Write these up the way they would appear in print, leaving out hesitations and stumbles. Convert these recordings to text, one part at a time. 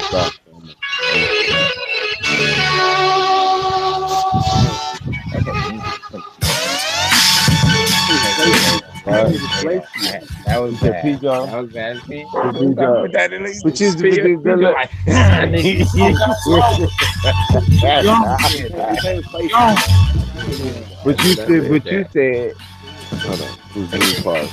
stuff. That was bad. That was bad. But you said. Hold on. Who's part?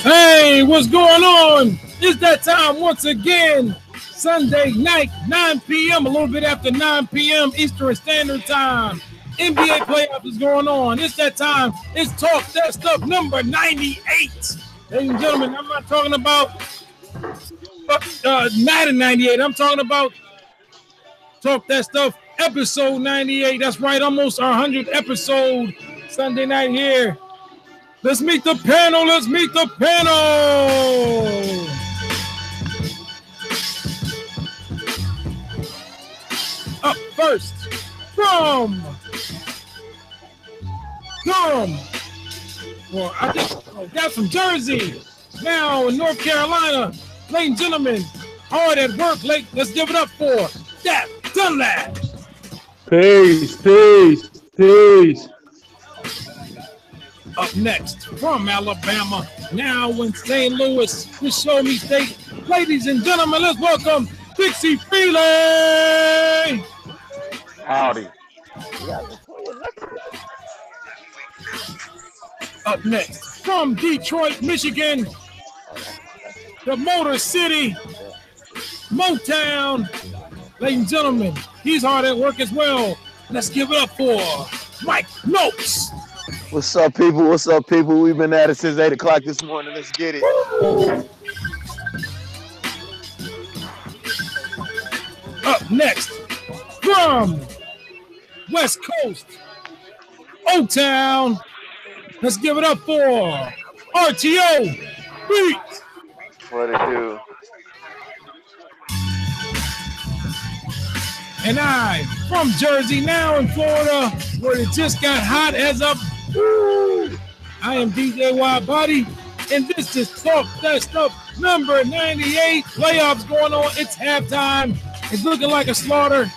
Hey, what's going on? It's that time once again. Sunday night, 9 p.m., a little bit after 9 p.m. Eastern Standard Time. NBA playoff is going on. It's that time. It's Talk That Stuff number 98. Ladies and gentlemen, I'm not talking about night of 98. I'm talking about Talk That Stuff episode 98. That's right, almost our 100th episode Sunday night here. Let's meet the panel. Let's meet the panel. Up first from Durham. Well, I think that's from Jersey. Now in North Carolina. Ladies and gentlemen, hard at work late. Let's give it up for that Dunlap. Peace, peace, peace. Up next from Alabama, now in St. Louis, the Show Me State. Ladies and gentlemen, let's welcome Dixie Feely. Howdy. Up next from Detroit, Michigan, the Motor City, Motown. Ladies and gentlemen, he's hard at work as well. Let's give it up for Mike Notes. What's up, people? What's up, people? We've been at it since 8 o'clock this morning. Let's get it. Up next, from West Coast, O-Town. Let's give it up for RTO Beat. What it do? And I, from Jersey, now in Florida, where it just got hot as a... I am DJ WIDEBODY, and this is Talk That Stuff number 98. Playoffs going on. It's halftime. It's looking like a slaughter.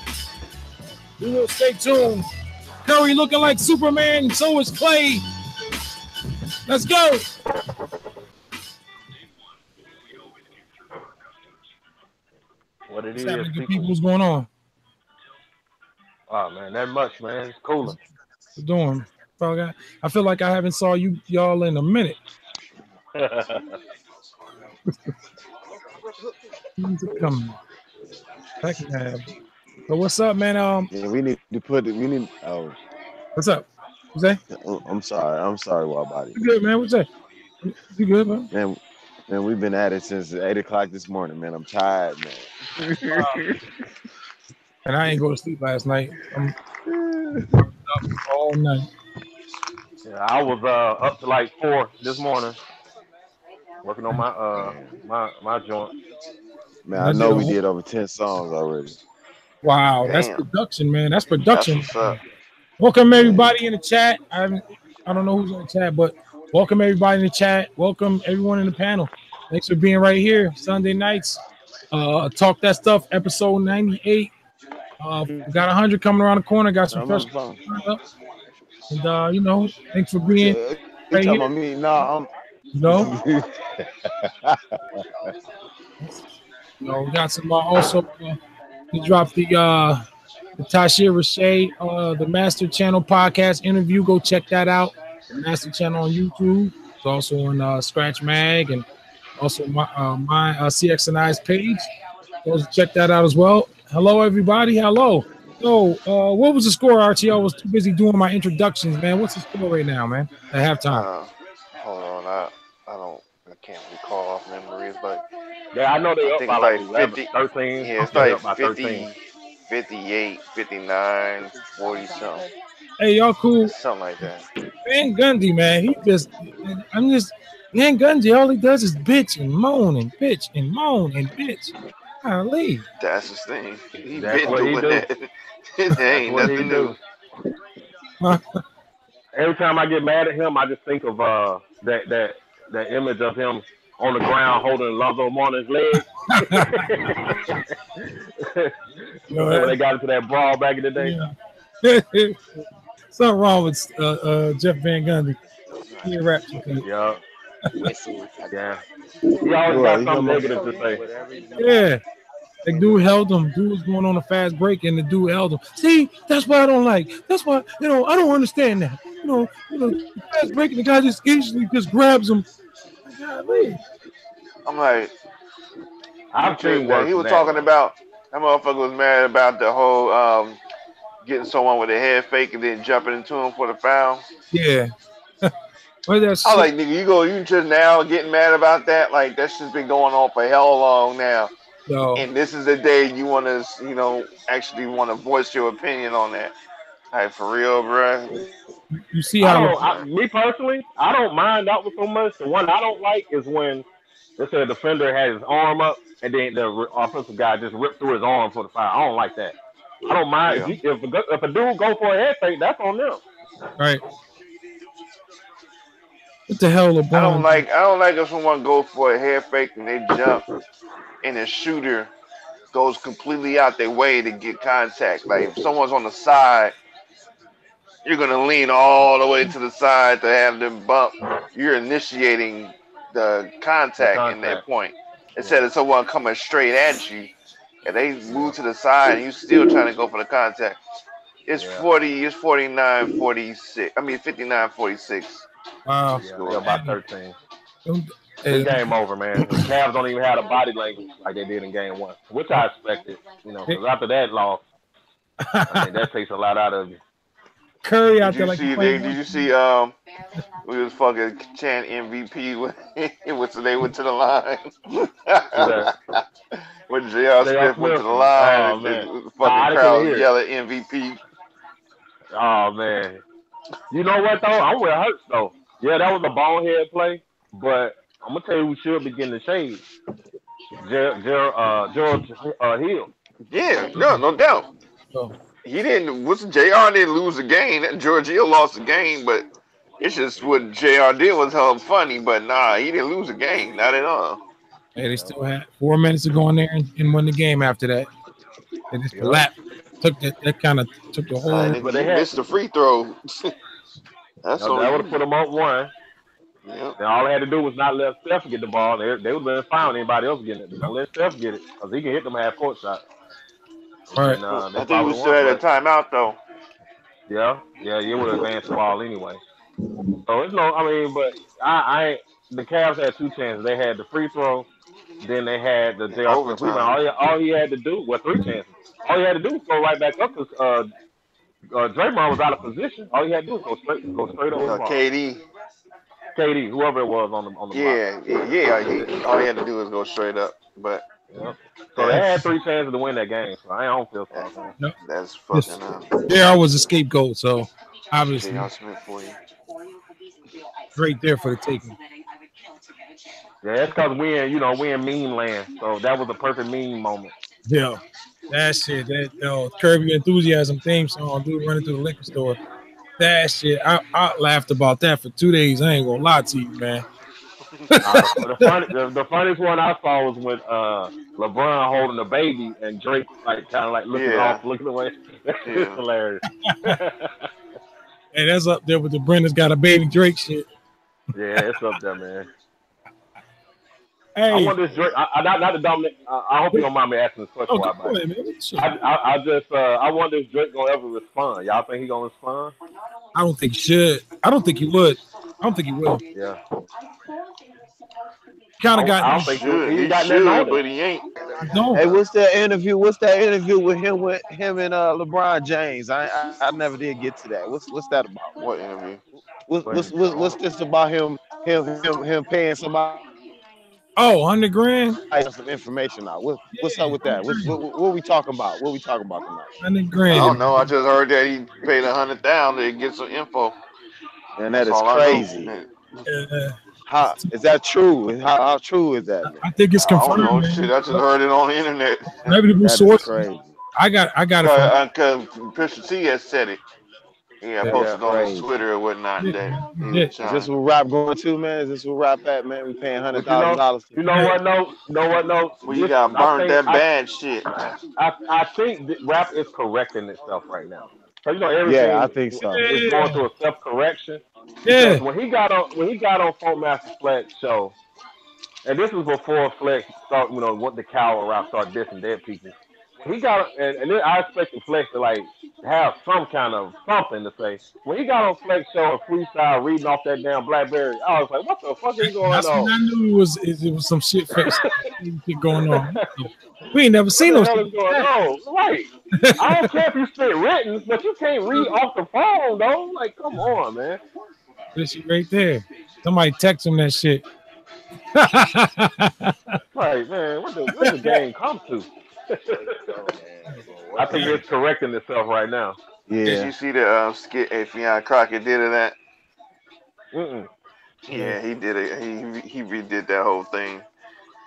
We will stay tuned. Curry looking like Superman, so is Clay. Let's go. What it is, people. What's going on? Oh man, that much, man. It's cooler. What you doing? I feel like I haven't saw y'all in a minute. Come on. But what's up, man? Yeah, we need to put it. We need. Oh, what's up? What's that? I'm sorry, WIDEBODY. You good, man? What's that? You good, man? Man, we've been at it since 8 o'clock this morning, man. I'm tired, man. And I ain't go to sleep last night. I'm up all night. Yeah, I was up to like 4 this morning, working on my joint. Man, I know we did over 10 songs already. Wow, damn. That's production, man. That's production. That's what's up. Welcome everybody in the chat. I don't know who's in the chat, but welcome everybody in the chat. Welcome everyone in the panel. Thanks for being right here. Sunday nights. Talk That Stuff, episode 98. We got 100 coming around the corner. Got some fresh up. And thanks for being right here. About me? No, No. We got some also. We dropped the Tashir Rashay, the Master Channel podcast interview. Go check that out. The Master Channel on YouTube. It's also on Scratch Mag and also my CX and I's page. Go check that out as well. Hello, everybody. Hello. So, what was the score, Archie? I was too busy doing my introductions, man. What's the score right now, man? At halftime. Hold on, I can't recall off memories, but Yeah, I know they I up think by it's like like 11, 50. 13. Yeah, it's Yeah, they like up by 13. 50, 58, 59, 40 something. Hey, y'all cool? Something like that. Van Gundy, man, Van Gundy, all he does is bitch and moan and bitch and moan and bitch. Golly. That's his thing. He That's been what he doing do. that. It That's ain't what he nothing new. do. Every time I get mad at him, I just think of that image of him on the ground holding Lonzo Mourner's leg. When they got into that brawl back in the day. Yeah. Something wrong with Jeff Van Gundy. He a rap. Yeah. Yeah. He always got something negative to say. Yeah. The dude held him. Dude was going on a fast break, and the dude held him. See, that's what I don't like. That's why, I don't understand that. Fast break, and the guy just easily just grabs him. Golly. I'm like, I've seen worse he was than talking that. about, that motherfucker was mad about the whole getting someone with a head fake and then jumping into him for the foul. Yeah. What that shit? I like, nigga, you just now getting mad about that? Like, that's just been going on for hell long now. Yo. And this is the day you want to, actually want to voice your opinion on that. Like, for real, bro. You see how me personally, I don't mind that one so much. The one I don't like is when they say a defender has his arm up and then the offensive guy just ripped through his arm for the foul. I don't like that. I don't mind if a dude go for a head fake, that's on them. Right. What the hell, LeBron? I don't like if someone goes for a head fake and they jump and the shooter goes completely out their way to get contact. Like, if someone's on the side, you're going to lean all the way to the side to have them bump. You're initiating the contact in that point. Instead of someone coming straight at you, and they move to the side and you still trying to go for the contact. It's 49-46. I mean, 59-46. Wow. Yeah, about 13. It's game over, man. The Cavs don't even have a body language like they did in game one, which I expected, because after that loss, I mean, that takes a lot out of you. Curry out there did you see we was fucking chanting MVP when they went to the line? When J.R. Smith went to the line, the fucking crowd yelling MVP. Oh, man. You know what, though? I'm where it hurts, though. Yeah, that was a bonehead play, but I'm going to tell you who should be getting the shade. George Hill. Yeah, no doubt. He didn't. JR didn't lose the game. George Hill lost the game, but it's just what JR did was hella funny. But nah, he didn't lose the game, not at all. Hey, they still had 4 minutes to go in there and win the game after that. They just collapsed. That kind of took the whole. But they missed the free throw. That would have put them up one. Yep. And all they had to do was not let Steph get the ball. They would have been fine with anybody else getting it. Don't let Steph get it because he can hit them half-court shots. Right. I think we still had a timeout though. Yeah, you would have advanced the ball anyway. So it's but the Cavs had 2 chances. They had the free throw, then they had the J.R. Smith rebound. All he had to do was 3 chances. All he had to do was go right back up because Draymond was out of position. All he had to do was go straight over the ball. KD, whoever it was on the block. Yeah. All he had to do was go straight up, but. Yep. So they had 3 chances to win that game. So I don't feel sorry for them. That's fucking. JR was a scapegoat, so obviously right there for the taking. Yeah, that's because we in meme land. So that was a perfect meme moment. Yeah, that shit. That Curb Your Enthusiasm theme song, dude running through the liquor store. That shit. I laughed about that for 2 days. I ain't gonna lie to you, man. The funniest one I saw was with LeBron holding the baby and Drake looking away. That's hilarious. Hey, that's up there with the Brenda's got a baby Drake shit. Yeah, it's up there, man. Hey, I want this Drake. Not the Dominic. I hope you don't mind me asking this question. I want this Drake gonna ever respond. Y'all think he gonna respond? I don't think he should. I don't think he would. I don't think he will. Yeah. Kind of got. He should, but he ain't. don't. Hey, what's that interview? What's that interview with him and LeBron James? I never did get to that. What's that about? What interview? What's this about him paying somebody Oh, 100 grand. some information out? What's up with that? What we talking about? What we talking about tonight? 100 grand. I don't know. I just heard that he paid 100,000 to get some info. And that That's is all I know. crazy. Uh, How is that true? How true is that, man? I think it's I don't confirmed, know. man. Shit, I just heard it on the internet. Reputable That is sources. crazy. I got it from. Because Pusha T has said it. He had That's posted on his crazy. Twitter or whatnot Yeah, that he yeah. was Is trying. this what rap going to, man? Is this what rap at, man? We paying But $100,000 you know what? No, No. Well, you got burned that bad shit. I think that rap is correcting itself right now. So Yeah, I everything think so. is going through a self correction because Yeah. when he got on Funk Master Flex show, and this was before Flex start what the cow rap start dissing dead people. When he got and then I expected Flex to like have some kind of something to say. When he got on Flex show and freestyle reading off that damn BlackBerry, I was like, what the fuck is going That's when on? I knew it was some shit going on. We ain't never seen What no the hell shit. is going on? Right. I don't care if you spit written, but you can't read off the phone, though. Like, come on, man. This shit right there. Somebody text him that shit. Right, man. What the game come to? I think it's correcting itself right now. Did Yeah. you see the skit Afion Crockett did of that? Mm-mm. Yeah, he did it. He redid that whole thing.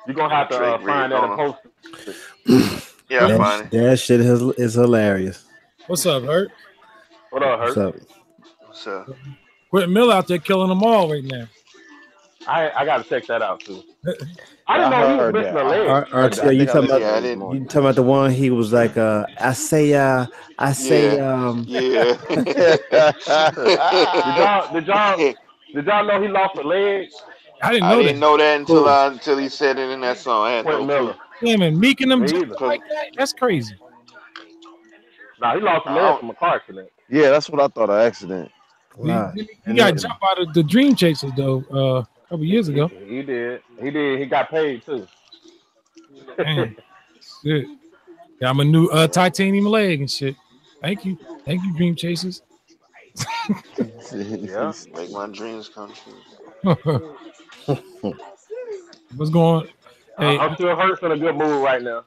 You're going to have to find that and post it. Yeah, I find it. That shit is hilarious. What's up, Hurt? What up, What's Hurt? up? So, Quentin Miller out there killing them all right now. I got to check that out, too. I didn't know he was missing a leg. RTL, you talking about? yeah, I didn't. You talking about the one he was like, I say, Yeah. Did y'all know he lost a leg? I didn't I know didn't that. know that until he said it in that song. I had Quentin no clue. Miller. Damn, and Meek and them Me jumping either. like that? That's crazy. Nah, he lost a leg from a car accident. Yeah, that's what I thought. An accident. Wow. He got jumped out of the Dream Chasers though, a couple years ago. He did. He got paid too. Damn. Shit. Got him a new titanium leg and shit. Thank you, Dream Chasers. Yeah. Make my dreams come true. What's going on? Hey, I'm still hurts in a good mood right now.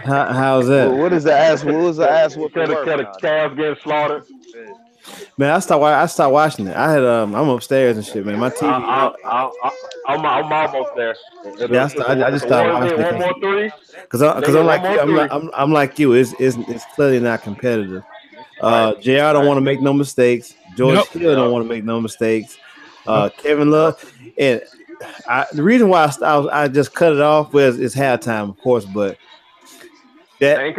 How's that? What is the ass? What was the ass? What Because the Cavs getting slaughtered. Man, I stopped watching it. I had I'm upstairs and shit, man. My TV. I'm almost there. Yeah, I just stopped watching One more it three. because I'm like you. I'm like you. It's clearly not competitive. JR don't want to make no mistakes. George Hill don't want to make no mistakes. Kevin Love, and the reason why I just cut it off was it's halftime, of course, but that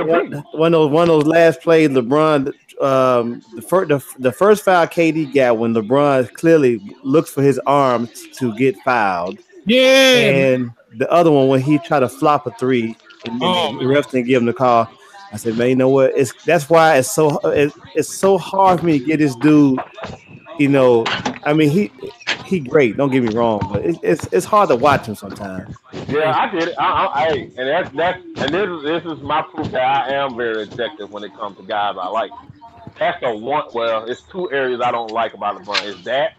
one of those last plays, LeBron, the first foul KD got when LeBron clearly looks for his arm to get fouled. Yeah, and the other one when he tried to flop a three and the refs didn't give him the call. I said, man, you know what? That's why it's so hard for me to get this dude. You know, I mean, he great. Don't get me wrong, but it's hard to watch him sometimes. Yeah, I did it. And this is my proof that I am very objective when it comes to guys I like. That's the one. Well, it's two areas I don't like about LeBron. Is that,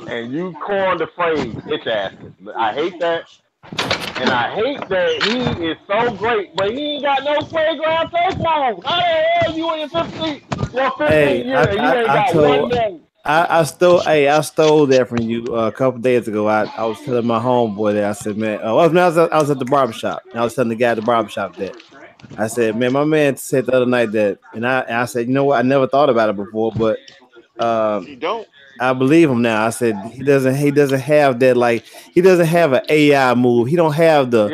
and you coined the phrase "bitch asses." I hate that. And I hate that he is so great, but he ain't got no playground touch moves. How the hell you in your 15 years and you ain't got one name? I stole that from you a couple days ago. I was telling my homeboy that I said, man, I was at the barbershop. And I was telling the guy at the barbershop that I said, man, my man said the other night that, and I said, you know what? I never thought about it before, but you don't. I believe him now. I said he doesn't have that, like he doesn't have an AI move. He don't have the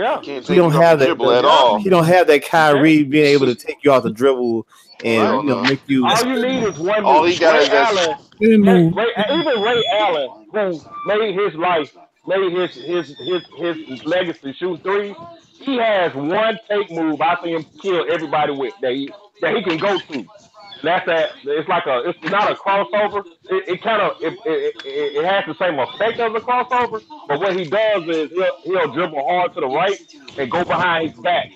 he don't have that dribble at all. He don't have that Kyrie being able to take you off the dribble and make you. All you need is one. All he got is that. Even Ray Allen, who made his life, made his legacy shoot threes. He has one take move I see him kill everybody with that he can go to. That's that. It's like it's not a crossover. It kind of it has the same effect as a crossover, but what he does is he'll dribble hard to the right and go behind his back.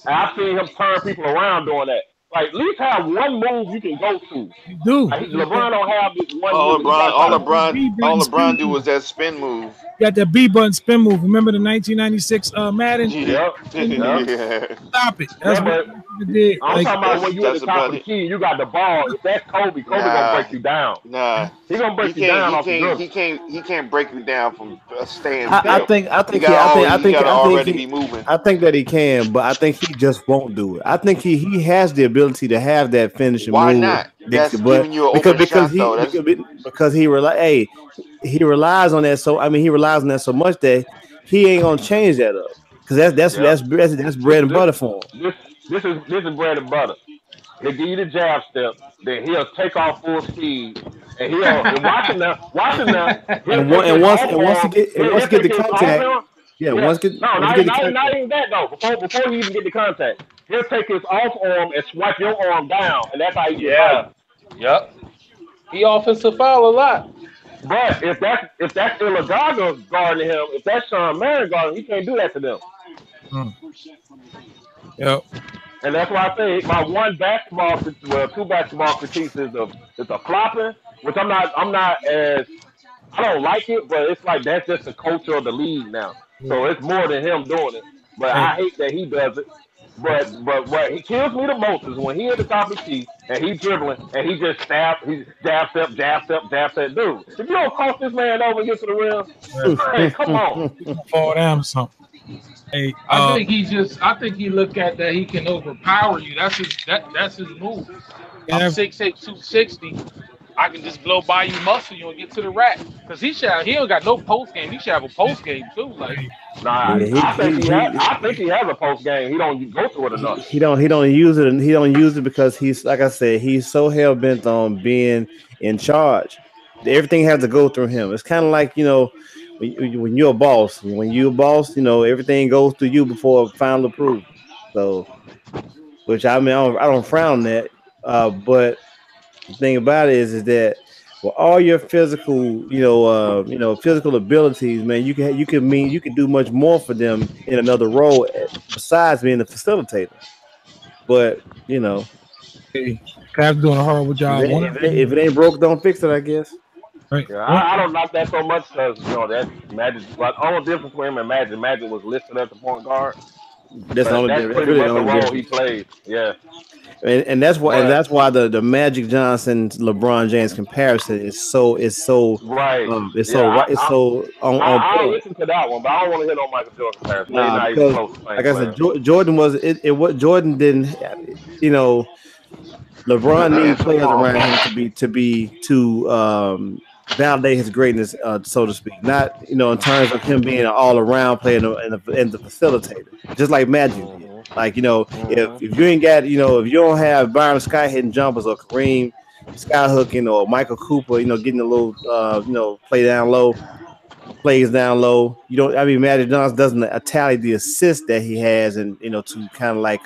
And I've seen him turn people around doing that. Like, at least have one move you can go to. You do. Like, LeBron don't have this one All move. He got LeBron, to all LeBron do was that spin move. Got that B button spin move. Remember the 1996 Madden? Yeah. yeah. Stop it. That's what he did. I'm talking about when you at the top of the key, you got the ball. If that's Kobe gonna break you down. Nah, he gonna break you down off the dribble. He can't break you down from staying. I think he already be moving. I think that he can, but I think he just won't do it. I think he has the ability to have that finishing move. Why not? That's giving you an open shot, though. Because he relies on that. So he relies on that so much that he ain't gonna change that up. Because that's bread and butter for him. This is bread and butter. He'll give you the jab step, then he'll take off full speed, and watching now. And once he get the contact, not even that though. Before he even get the contact, he'll take his off arm and swipe your arm down, and that's how he gets out. Yep. He offensive foul a lot. But if that's Ilagaga guarding him, if that's Sean Marion guarding him, he can't do that to them. Yep. And that's why I say my two basketball critiques is the flopping, which I'm not as I don't like it, but it's like that's just the culture of the league now. So it's more than him doing it. But I hate that he does it. But what he kills me the most is when he at the top of the key and he's dribbling and he just jab step. Dude, if you don't cross this man over and get to the rim, hey, come on. Fall down or something. Hey, I think he look at that he can overpower you. That's his move. I'm 6'8", 260. I can just blow by you, muscle you, and get to the rack. Because he don't got no post game. He should have a post game too. Like, I think he has a post game. He don't go through it enough. He don't use it, and he don't use it because he's, like I said, he's so hell bent on being in charge. Everything has to go through him. It's kind of like, when you're a boss. When you're a boss, everything goes through you before final approval. So, which I don't frown on that. But the thing about it is that with all your physical, physical abilities, man, you can do much more for them in another role besides being the facilitator. But CAVS doing a horrible job. If it ain't broke, don't fix it, I guess. Right. Yeah, I don't like that so much because that's Magic. Like, only difference between him and Magic was listed as the point guard. That's the only difference. Pretty much the role he played. Yeah. And that's why the Magic Johnson LeBron James comparison is so right. On point. I listen to that one, but I don't want to hit on Michael Jordan comparison. Because, like I said, Jordan was what Jordan didn't. LeBron needs players around him to validate his greatness, so to speak. Not in terms of him being an all-around player and the facilitator, just like Magic did. Like, if you ain't got, if you don't have Byron Scott hitting jumpers or Kareem sky hooking or Michael Cooper, getting a little, plays down low, Magic Johnson doesn't tally the assist that he has and, to kind of like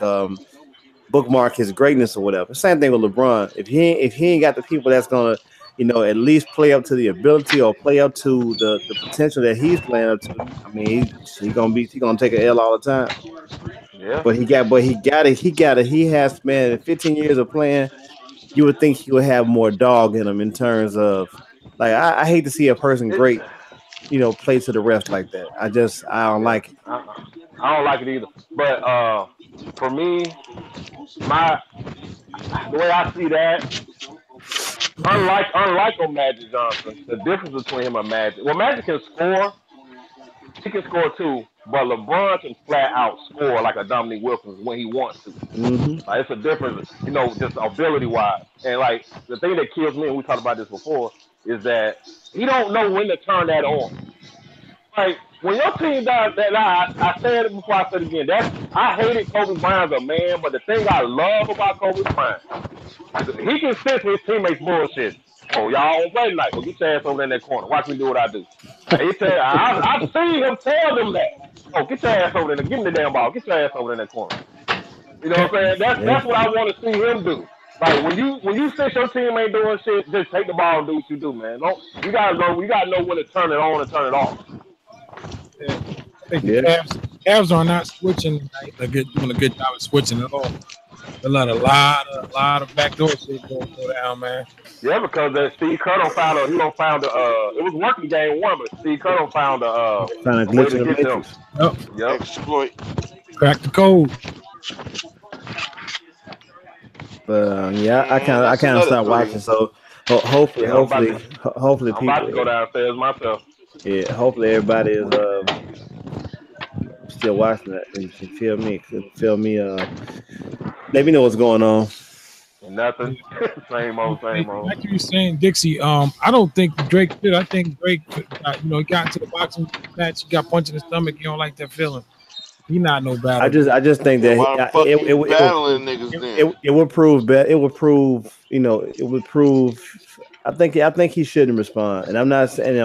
bookmark his greatness or whatever. Same thing with LeBron. If he ain't got the people that's gonna, at least play up to the ability or play up to the potential that he's playing up to, he's gonna take an L all the time. Yeah. But he has, man, 15 years of playing, you would think he would have more dog in him in terms of, like, I hate to see a person great, play to the refs like that. I don't like it. I don't like it either. But for me, the way I see that, unlike on Magic Johnson, the difference between him and Magic. Well, Magic can score. He can score too, but LeBron can flat out score like a Dominique Wilkins when he wants to. Mm-hmm. Like, it's a difference, just ability wise. And like the thing that kills me, and we talked about this before, is that he don't know when to turn that on. Like, when your team does that, I said it before, I said it again. I hated Kobe Bryant as a man, but the thing I love about Kobe Bryant, he can sense his teammates bullshit. Oh, y'all don't play tonight. Well, get your ass over in that corner. Watch me do what I do. And he said, I've seen him tell them that. Oh, get your ass over there. Give me the damn ball. Get your ass over in that corner. You know what I'm saying? That's what I want to see him do. Like when you sense your team ain't doing shit, just take the ball and do what you do, man. Don't you gotta know when to turn it on and turn it off. Yeah. I think the Cavs are not switching tonight. They're doing a good job of switching at all. They let a lot of backdoor shit go down, man. Yeah, because Steve Kerr found it was working game one, but Steve Kerr found a way glitch to in the get them. matrix. Yep. Exploit. Crack the code. But yeah, I kind of stopped watching. So hopefully I'm people. about to go downstairs myself. Yeah, hopefully everybody is still watching that and feel me. Let me know what's going on. Nothing. Same old. Like you were saying, Dixie. I don't think Drake did. I think Drake, got into the boxing match. He got punched in the stomach. He don't like that feeling. He not no battle. I just think that it would prove better. It would prove, it would prove. I think he shouldn't respond. And I'm not saying,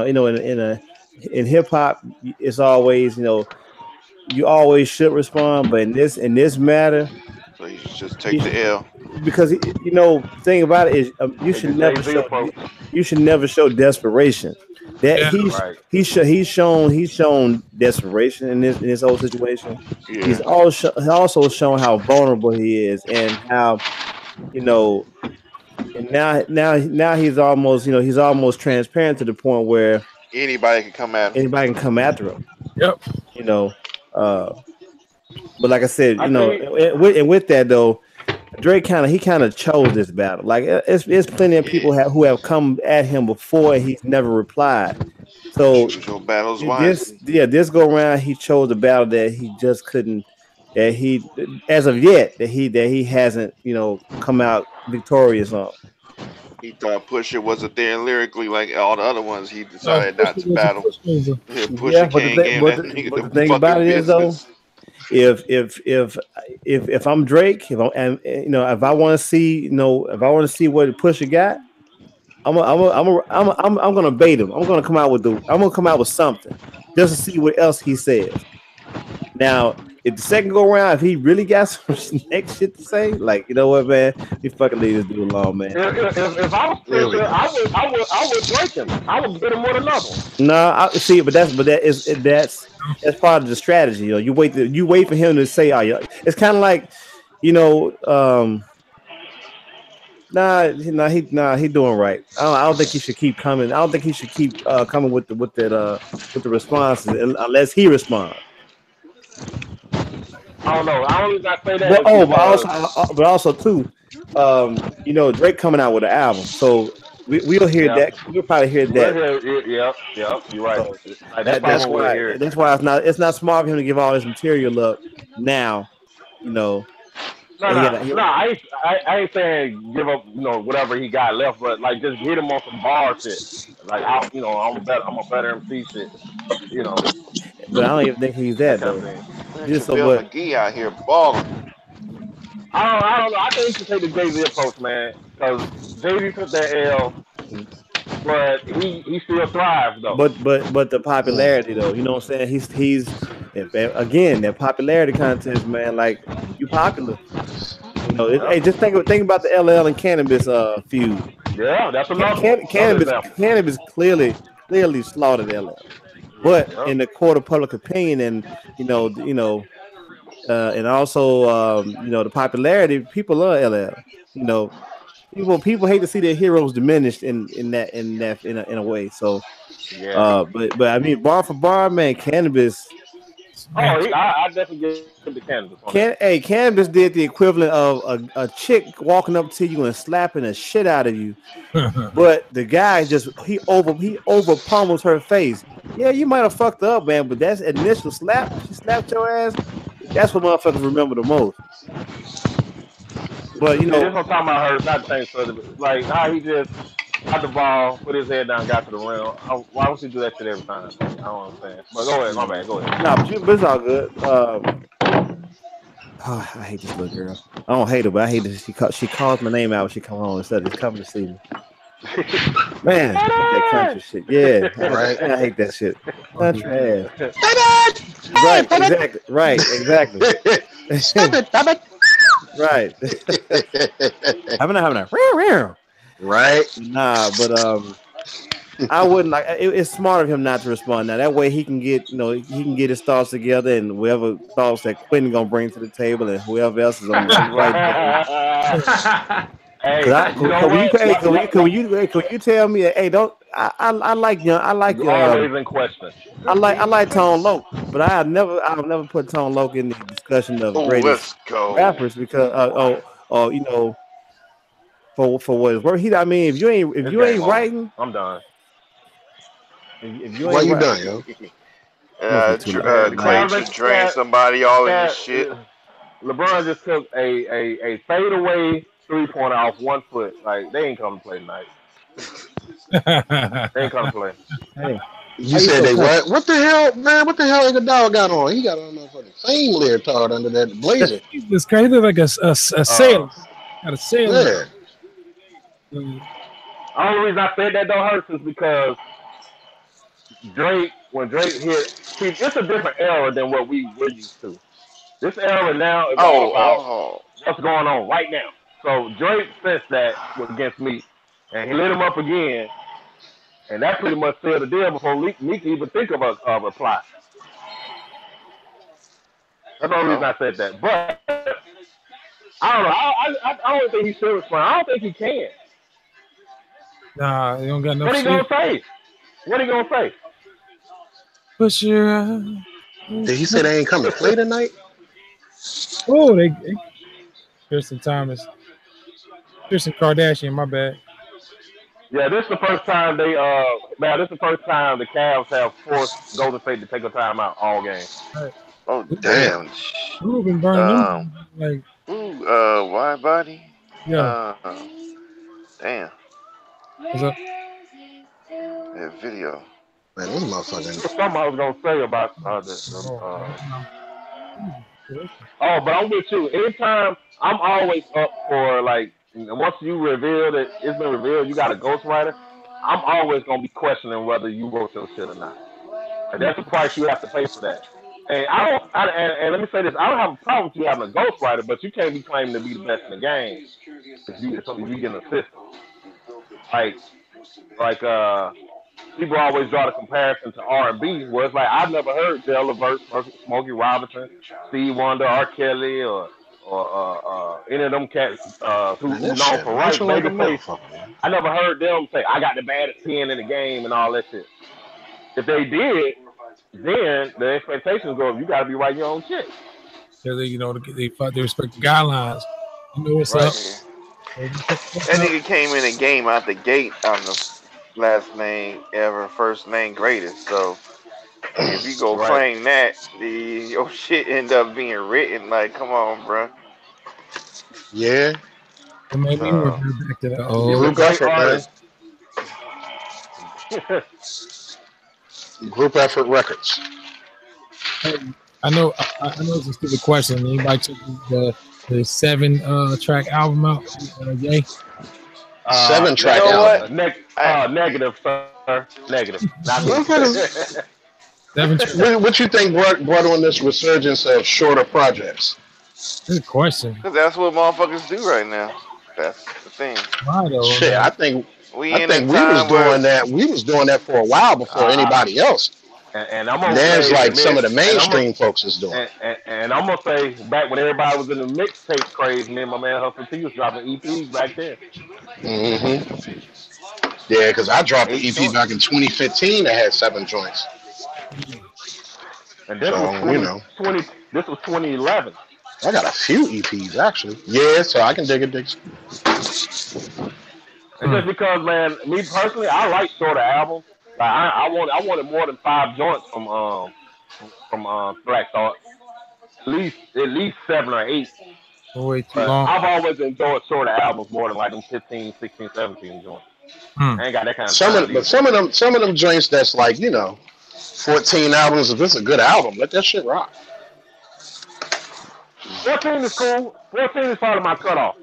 in hip hop, it's always, you always should respond. But in this matter, so you should just take the L. Because the thing about it is, you should never show desperation. That he's shown desperation in this whole situation. Yeah. He's also shown how vulnerable he is and how and now he's almost transparent to the point where anybody can come after him. Yep. But like I said, and with that though, Drake kind of chose this battle. Like it's plenty of people who have come at him before and he's never replied. So this go around he chose a battle that he just couldn't. That he, as of yet, that he hasn't come out victorious on. He thought Pusha wasn't there lyrically like all the other ones. He decided not to battle. Pusha but the thing about it is though, if I'm Drake, if I want to see what Pusha got, I'm gonna bait him. I'm gonna come out with something just to see what else he says. Now, if the second go around, if he really got some next shit to say, like, you know what, man, we fucking leave this dude alone, man. If I was Pusha, I would break him. I would get him with another one. No, I see, but that's part of the strategy. You wait for him to say, it's kind of like, he doing right. I don't think he should keep coming. I don't think he should keep coming with the responses unless he responds. I don't know. I only got to say that. But also too, Drake coming out with an album, so we'll hear that. We'll probably hear that. Yeah, you're right. So that's why it's not smart of him to give all his material up now. No, I ain't saying give up, whatever he got left, but like just hit him on some bar shit. Like I'm a better MC shit, But I don't even think he's that though. Just so what? McGee out here balling. I don't know. I think he should take the Jay-Z approach, man, because Jay-Z took that L, but he still thrives though. But the popularity though, you know what I'm saying? He's again that popularity contest, man. Like you popular. Hey, just think about the LL and Cannabis feud. Yeah, that's enough. Cannabis clearly slaughtered LL. But in the court of public opinion, and and also the popularity, people love LL. People hate to see their heroes diminished in a way. So, but I mean, bar for bar, man, Cannabis. I definitely give the Cannabis. Cannabis did the equivalent of a chick walking up to you and slapping the shit out of you, but the guy he over pummels her face. Yeah, you might have fucked up, man, but that's initial slap. She slapped your ass. That's what motherfuckers remember the most. But this one talking about her, not the same. Like how he just got the ball, put his head down, got to the rim. Why would you do that shit every time? I don't understand. But go ahead, my man. Go ahead. Nah, but it's all good. I hate this little girl. I don't hate her, but I hate that she calls my name out when she come home instead of just coming to see me. Man, that country shit. Yeah, right. I hate that shit. Country ass. Right, exactly. Stop it. Right. having a Right. nah, but I wouldn't like. It's smart of him not to respond now. That way he can get, he can get his thoughts together, and whatever thoughts that Quentin gonna bring to the table, and whoever else is on the right page. Hey, you know Can you tell me? Hey, don't I like you always in question. I like Tone Loc, but I'll never put Tone Loc in the discussion of Oh, greatest let's go. rappers because for what it's worth. I mean, if you ain't writing, I'm done. if you Why ain't you writing, done, yo? Man, Claim to drain somebody, all of this shit. LeBron just took a fadeaway 3-pointer off 1 foot. Like, they ain't come to play tonight. They ain't come to play. hey, You said they what? What the hell, man? What the hell Iguodala got on? He got on a motherfucking same leotard under that blazer. He's kind of like a sailor. Got a sailor. Yeah. The only reason I said that don't hurt is because when Drake hit, see, it's a different era than what we're used to. This era now is all about what's going on right now. So Drake sensed that was against me, and he lit him up again, and that pretty much sealed the deal before Meek even think of a reply. That's the only reason I said that. But I don't know. I don't think he should respond. I don't think he can. Nah, he don't got no. What he gonna say? What he gonna say? Push your. Did he say they ain't coming to play tonight? Oh, they Tristan Thompson Kardashian. My bad. Yeah, this is the first time this is the first time the Cavs have forced Golden State to take a timeout all game. Right. Oh damn! Who been burning them? Like, wide body. Yeah. Damn. What's up? That video. Man, this motherfucker. Something I was gonna say about but I'm with you. Anytime, I'm always up for, like, once you reveal that it's been revealed you got a ghostwriter, I'm always gonna be questioning whether you wrote your shit or not. And that's the price you have to pay for that. And and let me say this, I don't have a problem with you having a ghostwriter, but you can't be claiming to be the best in the game if you get an assistant. Like people always draw the comparison to R&B, where it's like I've never heard Dale Levert, Smokey Robinson, Steve Wonder, R. Kelly, or any of them cats who known for right baby face. I never heard them say I got the baddest 10 in the game and all that shit. If they did, then the expectations go, you got to be writing your own shit. Yeah, they respect the guidelines. You know what's up. That nigga came in a game out the gate on the last name ever, first name greatest. So if you go claim that, your shit end up being written. Like, come on, bro. Yeah. It made me back to that group effort, man. Group effort records. I know it's a stupid question. Anybody took the 7-track album out? Yay? 7-track album. Negative, sir. Negative. What you think brought on this resurgence of shorter projects? Good question. Because that's what motherfuckers do right now. That's the thing. Shit, I think we was doing that. We was doing that for a while before anybody else. And I'm gonna there's say, like some of the mainstream folks is doing. And I'm gonna say, back when everybody was in the mixtape craze, me and my man Hustle T was dropping EPs back then. Mm-hmm. Yeah, because I dropped an EP back in 2015 that had 7 joints. And this was this was 2011. I got a few EPs actually. Yeah, so I can dig it. It's just because, man, me personally, I like shorter albums. Like I wanted more than 5 joints from Black Thought. At least 7 or 8. Way too long. I've always enjoyed shorter albums more than like them 15, 16, 17 joints. I ain't got that kind of time. Some of them joints that's like, 14 albums. If it's a good album, let that shit rock. 14 is cool. 14 is part of my cutoff.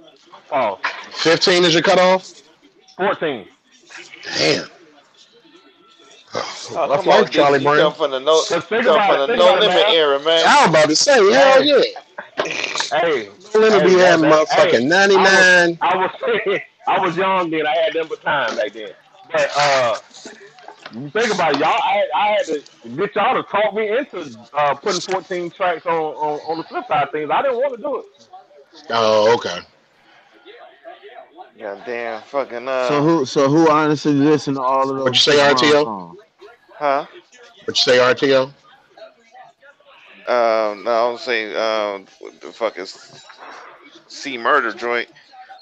15 is your cutoff? 14. Damn. Come on, Charlie Brown. You come from the no limit era, man. I was about to say, hell yeah. Hey, Leonard be Hey, having hey, motherfucking 99. I was I was young then. I had them but time back then. But you think about it, y'all. I had to get y'all to talk me into putting 14 tracks on the flip side of things. I didn't want to do it. Oh, okay. God damn, fucking So who honestly listen to all of What those you say, Chris Brown RTO? songs? huh? What you say, RTO? No, I was saying, what the fuck is C Murder joint?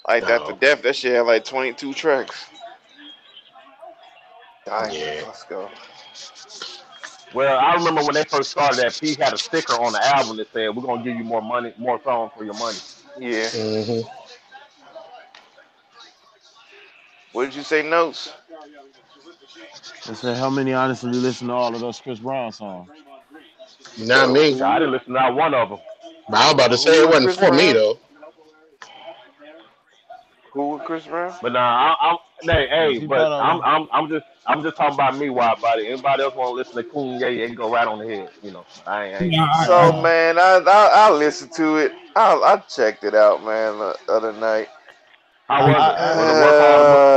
Like after Oh, death, that shit had like 22 tracks. yeah. Diamonds, let's go. Well, I remember when they first started that P had a sticker on the album that said, "We're gonna give you more money, more songs for your money." Yeah. Mm-hmm. What did you say, Notes? I said, how many honestly listen to all of those Chris Brown songs? Not me. I didn't listen to not one of them. But I was about to say Who it with wasn't Chris for me Brown? though. Who with Chris Brown? But nah, Yes, hey, he but brought out one. I'm just talking about me. Why about it? Anybody else want to listen to Kanye? It go right on the head. You know, I ain't Yeah, tripping. So man, I listened to it. I checked it out, man, the other night. How was it? I Was it worth all the money?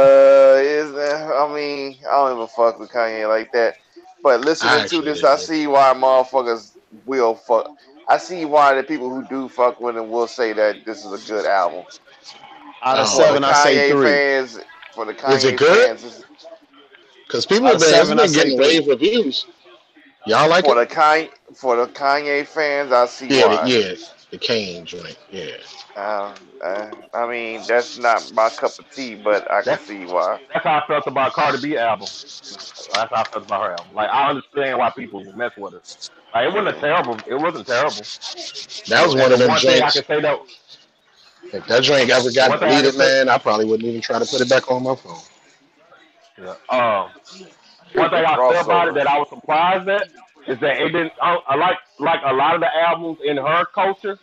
Is that? I mean, I don't even fuck with Kanye like that. But I listening to actually this, I did. see why motherfuckers will fuck. I see why the people who do fuck with him will say that this is a good album. Out of Oh, For the seven, I okay. say Kanye three. fans, for the Is it Kanye good? fans, Because people Out have of been it's seven, I been say getting three. rave reviews. Y'all like for it? the Kanye for the Kanye fans, I see Yeah, why. yeah. The Kane joint. Yeah. I mean, that's not my cup of tea, but I can That's see why. that's how I felt about Cardi B album. That's how I felt about her album. Like I understand why people mess with her. Like it wasn't a Yeah. terrible. It wasn't terrible. That was And one the of them one thing I can joints. say that If that joint ever the got one thing I can deleted, say, man, I probably wouldn't even try to put it back on my phone. yeah, one thing I'll say about it Crossover. that I was surprised at is that it didn't. I like a lot of the albums in her culture.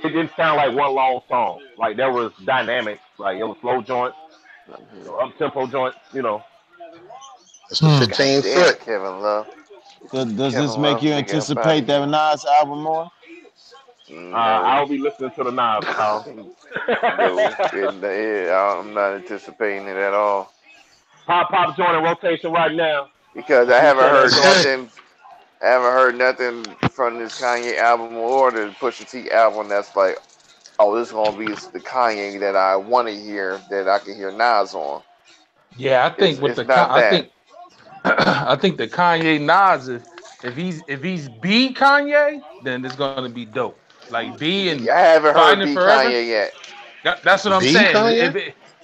It didn't sound like one long song. Like there was dynamics. Like it was slow joints, up tempo joints. You know, It's the God 15 damn, foot. Kevin Love. Does Kevin this make Love you nigga up out anticipate of that here. Nas album more? No. I'll be listening to the Nas call. No. I'm not anticipating it at all. Pop joint in rotation right now. Because I Before you haven't tear that heard joint. nothing. I haven't heard nothing from this Kanye album or the Pusha T album that's like, oh, this is gonna be the Kanye that I want to hear that I can hear Nas on. Yeah, I think with It's the not I that. think I think the Kanye Nas if he's B Kanye, then it's gonna be dope. Like B and I haven't heard Finding B Forever. Kanye yet. That's what I'm B saying. Kanye?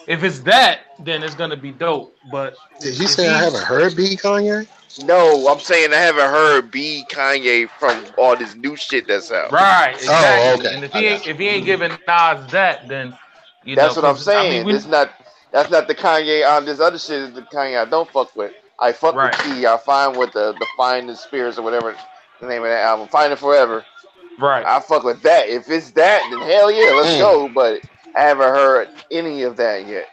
If it's that, then it's gonna be dope. But Did he if say I he's haven't heard B Kanye? No, I'm saying I haven't heard B Kanye from all this new shit that's out. right, Oh, exactly. okay. And if I he got ain't you. if he ain't giving Nas that, then That's what I'm because I mean saying. we That's not the Kanye on this other shit is the Kanye I don't fuck with. I fuck with right, Key. I find with the Find the Spirits or whatever the name of that album. Find It Forever. right. I fuck with that. If it's that, then hell yeah, let's Mm. go. But I haven't heard any of that yet.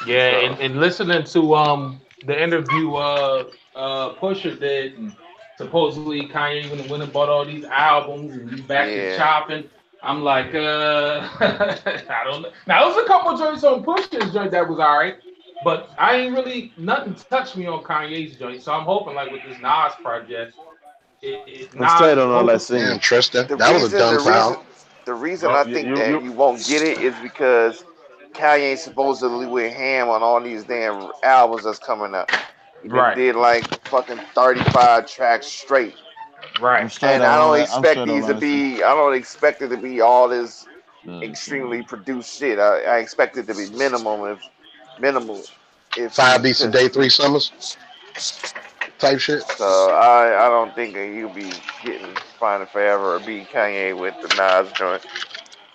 Yeah, So and listening to the interview Pusha did, and supposedly Kanye even went and bought all these albums and he's back to yeah. chopping. I'm like, I don't know. Now there was a couple joints on Pusha's joint that was alright, but I ain't really nothing touched me on Kanye's joint. So I'm hoping like with this Nas project, I'm Nas staying on all that focus. Damn, singing. Tristan. The That was a reason dumb the foul. reason the reason I think that You you won't get it is because Kanye supposedly went ham on all these damn albums that's coming up. He done Right, did like fucking 35 tracks straight. I'm right. straight And on I all don't that. I'm expect straight on these to all that singing. be I don't expect it to be all this Mm-hmm. extremely produced shit. I expect it to be minimal if 5 beats a because day, 3 summers type shit. so I don't think that you'll be getting Find It Forever or be Kanye with the Nas joint.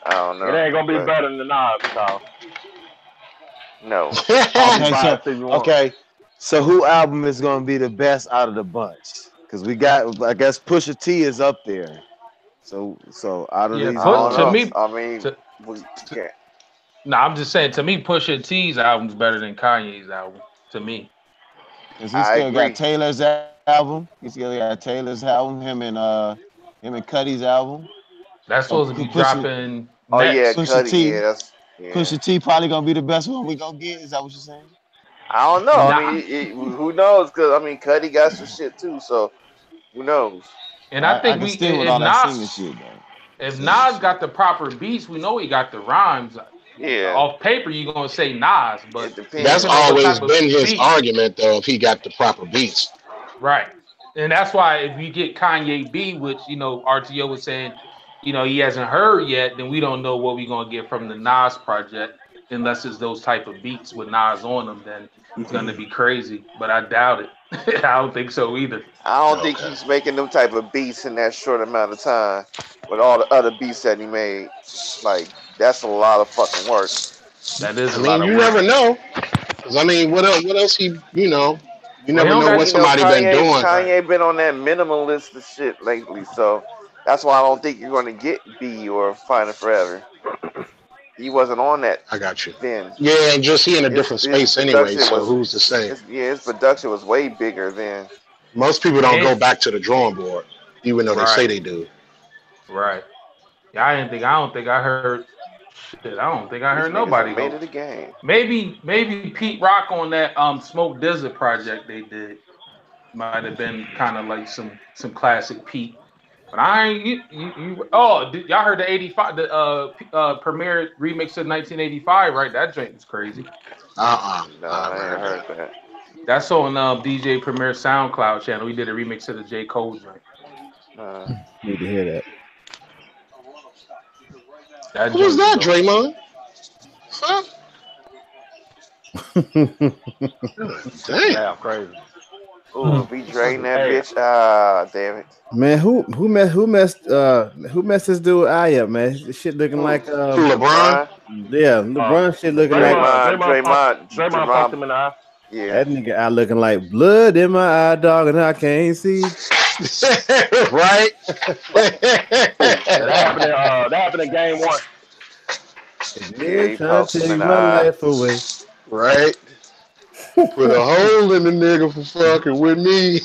I don't It know. ain't gonna be But better than the Nas, Kyle. no. Call me Okay, so biased if you want. okay, so who album is gonna be the best out of the bunch? Because we got, I guess Pusha T is up there. So out of Yeah, these I put don't to know. motherfuckers, me. I mean, To, we to, can't. No, I'm just saying. To me, Pusha T's album's better than Kanye's album. To me, because he I still got agree. Taylor's album. He still got Taylor's album. Him and Cuddy's album. that's So supposed to be Pusha, dropping. Oh yeah, Pusha Cuddy. T. Yeah, yeah. Pusha T probably gonna be the best one we gonna get. Is that what you're saying? I don't know. I Nah, mean, who knows? Because I mean, Cuddy got some shit too. So who knows? and I I think can we still with if all that not singing shit though. if Singing Nas shit. got the proper beats, we know he got the rhymes. Yeah, Off paper, you're gonna say Nas, but it we That's need to know depends. what always type of been his beat. argument, though, if he got the proper beats. Right. And that's why if you get Kanye B, which RTO was saying, he hasn't heard yet, then we don't know what we're gonna get from the Nas project unless it's those type of beats with Nas on them. Then it's gonna be crazy. But I doubt it. I don't think so either. I don't think Okay. he's making them type of beats in that short amount of time with all the other beats that he made. Like that's a lot of fucking work. That is I a lot mean, of you work. never know. Because, I mean, what else you Well, he never don't know got what somebody been doing. Kanye been on that minimalist of shit lately, so that's why I don't think you're gonna get B or Find It Forever. He wasn't on that I got you. then. Yeah, and just he in a different His space anyway, production so was who's to say? his production was way bigger then. Most people don't And go back to the drawing board, even though they say right, they do. right. Yeah, I don't think I heard shit. I don't think I These heard niggas nobody have made go. it a game. Maybe Pete Rock on that Smoke Desert project they did might have been kind of like some classic Pete. But I ain't y'all heard the 85 the premiere remix of 1985, right? That joint was crazy. No, I never I ain't heard heard that. that. That's on DJ Premier SoundCloud channel. We did a remix of the J. Cole joint. Need to hear that. That Who was joint was that, dope. Draymond? Huh? Damn. Yeah, crazy. Ooh, if we drain that Hey, bitch, damn it. Man, who messed this dude eye up, man? This shit looking Who? like Who, LeBron? LeBron? yeah, LeBron shit looking like Draymond punked him in the eye. Yeah. that nigga eye looking like blood in my eye, dog, and I can't see. Right? That happened in game one. Yeah, Nigga he trying poked to him in take the my eye. life away. Right? Put a hole in the nigga for fucking with me.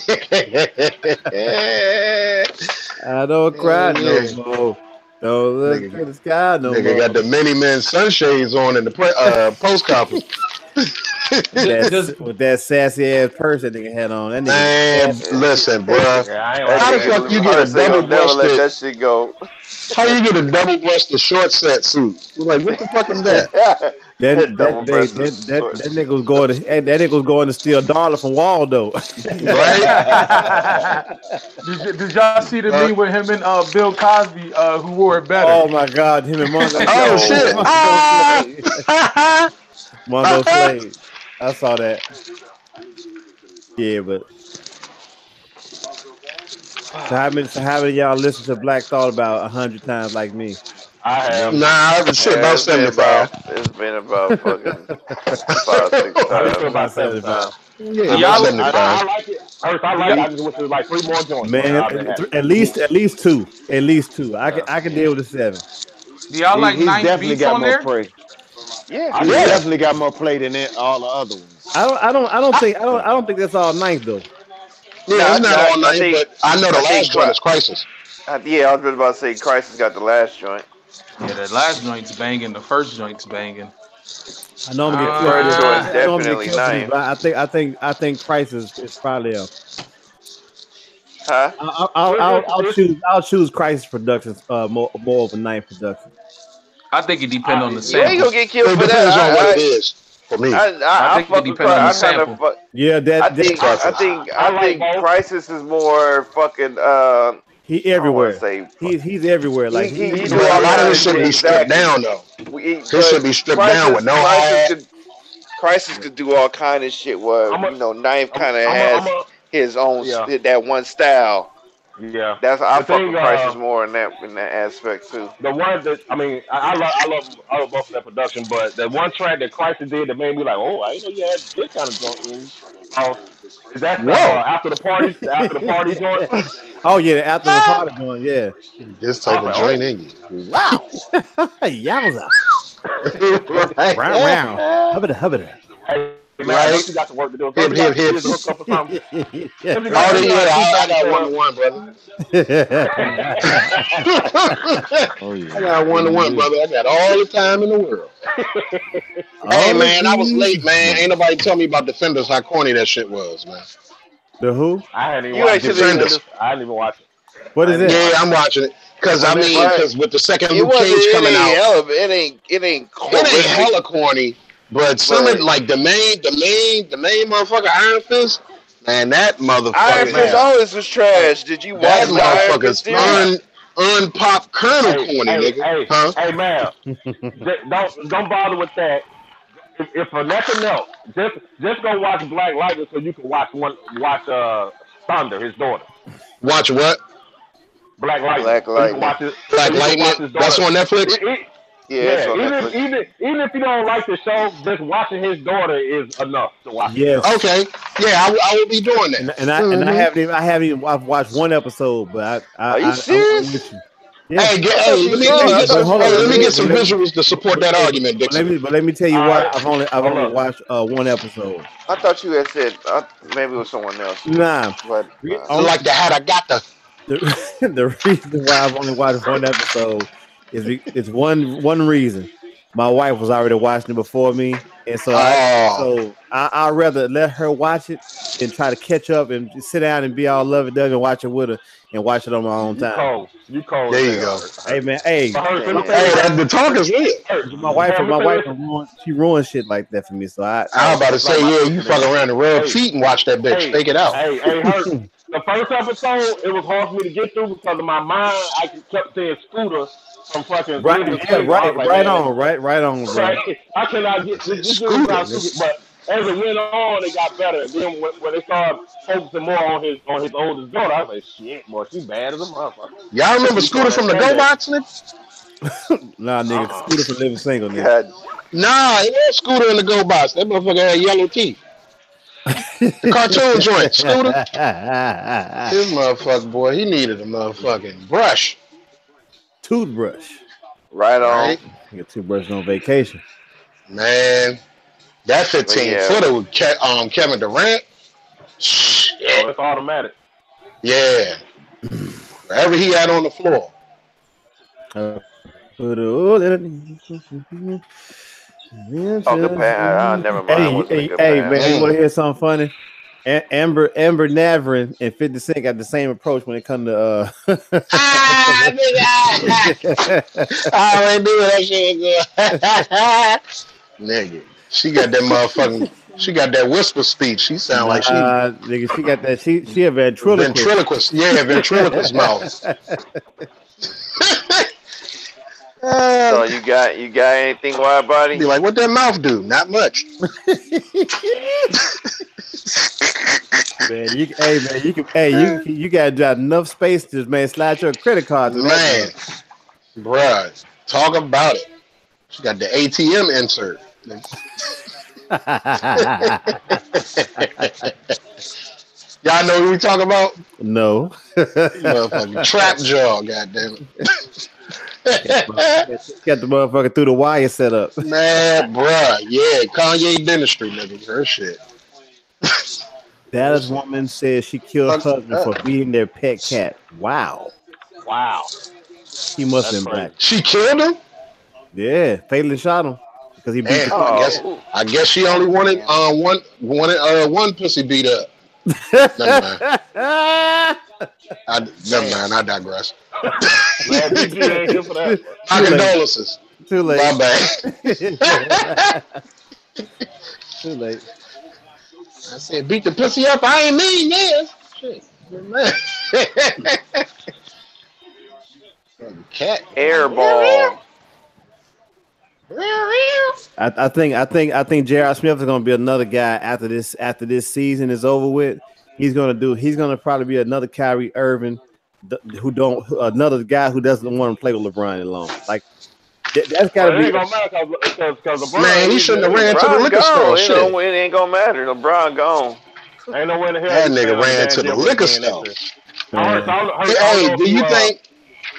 I don't cry Yeah. no more. Don't look Nigga, to the sky no nigga more. got the many men sunshades on in the post conference. With that sassy ass purse that nigga had on. That nigga Man, listen, bruh. Yeah, I ain't That How the lying. fuck you nigga get a Purse ain't double gonna never let breasted? that shit go. How you get a double breasted short set suit? Like, what the fuck is that? Double breasted short. that nigga was going to that nigga was going to steal $1 from Waldo. Right? Did y'all see the meme with him and Bill Cosby who wore it better? Oh my God, him and Mongo. Oh shit! Mongo Slade. I saw that. Yeah, but so how many of y'all listen to Black Thought about 100 times like me? I have. Nah, shit, about 75. It's been about fucking 5, 6 I listened to times. about 7 times. Yeah, Y'all- about I 75. like it. First, I like it. I just wish there was like 3 more joints. Man, I've been happy. at least two. At least two. I can deal with the 7. Do y'all like He's 9 definitely beats got on more there? play. Yeah. He's definitely got more play than all the other ones. I don't think that's all nice though. Yeah, it's not all night, think- but I know the I think last joint is Crisis. Yeah, I was just about to say Crisis got the last joint. Yeah, that last joint's banging. The first joint's banging. I know I'm gonna get First killed. joint's I know I'm gonna definitely get killed for this, nice. but I think Crisis is probably up. Huh? I'll choose Crisis Productions more of a 9 production. I think it depends on the You ain't sample. gonna get killed It for depends on what that. it is for me. I I think it fuck with depends on the Crisis. I'm sample. trying to fuck. Yeah, I think both. Crisis is more fucking. he I don't wanna everywhere. say. He's everywhere. Like He he do But all a lot of kinds this should be stripped down, though. This should be stripped down with no ad. Crisis could do all kind of shit. Where Knife kind of has his own that one style. Yeah. That's I The fuck thing, with Crisis more in that aspect too. The one that I love both of that production, but the one track that Crisis did that made me like, oh, I didn't know you had this kind of joint in. Is that after the party joint? Oh yeah, after the party going, yeah. This type of joint in you. Wow. Yowza. Round. Hubbada. Man, don't you got to work to do it? Don't you got to hook up or something? Yeah. I got 1-1, brother. Oh, yeah. I got 1-1, brother. I got all the time in the world. Hey, man, I was late, man. Ain't nobody tell me about Defenders, how corny that shit was, man. The who? I hadn't even watched Defenders. I didn't even watch it. What is it? Yeah, I'm watching it. Because with the second Luke Cage coming out, it ain't hella corny. But some of like the main motherfucker, Iron Fist, man, that motherfucker. Iron Fist always was trash. Did you watch that motherfucker's unpopped Colonel corny, nigga? Hey, man, don't bother with that. If for nothing else, just go watch Black Lightning so you can watch Thunder, his daughter. Watch what? Black Lightning. Black Lightning. That's on Netflix. Yeah, even if you don't like the show, just watching his daughter is enough to watch. Yes. Okay. Yeah, I will be doing that. And I haven't even I've watched one episode, but Are you serious? Yeah. Hey, let me get some visuals to support that argument, Dixon. But let me tell you why I've only watched one episode. I thought you had said maybe it was someone else. Nah, but I like the hat I got the reason why I've only watched one episode is one reason. My wife was already watching it before me, and so I'd rather let her watch it and try to catch up and sit down and be all lovey-dovey and watch it with her and watch it on my own time. You cold. There you go. Hey man, hey, the talk is lit. My wife she ruins shit like that for me. So I was about to say, you fuck around and rub feet and watch that bitch. Fake it out. Hey, the first episode, it was hard for me to get through because of my mind. I kept saying Scooter from fucking right on, bro. I cannot get this. But as it went on, it got better. Then when they started focusing more on his oldest daughter, I was like, shit, boy, she bad as a motherfucker. Y'all remember Scooter from the GoBots, nigga? Nah, nigga, Scooter from Living Single, nigga. Nah, it was Scooter in the GoBots. That motherfucker had yellow teeth. The cartoon joint, Scooter. This motherfucker, boy, he needed a motherfucking brush. Toothbrush. Right on. Right? You get toothbrush on vacation. Man, that 15-footer with Kevin Durant. Shit. Oh, it's automatic. Yeah. Wherever he had on the floor. Good pass. Never mind. Hey, man, you want to hear something funny? Amber Navrin and 50 Cent got the same approach when it comes to I already knew that shit was good. Nigga, she got that motherfucking. She got that whisper speech. She sound like she. Nigga, she got that. She a ventriloquist. Ventriloquist, yeah, ventriloquist mouth. So you got anything, wide body? Be like, what that mouth do? Not much. Man, you gotta drive enough space to slide your credit card. Man, bruh, talk about it. She got the ATM insert. Y'all know what we talking about? No. Motherfucking trap jaw, goddamn it. Got the motherfucker through the wire set up. Man, bruh, yeah, Kanye dentistry, nigga, her shit. Dallas woman says she killed her husband for beating their pet cat. Wow. He must have been black. She killed him? Yeah, fatally shot him because he beat I guess she only wanted one pussy beat up. Never mind. I digress. My condolences. Too late. My bad. Too late. I said, beat the pussy up. I ain't mean this. Shit. Cat. Airball. I think J.R. Smith is going to be another guy after this season is over with. He's gonna probably be another Kyrie Irving, another guy who doesn't want to play with LeBron alone. Like that's got to be. Because man, he shouldn't have ran to the liquor store. It ain't gonna matter. LeBron gone. Ain't no way to hell. That nigga ran to the liquor store. Hey, do you think?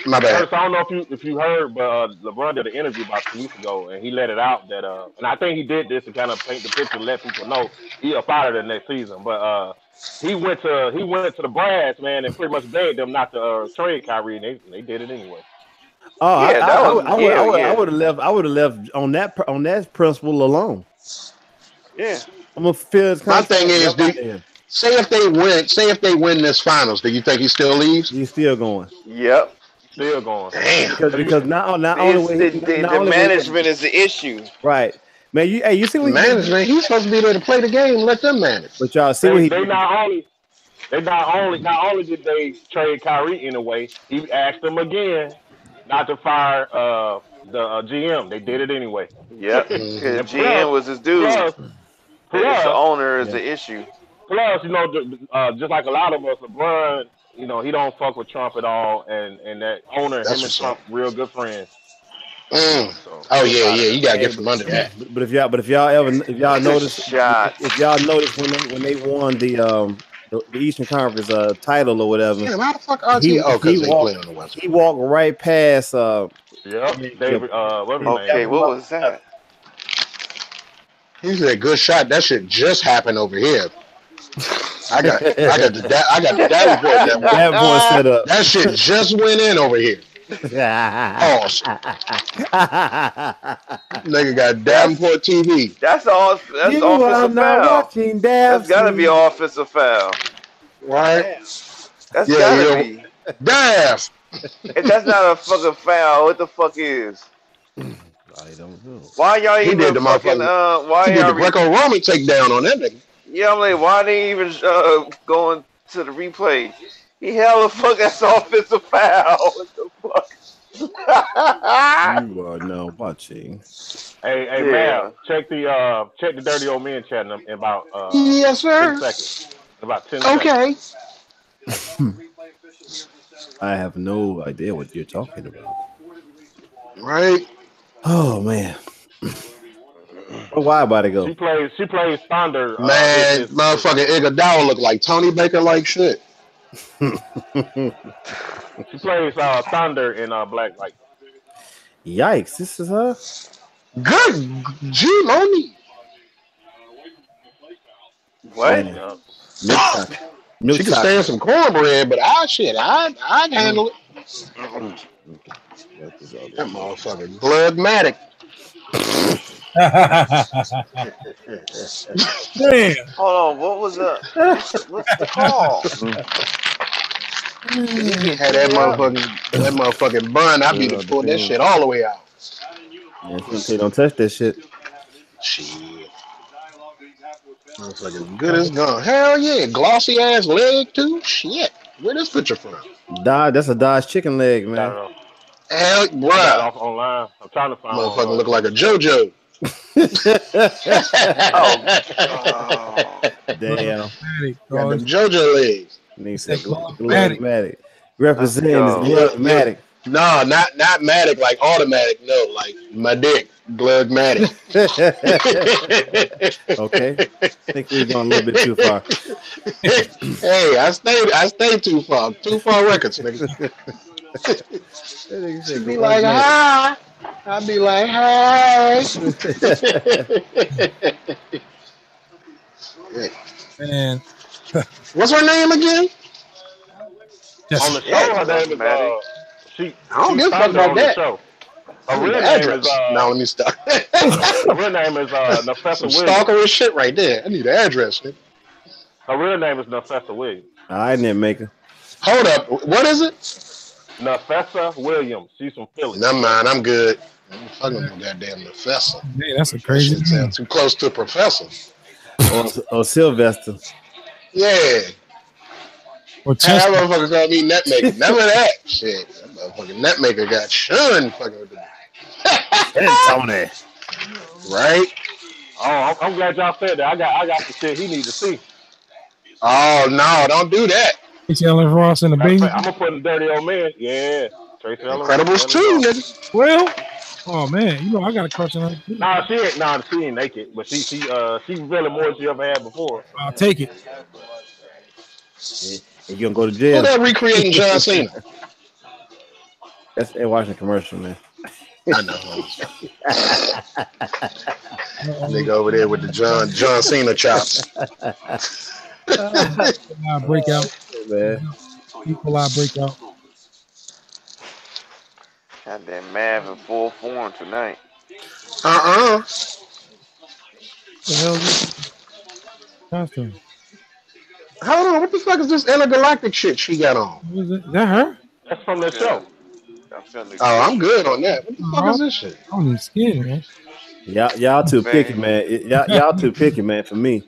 My bad. I don't know if you heard, but LeBron did an interview about 2 weeks ago, and he let it out that and I think he did this to kind of paint the picture, let people know he up out of the next season. But he went to the brass, man, and pretty much begged them not to trade Kyrie, and they did it anyway. Oh, Yeah, I would have left on that principle alone. Yeah. I'm gonna feel his My thing is, say if they win this finals, do you think he still leaves? He's still going. Yep. Still going. Damn. Because not only the management is the issue. Right. Man, you see what management, he's supposed to be there to play the game, let them manage. But y'all see what he did. Not only did they trade Kyrie in a way, he asked them again not to fire the GM. They did it anyway. Yep. Because GM was his dude. Plus, the owner is the issue. Plus, just like a lot of us, LeBron, he don't fuck with Trump at all, and that owner, him and Trump, real good friends. So, you gotta get from under that. But if y'all notice when they won the Eastern Conference title or whatever, yeah, how the fuck he walked right past. David. What was that? He said, "Good shot. That shit just happened over here." I got the data report set up. That shit just went in over here. Awesome. Nigga got Davenport TV. That's offensive foul. That's gotta be an offensive foul. Right? That's gotta be. Damn. If that's not a fucking foul, what the fuck is? I don't know. Why y'all even did the fucking why he did y'all the Greco-Roman takedown on that nigga? Yeah, I'm like, why they even going to the replay? He hella fuck that's offensive foul. What the fuck? You are now watching. Hey, man, check the Dirty Old Men chat in about yes, sir. 10 seconds. About 10 seconds. I have no idea what you're talking about. Right. Oh man. Why about it go? She plays Thunder. Man, motherfucking Iguodala look like Tony Baker like shit. She plays Thunder in Black Light. Yikes! This is her. Good G Loney. What? She can stand some cornbread, but I handle it. That motherfucker Glugmatic. Damn. Hold on, what was what's the call? Had that motherfucking bun. I be to pull that shit all the way out. Yeah, they don't touch that shit. Shit. Motherfucking good as gone. Hell yeah, glossy ass leg too. Shit, where this picture from? That's a Dodge chicken leg, man. Hell, bruh. Off online. I'm trying to find. Motherfucker look like a JoJo. Damn. Got them JoJo legs. He said Glugmatic. Representing Glugmatic. No, not Matic like automatic. No, like my dick. Glugmatic. Okay. I think we've gone a little bit too far. Hey, I stayed too far. Too far records, nigga. She'd be like, hi. I'd be like, hi. Man. What's her name again? On the show, her name is I don't give a fuck about that. Her real name is now let me stop. Her real name is Nafessa Williams. Stalkerish shit right there. I need the address, nigga. Her real name is Nafessa Williams. I didn't make her. Hold up. What is it? Nafessa Williams. She's from Philly. Never mind. I'm good. I'm fucking with no goddamn Nafessa. Man, that's a crazy thing. Too close to a professor. Or Sylvester. Yeah. Or that motherfucker called me Netmaker. None of that shit. That motherfucking Netmaker got shunned fucking with the Tony. Right? Oh, I'm glad y'all said that. I got the shit he needs to see. Oh no, don't do that. Tracy Ellis Ross and the baby. I'm gonna put in Dirty Old Man. Yeah. Tracy Ellis Incredibles 2, nigga. Well, oh man, I got a crush on her. Nah, she ain't naked, but she really more than she ever had before. I'll take it. Yeah. You gonna go to jail? Who that recreating John Cena? They're watching the commercial, man. I know. Nigga over there with the John Cena chops. Breakout. Man. Equal breakout. Goddamn Mav in full form tonight. The hell is costume? Hold on, what the fuck is this intergalactic shit she got on? Is that her? That's from the show. Oh, I'm good on that. What the fuck is this shit? I don't need skin, man. Y'all too picky, man. Y'all too picky, man. For me.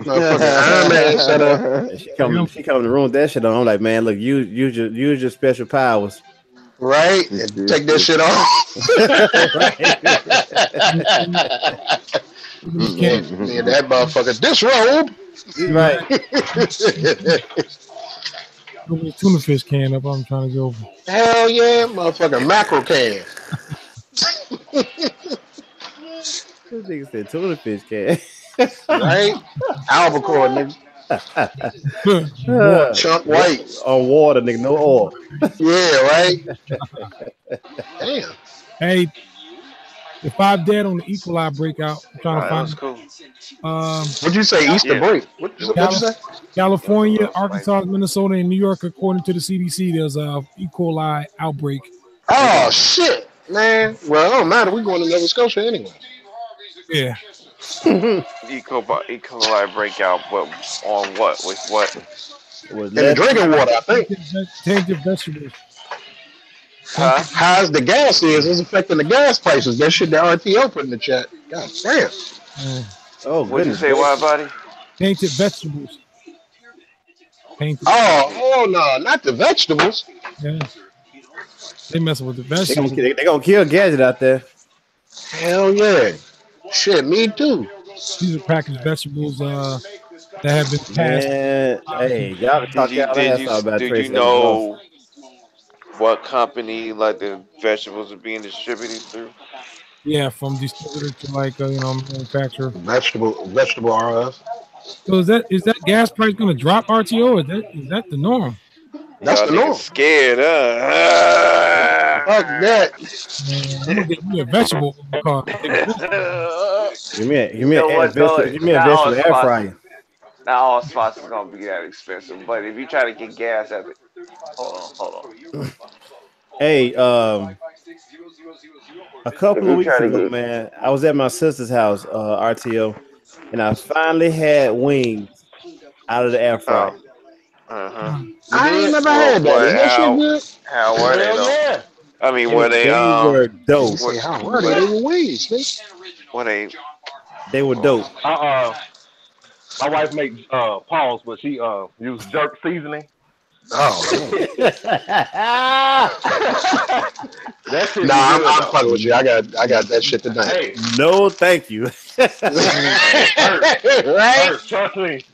Iron Man set up. She come in the room with that shit on. I'm like, man, look, use your special powers. Right? Take that shit off. Yeah, that motherfucker disrobe. Right. Open the tuna fish can up. I'm trying to go over. Hell yeah, motherfucking mackerel can. This nigga said tuna fish can. Right? Albacore, nigga. Chunk white. On water, nigga, no oil. Yeah, right? Damn. Hey, the 5 dead on the Equal breakout. I'm trying to find. Cool. What'd you say? Easter break. What'd you say? California, Arkansas, Minnesota, and New York, according to the CDC, there's a E. coli outbreak. Oh shit, man. Well, it don't matter. We're going to Nova Scotia anyway. Yeah. E. coli breakout, but on what? With what? In the drinking water, I think. Tainted vegetables. How's the gas is affecting the gas prices. That shit that RTO put in the chat. God damn. Oh, what'd you say, why, buddy? Tainted vegetables. Tainted. Oh no, not the vegetables. Yeah. They messing with the vegetables. They gonna kill Gadget out there. Hell yeah. Shit, me too. These are packaged vegetables that have been passed. Man, hey, y'all can talk y'all ass off about Did Trace you know what company like the vegetables are being distributed through? Yeah, from distributor to manufacturer. Vegetable RF. So is that gas price going to drop, RTO? Is that the norm? That's the norm. Scared, Fuck that. I'm gonna get me a vegetable car. Give me a vegetable air fryer. Not all spots are gonna be that expensive, but if you try to get gas at it, hold on. Hey, a couple of weeks ago, man, I was at my sister's house, RTO, and I finally had wings out of the air fryer. I ain't never had that. Is that shit good? How were they though? I mean, were they were dope. How were they? They were wings, man. They were dope. My wife makes paws, but she used jerk seasoning. Oh. That shit I'm fucking with you. I got that shit tonight. Hey. No, thank you. Right? Trust me.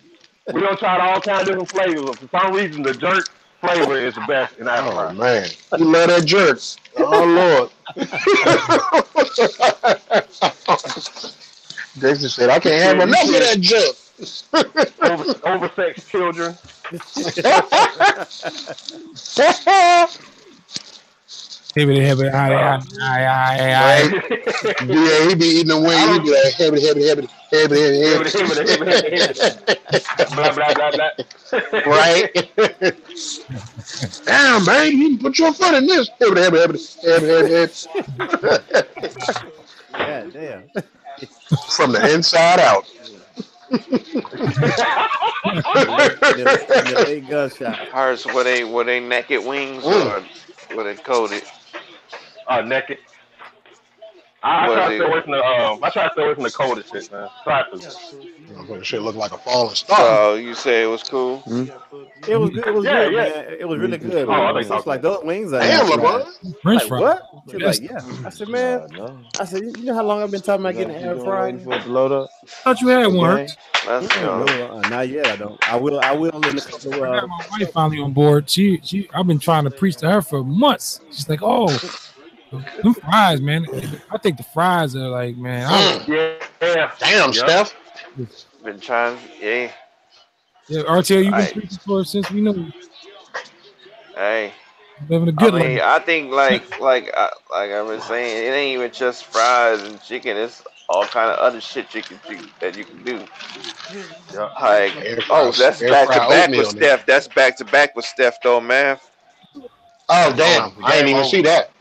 We're gonna try all kinds of different flavors. For some reason, the jerk flavor is the best in our fry. Man, you love that jerk. Oh Lord. Jason said, "I can't have enough of that jerk." Oversexed children. Right? Yeah, he be eating the wing. He be like, blah, blah, blah, blah. Right? Damn, man, you can put your foot in this. Yeah, damn. From the inside out. Hers, were they naked wings or were they coated? Naked. I try to stay away from the coldest shit, man. Try to. Shit look like a falling star. So you say it was cool? It was good. It was good, man. It was really good. It's like those wings. Damn, LeBron. French fries. What? She was like, yeah. I said, man. I said, you know how long I've been talking about getting an air fryer? For it to load up. I thought you had one. Let's go. Not yet. I don't. I will in a couple of. I got my wife finally on board. I've been trying to preach to her for months. She's like, oh, them fries, man. I think the fries are like, man. Yeah. Damn, Steph. Been trying, yeah. Yeah, RTL, you've been preaching for it since we know. Hey. Living a I good mean, life. I think like I was saying, it ain't even just fries and chicken. It's all kind of other shit that you can do. Yeah. Like, oh, that's Air back to fry back with oatmeal, nigga. Steph. That's back to back with Steph, though, man. Oh Oh, damn, the I ain't game even over. see that.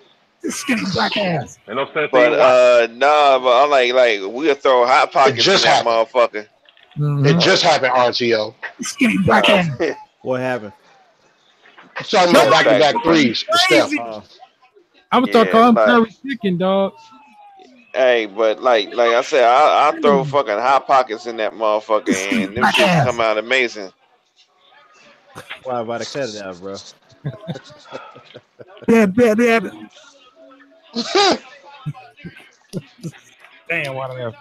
This skinny black ass. Ain't no sense But even watching. nah, but I'm like we'll throw hot It pockets in just that happened. motherfucker. It Mm-hmm. just happened, RTO. This skinny black Uh, ass. What happened? I'm talking No, about yeah, back to back back to back. threes with Steph. crazy. Uh, I would start Yeah, calling like curry chicken, dog. hey, but like I said, I throw fucking hot pockets in that motherfucker, This skinny and them black shits ass. come out amazing. why about to cut it out, bro? Dad. Damn, what I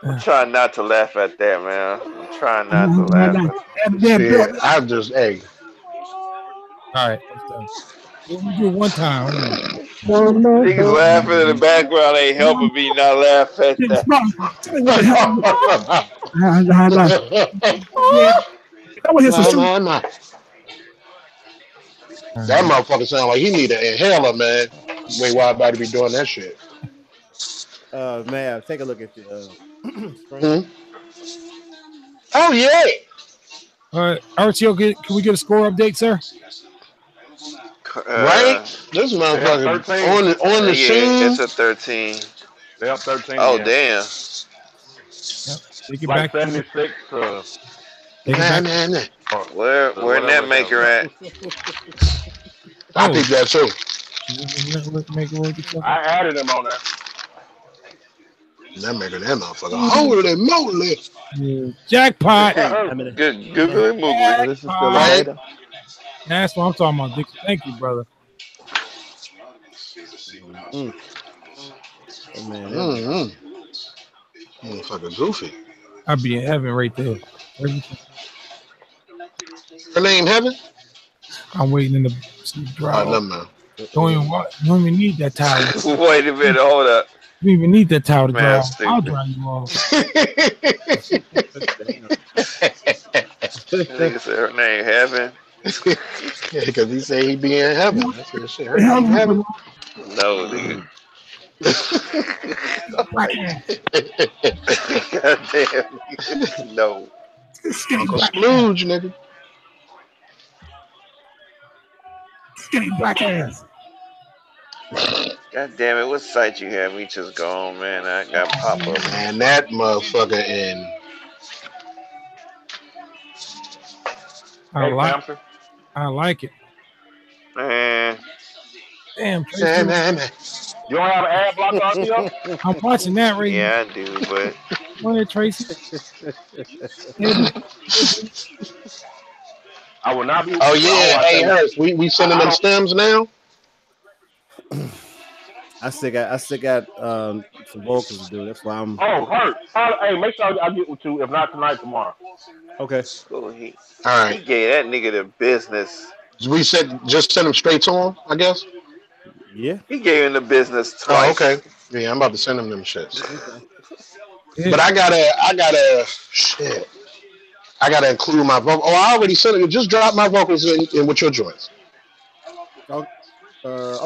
I'm trying not to laugh at that, man. I'm trying not to laugh at. Shit, I just hey. All right, let's done. We do it one time. Hold on. Niggas laughing in the background ain't helping me not laugh at Yeah, that. tell me what the hell. Yeah, I want to hear some soup. Nah. That motherfucker sound like he need an inhaler, man. Wait, why about to be doing that shit? Man, take a look at the screen. Hmm? Oh yeah. All right, RTO, can we get a score update, sir? Right? Uh, This They up motherfucker 13. on the yeah, it's scene. a 13. They up 13, Oh yeah. damn. Yep. Take it Like back. 76 Take it back. Nah. or Where whatever net the hell. maker at? I Oh, think that too. make it work. I added them on there. That making that motherfucker holy moly. Yeah. Jackpot. How many? Good How many? googly moogly. So this is still a Jackpot. Right? beta. That's what I'm talking about, Dixie. Thank you, brother. Mm. That man, that man. Mm-hmm. Motherfucker goofy. I'd be in heaven right there. Her name Heaven? I'm waiting in the dry Oh, off. never mind. Don't even need that towel. Wait a minute, hold up. You don't even need that towel to dry Man, off. I'll stupid. dry you off. Nigga said her name Heaven. Because he said he be in heaven. I said, shit, her The hell name is Heaven. No, nigga. black ass? God damn, nigga. No. Skinny Uncle black ass. Splooge, nigga. Skinny black ass. God damn it, what site you have me just go on, man? I got pop up. Man, that motherfucker in. Hey, Samson. I like it. Man, Damn, Tracy. You don't have an ad blocker, RTO? I'm watching that right now. yeah, I do, but Go ahead, Tracy. I will not be. Oh, I don't yeah. watch Hey, that. Hurst, we sending I them don't. stems now? I still got some vocals to do. That's why I'm Oh, hurt. Hey, make sure I get with you. If not tonight, tomorrow. okay. cool. All He right. gave that nigga the business. We said just send them straight to him, I guess? Yeah. He gave him the business Oh, twice. okay. Yeah, I'm about to send them shits. Okay. Yeah. But I shit. I gotta include my vocal. Oh, I already sent it. Just drop my vocals in with your joints. Oh,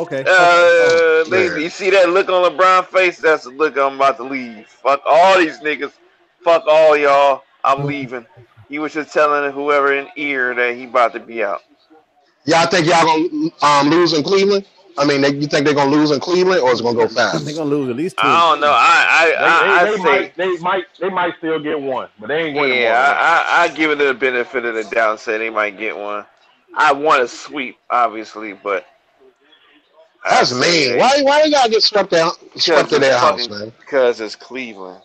okay. Oh, Yeah. You see that look on LeBron's face? That's the look I'm about to leave. Fuck all these niggas. Fuck all y'all. I'm leaving. He was just telling whoever in ear that he about to be out. Y'all think y'all gonna lose in Cleveland? I mean, you think they're gonna lose in Cleveland, or is it gonna go they're fast? gonna lose at least two or I don't know. three. I say They might still get one, but they ain't winning more than yeah. that. I give it the benefit of the doubt and say they might get one. I want a sweep, obviously, but I That's say mean. Why they gotta get swept because to it's their house, fucking man? because it's Cleveland.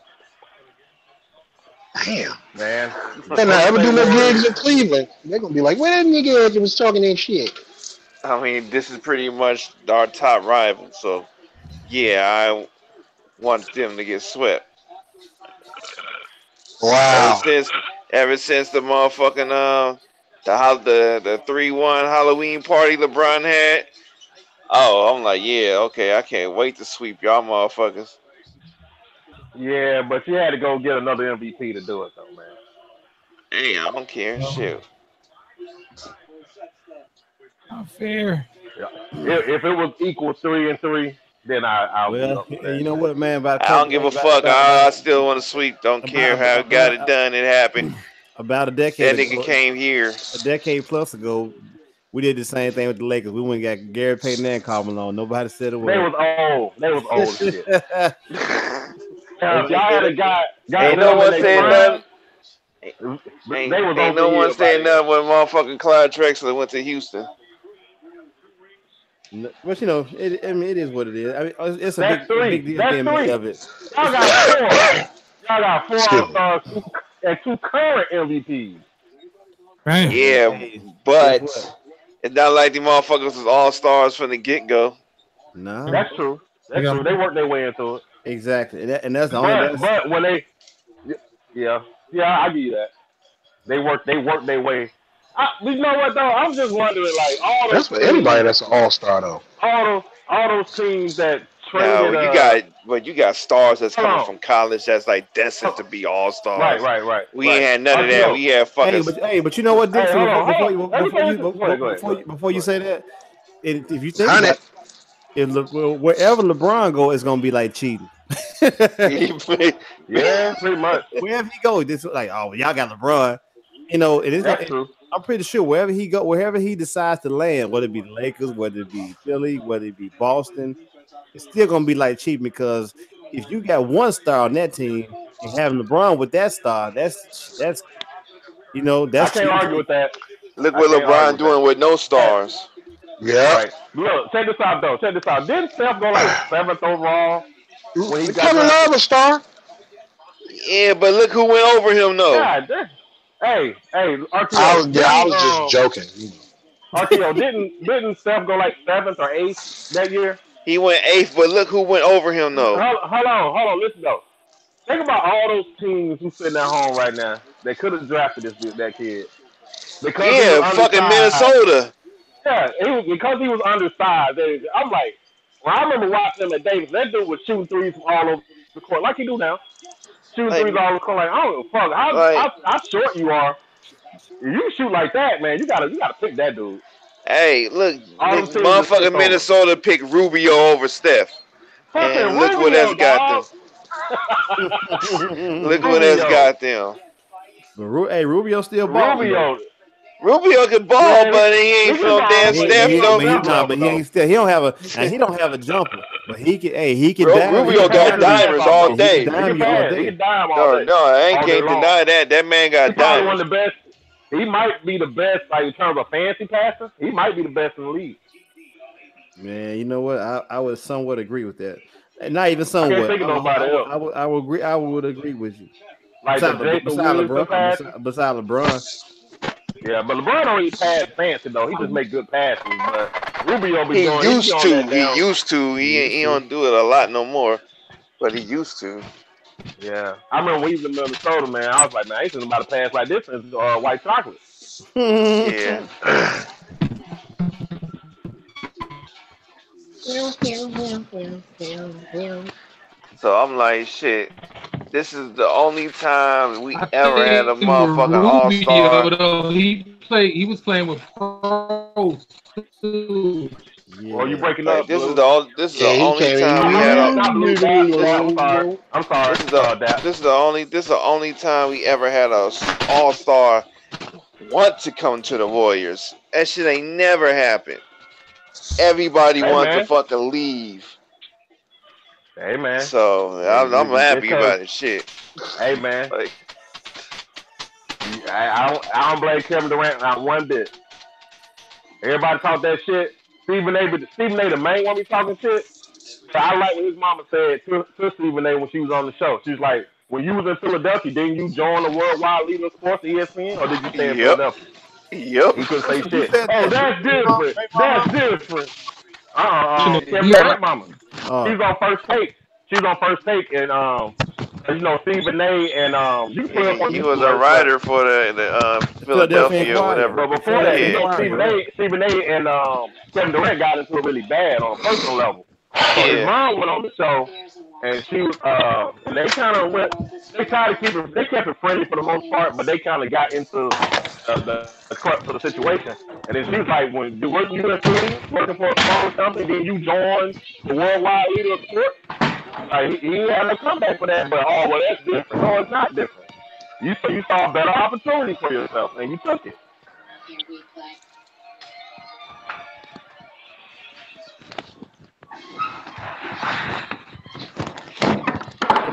Damn. Man, the They not Golden ever do State no Warriors. gigs in Cleveland. They're gonna be like, where that nigga was talking that shit? I mean, this is pretty much our top rival, so yeah, I want them to get swept. Ever Wow. since, ever since the motherfucking the 3-1 Halloween party LeBron had. Oh, I'm like, yeah, okay, I can't wait to sweep y'all motherfuckers. Yeah, but you had to go get another MVP to do it, though, man. Hey, I don't care, shit. Not fair. If it was equal 3-3, then I'll be Well, up for you that. know what, man? About a I don't couple, give a fuck. I still want to sweep. Don't care how it got it done. It happened. about a That decade nigga ago, came here. a decade plus ago, we did the same thing with the Lakers. We went and got Gary Payton and Karl Malone. Nobody said a They word. was old. They was old as shit. If y'all had a got Ain't no them in one their saying nothing. prime, they was Ain't over no one here by saying then. nothing when motherfucking Clyde Drexler went to Houston. But you know, I mean, it is what it is. I mean, it's a That's big three. deal That's being made three. of it. Y'all got four. Y'all got 4 Excuse me. All-Stars and 2 current MVPs. Right. Yeah, Hey, guess but what? it's not like the motherfuckers was all stars from the get go. No, That's true. That's true. They worked their way into it. exactly, and that's the only But when they, yeah, I give you that. They worked their way. You know what though? I'm just wondering, like all That's those for anybody teams, that's an all-star though. all those teams that No, traded. you got stars that's Hold coming on. from college that's like destined to be all stars. Right. We ain't had none of that. RTO. We had fucking. but you know what, Hey, Dixie? hold on. Let me finish. Before you say that, if you think about 100. wherever LeBron go, it's gonna be like cheating. Yeah, pretty much. Wherever he go, this like, oh, y'all got LeBron. You know, That's true. I'm pretty sure wherever he decides to land, whether it be the Lakers, whether it be Philly, whether it be Boston, it's still gonna be like cheating because if you got one star on that team and having LeBron with that star, that's you know I that's can't cheating argue too. with that. Look I what can't argue LeBron with that. doing with no stars. Yeah. Right. Look, check this out though. Check this out. Didn't Steph go like 7th overall when he got Kevin drafted? Love a star. Yeah, but look who went over him though. God, hey, I RTO, was just joking. RTO, didn't Steph go like 7th or 8th that year? He went eighth, but look who went over him though. Hold on, listen though. Think about all those teams who sitting at home right now. They could have drafted that kid because he was Yeah, fucking undersized. Minnesota. Yeah, because he was undersized. I'm like, well, I remember watching him at Davis. That dude was shooting threes from all over the court, like he do now. Shooting Like, threes all over the court. Like, I don't give a fuck like, how short you are. If you shoot like that, man, you gotta pick that dude. hey, look, All them teams just motherfucking skipped over him. Minnesota picked Rubio over Steph, Fucking and look what that's Rubio, got them. dog. Look what that's got them. Hey, Rubio still balling though. Rubio can ball, Yeah, but he ain't he can from damn ball, but he Steph ain't no though. Steph level He though. ain't still. He don't have a jumper, but he can. Hey, he can dive. He Rubio can pass got his ass dimers off all though. He can day. He dime can you all pass. He day. can dime all No, day, I all day can't long. deny that. That man He got probably one dimers. of the best. He might be the best, like in terms of fancy passer. He might be the best in the league. Man, you know what? I would somewhat agree with that. And not even I can't somewhat. think of nobody else. I would agree. I would agree with you. Like the Jason Williamson pass. Beside LeBron. Yeah, but LeBron don't even pass fancy though. He just make good passes. But Rubio be He doing. He be used on to. that He down. used to. He don't do it a lot no more, but he used to. Yeah, I remember when he was in Minnesota, man. I was like, man, I ain't seen nobody pass like this since white chocolate. Yeah. So I'm like, shit. This is the only time we I ever had a think motherfucking all Rubio star. though he was playing with pros too. Well, you Yeah. breaking Like up, this is Blue. the Yeah, he only came time we had a. Not Blue. Dap. I'm sorry. I'm sorry. Dap. This is the only time we ever had a all star want to come to the Warriors. That shit ain't never happened. Everybody Hey wanted to man. fucking leave. Hey man. So I'm happy about it. Shit. Hey man. Like, I don't blame Kevin Durant not one bit. Everybody talk that shit. Stephen A. the main one be talking shit. So I like what his mama said to Stephen A. when she was on the show. She was like, when you was in Philadelphia, didn't you join the Worldwide Leader of Sports, ESPN, or did you stay in yep. Philadelphia? Yep. He couldn't say Who shit. said Oh, that? that's different. That's different. Kevin Yeah, Durant mama. She's on First Take. She's on First Take, and Stephen A. and you can put it up on He was YouTube a right now. writer for the Philadelphia Philadelphia or Inquirer. whatever. But before that, Yeah. Stephen A. and Kevin Durant got into it really bad on a personal level. So his Yeah. mom went on the show, and she was and they kind of went. They tried to keep it. They kept it friendly for the most part, but they kind of got into the crux of the situation. And then she was like, when you working in a team, working for a small company, then you join the worldwide leader of sports. Like he had a comeback for that, but well, that's different. No, it's not different. You saw a better opportunity for yourself, and you took it.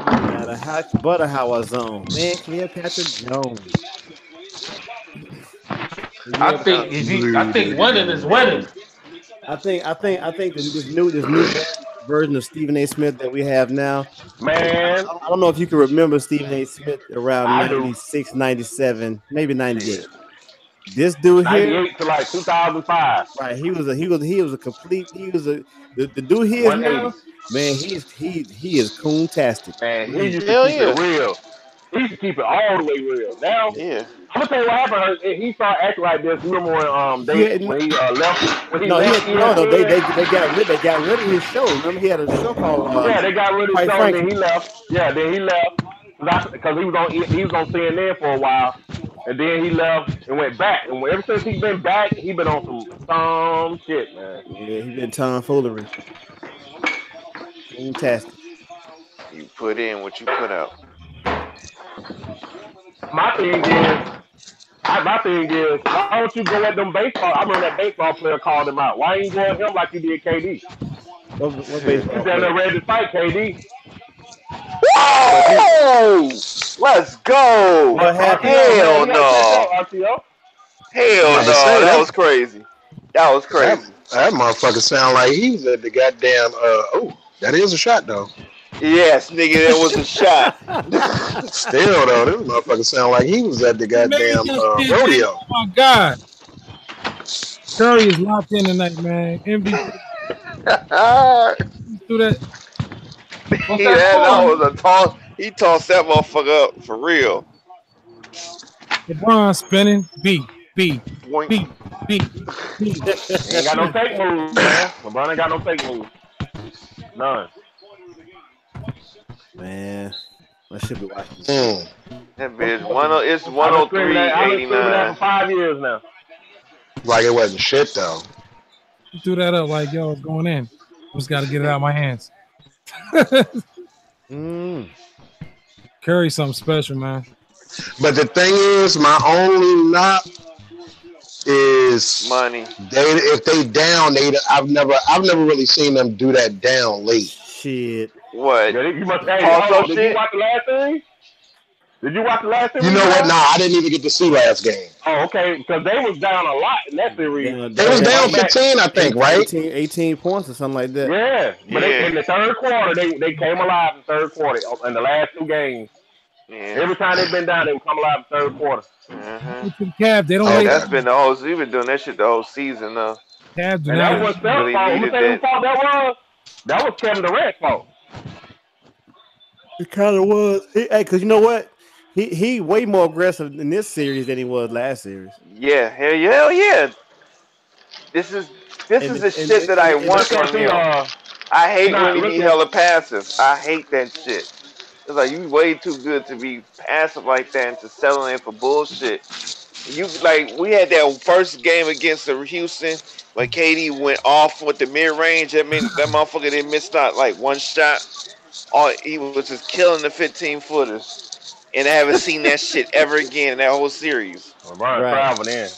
Got a hot butter how I zone. Man, Cleopatra Jones. I think winning is winning. I think this new version of Stephen A. Smith that we have now. Man, I don't know if you can remember Stephen A. Smith around 96, 97, maybe 98. This dude here, 98 to like 2005. Right, he was a complete. The dude he is now. Man, he is coon-tastic. Man, he used to keep it real. He used to keep it all the way real. Now, I'm gonna tell you what happened. He started acting like this. Remember when he left? When he left? They got rid of his show. Remember he had a show called. They got rid of his show. And then he left. Yeah, then he left because he was on CNN for a while, and then he left and went back. And ever since he's been back, he's been on some shit, man. Yeah, he's been tomfoolery. Fantastic. You put in what you put out. My thing is, why don't you go at them baseball? I remember that baseball player called him out. Why ain't you going at him like you did KD? What baseball? You down there ready to fight KD? Whoa! Let's go! What happened? Hell no! Hell no! That was crazy. That was crazy. That motherfucker sound like he was at the goddamn. That is a shot though. Yes, nigga, that was a shot. Still though, this motherfucker sound like he was at the goddamn rodeo. Oh my god. Curry is locked in tonight, man. MVP. Do that. That was a toss. He tossed that motherfucker up for real. LeBron spinning. B. Ain't got no fake moves, man. LeBron ain't got no fake moves. None. Man, I should be watching this. That bitch, it's 103.89. I've been that for 5 years now. Like it wasn't shit though. You threw that up like, yo, it's going in. Just got to get it out of my hands. Curry something special, man. But the thing is, my only knock is money. If they down, I've never really seen them do that down late. Shit. What? You must did you watch the last series? Did you watch the last series? You know what? Nah, I didn't even get to see last game. Oh, okay. Because they was down a lot in that series. They was down 15, I think, right? 18 points or something like that. Yeah. But in the third quarter, they came alive in the third quarter in the last 2 games. Yeah. Every time they've been down, they would come alive in the third quarter. CAVS, they don't that's been the whole. We've been doing that shit the whole season though. CAVS do and that was their fault. I'm gonna tell you who fault that was. That was Kevin Durant's fault. It kind of was. Because you know what? He way more aggressive in this series than he was last series. Yeah, hell yeah. This is the shit that I want from him. I hate when he be hella passive. I hate that shit. It's like you way too good to be passive like that and to settle in for bullshit. You we had that first game against the Houston when KD went off with the mid range. That mean that motherfucker didn't miss not like one shot. He was just killing the 15-footers. And I haven't seen that shit ever again in that whole series. LeBron traveled in.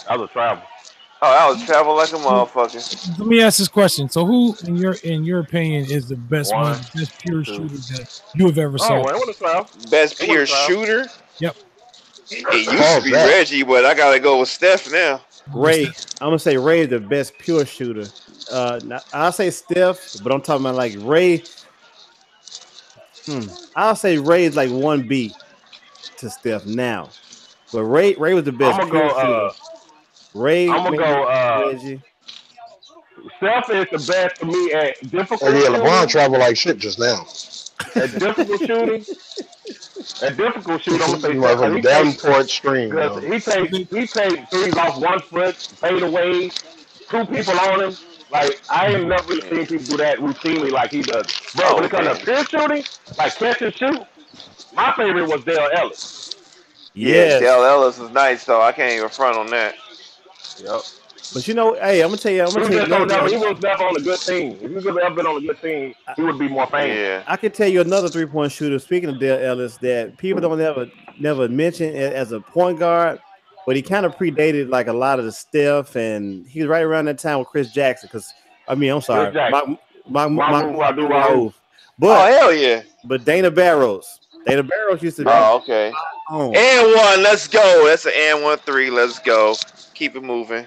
That was travel. Oh, I was traveling like a motherfucker. Let me ask this question. So, who, in your opinion, is the best best pure shooter that you have ever seen? Best pure shooter? Yep. It used to be Reggie, but I gotta go with Steph now. Ray, I'm gonna say Ray is the best pure shooter. I'll say Steph, but I'm talking about like Ray. I'll say Ray is like 1B to Steph now, but Ray was the best pure shooter. Ray, I'm gonna go. Reggie. Steph is the best for me at difficult. Oh yeah, LeBron travel like shit just now. At difficult shooting. I'm gonna say Steph. Davenport stream. He takes threes off 1 foot, fade away, 2 people on him. Like I ain't never really seen people do that routinely like he does. But when it comes to pure shooting, like catch and shoot, my favorite was Dale Ellis. Yeah, Yes. Dale Ellis is nice though. I can't even front on that. Yep. But you know, hey, I'm gonna tell you another. He was never on a good team. If he could have ever been on a good team, he would be more famous. Yeah. I can tell you another 3-point shooter. Speaking of Dale Ellis, that people don't never mention as a point guard, but he kind of predated like a lot of the stuff, and he was right around that time with Chris Jackson. Because I'm sorry, Raouf. But hell yeah. But Dana Barros used to. Oh, okay. And one, let's go. That's an and 1-3. Let's go. Keep it moving.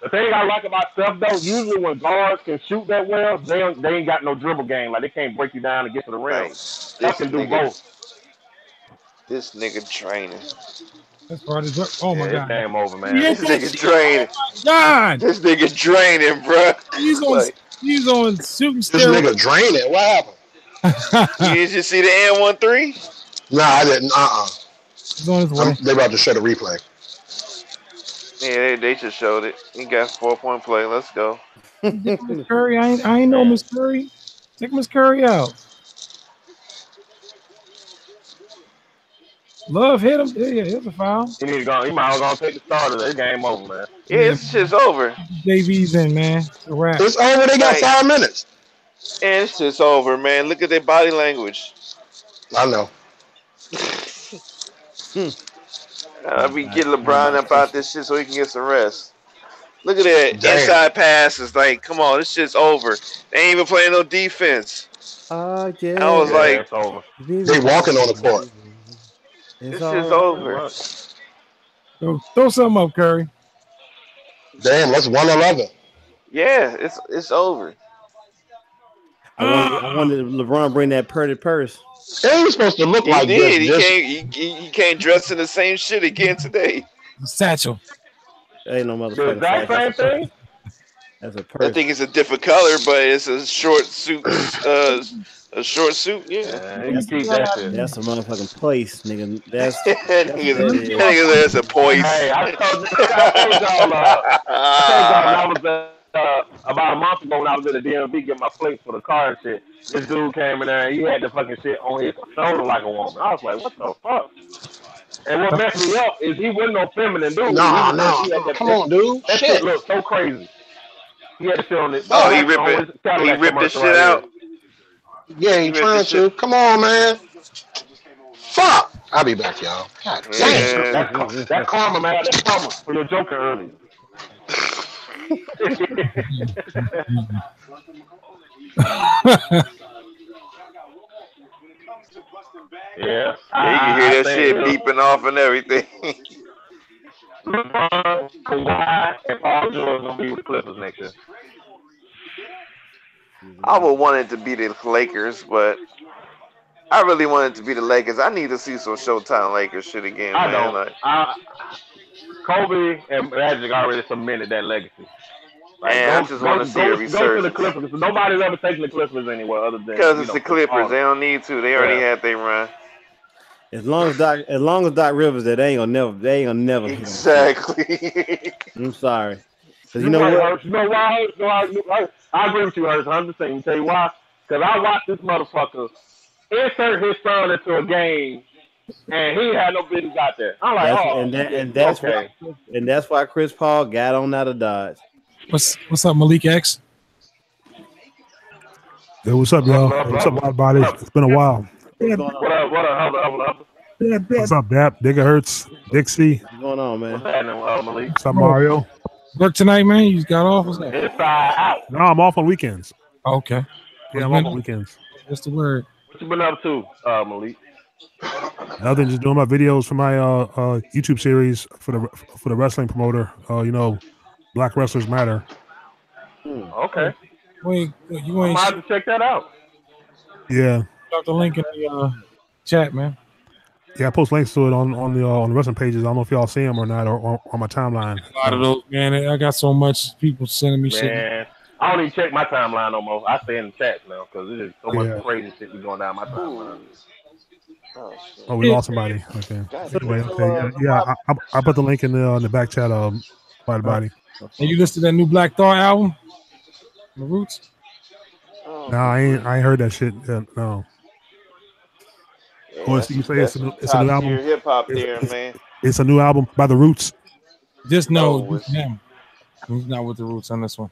The thing I like about Steph though, usually when guards can shoot that well, they ain't got no dribble game. Like they can't break you down and get to the rim. Right. Steph can do both. This nigga training. That's part of the oh my god. Game over, man. This nigga training. God. This nigga draining, bro. He's on shooting steroids. This nigga draining. What happened? Did you see the and 1-3? Nah, I didn't. He's on his way. They about to show the replay. Yeah, they just showed it. He got 4-point play. Let's go. Miss Curry, I ain't know Miss Curry. Take Miss Curry out. Love hit him. Yeah, here's a foul. He need to go. He might as well take the starter. That game over, man. Yeah, it's just over. JV's in, man. It's a wrap. It's over. They got 5 minutes. And it's just over, man. Look at their body language. I know. We get LeBron up out this shit so he can get some rest. Look at that. Damn. Inside passes. Like, come on, this shit's over. They ain't even playing no defense. Yeah. I was like, it's over. They walking on the court. This shit's over. Throw something up, Curry. Damn, that's 111. Yeah, it's over. I wanted LeBron bring that Purdy purse. It ain't supposed to look like did. this. He can't dress in the same shit again today. Satchel. Ain't no motherfucker. That same thing? That's a purse. I think it's a different color, but it's a short suit. A short suit, yeah. That's a motherfucking place, nigga. That's that's a place. Hey, I told y'all, about a month ago when I was at the DMV getting my plates for the car and shit. This dude came in there and he had the fucking shit on his shoulder like a woman. I was like, what the fuck? And what messed me up is he wasn't no feminine dude. No. Come on, dude. That shit looked so crazy. He had the shit on it. Oh, he ripped this shit out? Yeah, he trying to. Come on, man. Fuck. I'll be back, y'all. God damn. That karma, man. That karma for your joker earlier. Yeah. You can hear that shit beeping off and everything. I would want it to be the Lakers, but I really want it to be the Lakers. I need to see some Showtime Lakers shit again, man. I don't. Kobe and Magic already cemented that legacy. Like, I just want to see a resurgence. Go to the Clippers. Nobody's ever taken the Clippers anywhere other than because it's the Clippers. They don't need to. They already had their run. As long as Doc Rivers, they ain't gonna never. Exactly. I'm sorry. Cause you know what? You know why? I agree with you, Hurst. I'm just saying. Tell you why? Because I watched this motherfucker insert his son into a game, and he had no business out there. I'm like, that's why Chris Paul got on out of Dodge. What's up, Malik X? Hey, what's up, y'all? What's up, WIDEBODY? It's been a while. What up? What's up, Dap? Digger Hurts, Dixie. What's going on, man? What's happening, Malik? What's up, Mario? Work tonight, man? You just got off? What's that? Inside out. No, I'm off on weekends. Oh, okay. Yeah, I'm off on weekends. What's the word? What you been up to, Malik? Nothing, just doing my videos for my YouTube series for the wrestling promoter. Black Wrestlers Matter. Okay. Wait, you ain't have to check that out. Yeah. Drop the link in the chat, man. Yeah, I post links to it on the wrestling pages. I don't know if y'all see them or not, or on my timeline. A lot of those, man. I got so much people sending me shit. I don't even check my timeline no more. I stay in the chat now because there's so much crazy shit going down my timeline. Oh, we lost somebody. Okay. Anyway, okay. Yeah, I put the link in the back chat. WIDEBODY. And you listened to that new Black Thought album, The Roots? No, I ain't heard that shit. No. Yeah, Oh, you say it's a new top album. tier hip hop there, man. It's a new album by the Roots. Just know No, him. He's not with the Roots on this one.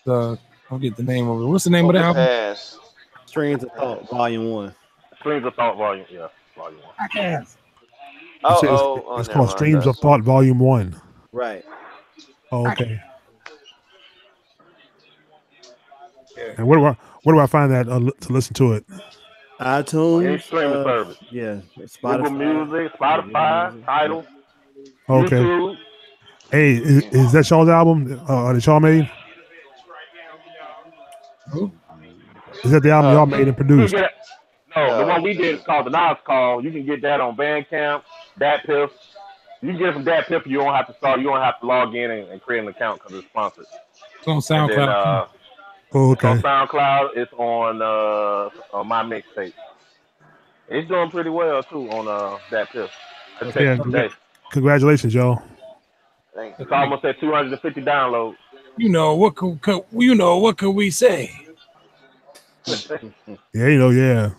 I'll get the name of it. What's the name of the album? Pass. Streams of Thought, Volume 1. Streams of Thought, Volume 1. It's called Streams of Thought, Volume 1. Right. Oh, okay. And where do I find that to listen to it? iTunes. Any streaming service. Yeah. Spotify. Google Music, Spotify, Tidal. Okay. YouTube. Hey, is that Shaw's album that Shaw made? Is that the album y'all made and produced? No, the one we did is called the Nas Call. You can get that on Bandcamp, DatPiff. You can get it from DatPiff. You don't have to log in and create an account because it's sponsored. It's on SoundCloud. Okay. On SoundCloud, it's on my mixtape. It's doing pretty well too on DatPiff. Yeah, congratulations, y'all. It's almost at 250 downloads. What could we say? Yeah.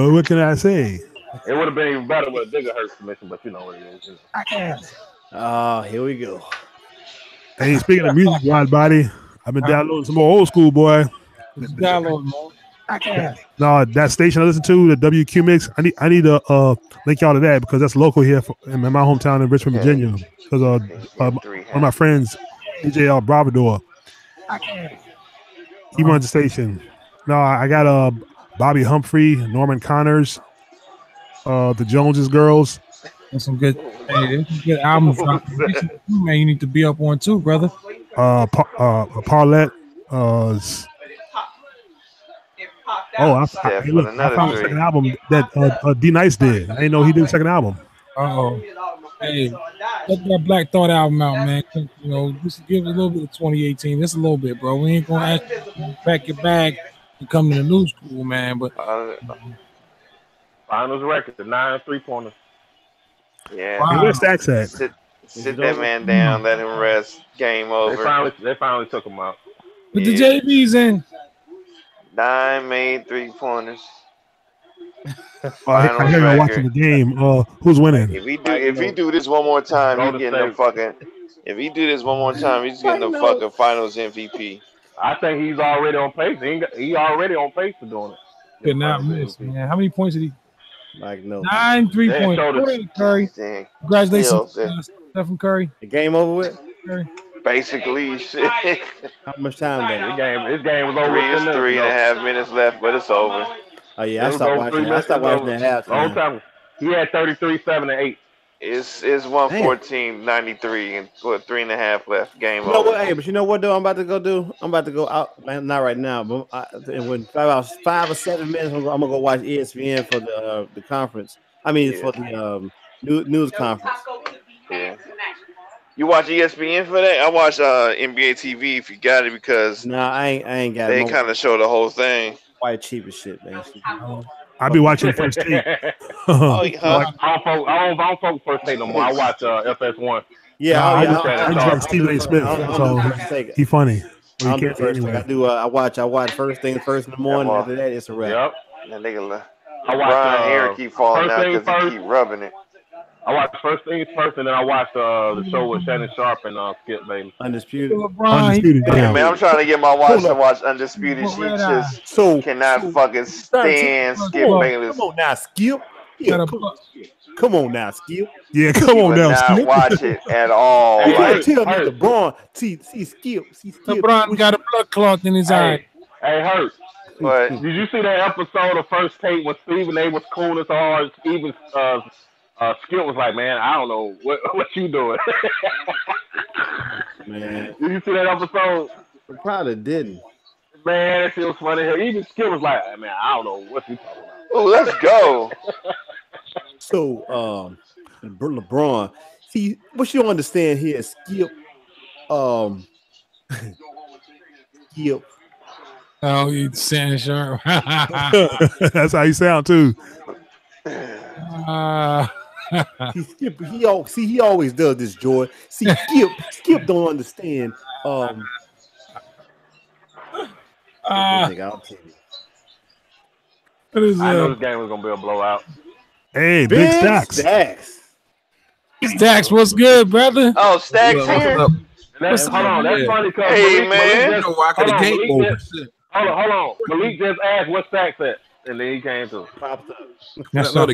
What can I say? It would have been even better with a gigahertz submission, but you know what it is. Here we go. Hey, speaking of music, WIDEBODY, I've been downloading some more old school, boy. Download more. No, that station I listen to, the WQ Mix, I need to link y'all to that because that's local here in my hometown in Richmond, Virginia. Because one of my friends, DJ Bravador, he runs the station. No, I got Bobby Humphrey, Norman Connors, the Joneses Girls. There's some good albums. Man, you need to be up on too, brother. Paulette. I found the second album that D Nice did. I didn't know he did the second album. Hey, let that Black Thought album out, man. Just give it a little bit of 2018. Just a little bit, bro. We ain't gonna ask you to pack your bag and come to the new school, man. But finals record, the 9 3-pointers. Yeah. Wow. Where's Stacks at? Sit that man down, let him rest. Game over. They finally took him out. Put the JBs in. 9 made 3-pointers. I hear you're watching the game. Who's winning? If he do this one more time, he's getting the fucking. If he do this one more time, he's getting the fucking finals MVP. I think he's already on pace. He already on pace for doing it. Could not miss, man. How many points did he? Like no. 9 3-pointers. Curry. Congratulations, Stephen Curry. The game over with. Curry. Basically, shit. How much time left? This game was over. 3.5 minutes left, but it's over. Oh yeah, I stopped watching that halftime. He had 33, 7, and 8. It's 114-93 and 3.5 left. Game over. What? Hey, but you know what though? I'm about to go do. I'm about to go out. Man, not right now, but when 5 or 7 minutes, I'm gonna go watch ESPN for the conference. I mean, for the news conference. Yeah. You watch ESPN for that? I watch NBA TV if you got it because I ain't got it. They kind of show the whole thing. Quite cheap as shit, man. I be watching the first take. I don't focus first take no more. I watch FS1. I just like Stephen A. Smith. So he funny. I do. I watch first thing first in the morning. After that, it's a wrap. Yep. That nigga, Brian hair keep falling out because he keep rubbing it. I watch First Things First, and then I watch the show with Shannon Sharp and Skip Bayless. Undisputed. Man, I'm trying to get my wife to watch Undisputed. She just cannot fucking stand Skip Bayless. Come on now, Skip. Come on now, Skip. Yeah, come on now, Skip. Watch it at all. You can't tell me LeBron. See, Skip. LeBron got a blood clot in his eye. Hey, Hurt. But did you see that episode of First Take when Stephen A. was cool as hard? Even Skip was like, man, I don't know what you doing. Man, did you see that episode? I probably didn't. Man, that shit was funny. Even Skip was like, man, I don't know what you talking about. Oh, let's go. So, LeBron, see, what you don't understand here is Skip, Skip. Oh, you Shannon Sharp. That's how you sound too. He always does this, Joy. See, Skip don't understand. I know this game was gonna be a blowout. Hey, Big Stacks. Stacks, what's good, brother? Oh, Stacks here. Hold on, that's funny because Malik Malik just asked what Stacks at, and then he came to popped up. No, the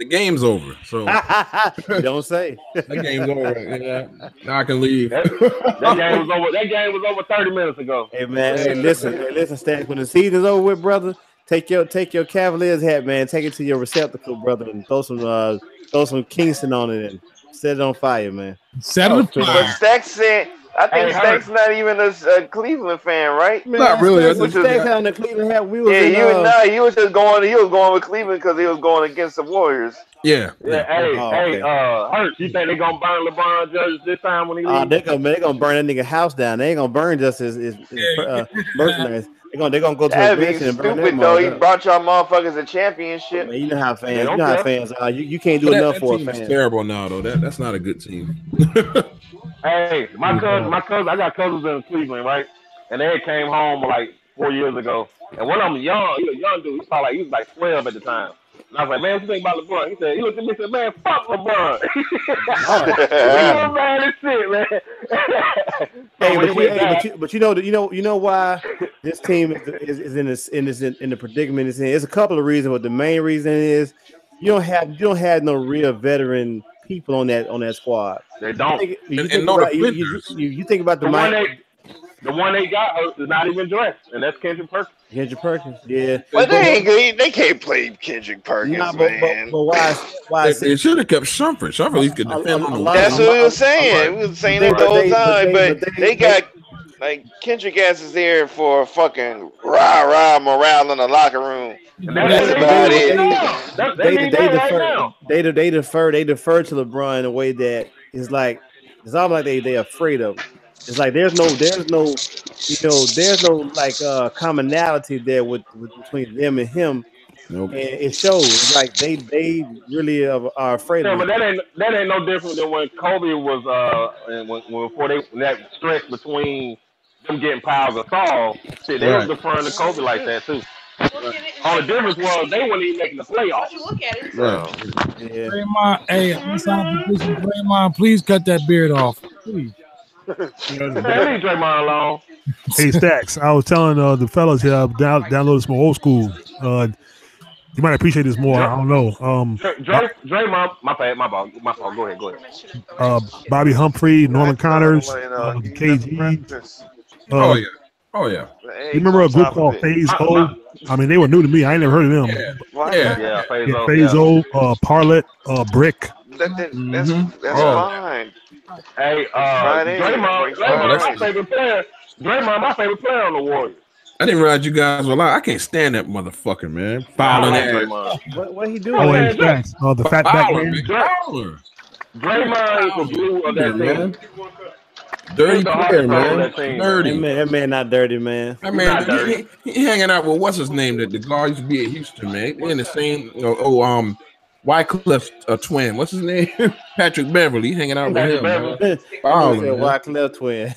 game's over. So don't say that game's over. Yeah, now I can leave. That game was over. That game was over 30 minutes ago. Hey man, listen, Stacks. When the season's over with, brother, take your Cavaliers hat, man. Take it to your receptacle, brother, and throw some Kingston on it and set it on fire, man. Set it on fire. But Stacks said, I think Stacks not even a Cleveland fan, right? Man, not really. Stacks on the Cleveland hat. We was he was just going. He was going with Cleveland because he was going against the Warriors. Yeah. Hey, Hurt, you think they gonna burn LeBron jerseys this time when he leaves? They're gonna burn that nigga house down. They ain't gonna burn just his merchandise. They're gonna go to his mansion and burn that. Stupid though. He brought y'all motherfuckers a championship. Man, you know how fans are. You can't do enough for a fan. It's terrible now though. That's not a good team. Hey, my cousin, I got cousins in Cleveland, right? And they came home like 4 years ago. And one of them young, he was a young dude. He was like 12 at the time. And I was like, man, what you think about LeBron? He looked at me and said, man, fuck LeBron. Man, this shit, man. But you know why this team is in the predicament it's in. There's a couple of reasons, but the main reason is you don't have no real veteran people on that squad. They don't. You think about the one they got is not even dressed, and that's Kendrick Perkins. Kendrick Perkins, yeah. But they can't play Kendrick Perkins, man. But why? They should have kept Shumpert. Shumpert, he could defend on the line. That's what we were saying. We were saying it the whole time, but they got like Kendrick ass is there for fucking rah morale in the locker room. That's about it. They defer to LeBron in a way that is like it's almost like they're afraid of him. It's like there's no like commonality there between them and him. Nope. And it shows. It's like they really are afraid of him. But that ain't no different than when Kobe was before that stretch between them getting piles of Saul. Shit, they was deferring to Kobe like that too. All the difference was they weren't even making the playoffs. Yeah. Draymond, please cut that beard off. Please. Hey Stacks, I was telling the fellas here, downloaded some old school. You might appreciate this more. I don't know. Draymond, my fault. Go ahead. Bobby Humphrey, Norman Connors, KG. Oh yeah. You remember a group called Phase O? I mean, they were new to me. I ain't never heard of them. Yeah. Phase O, Parlet, Brick. That's fine. Hey, Draymond, my favorite player. Draymond, my favorite player on the Warriors. I didn't realize you guys were lying. I can't stand that motherfucker, man. Fouling ass. What he doing? The fat back man. Draymond is the glue of that team. Dirty player, man. Dirty. That man not dirty, man. That man, he hanging out with what's his name? That the guard used to be at Houston, man. They in the same. Wycliffe twin. What's his name? Patrick Beverly. Hanging out with him. Wycliffe twin.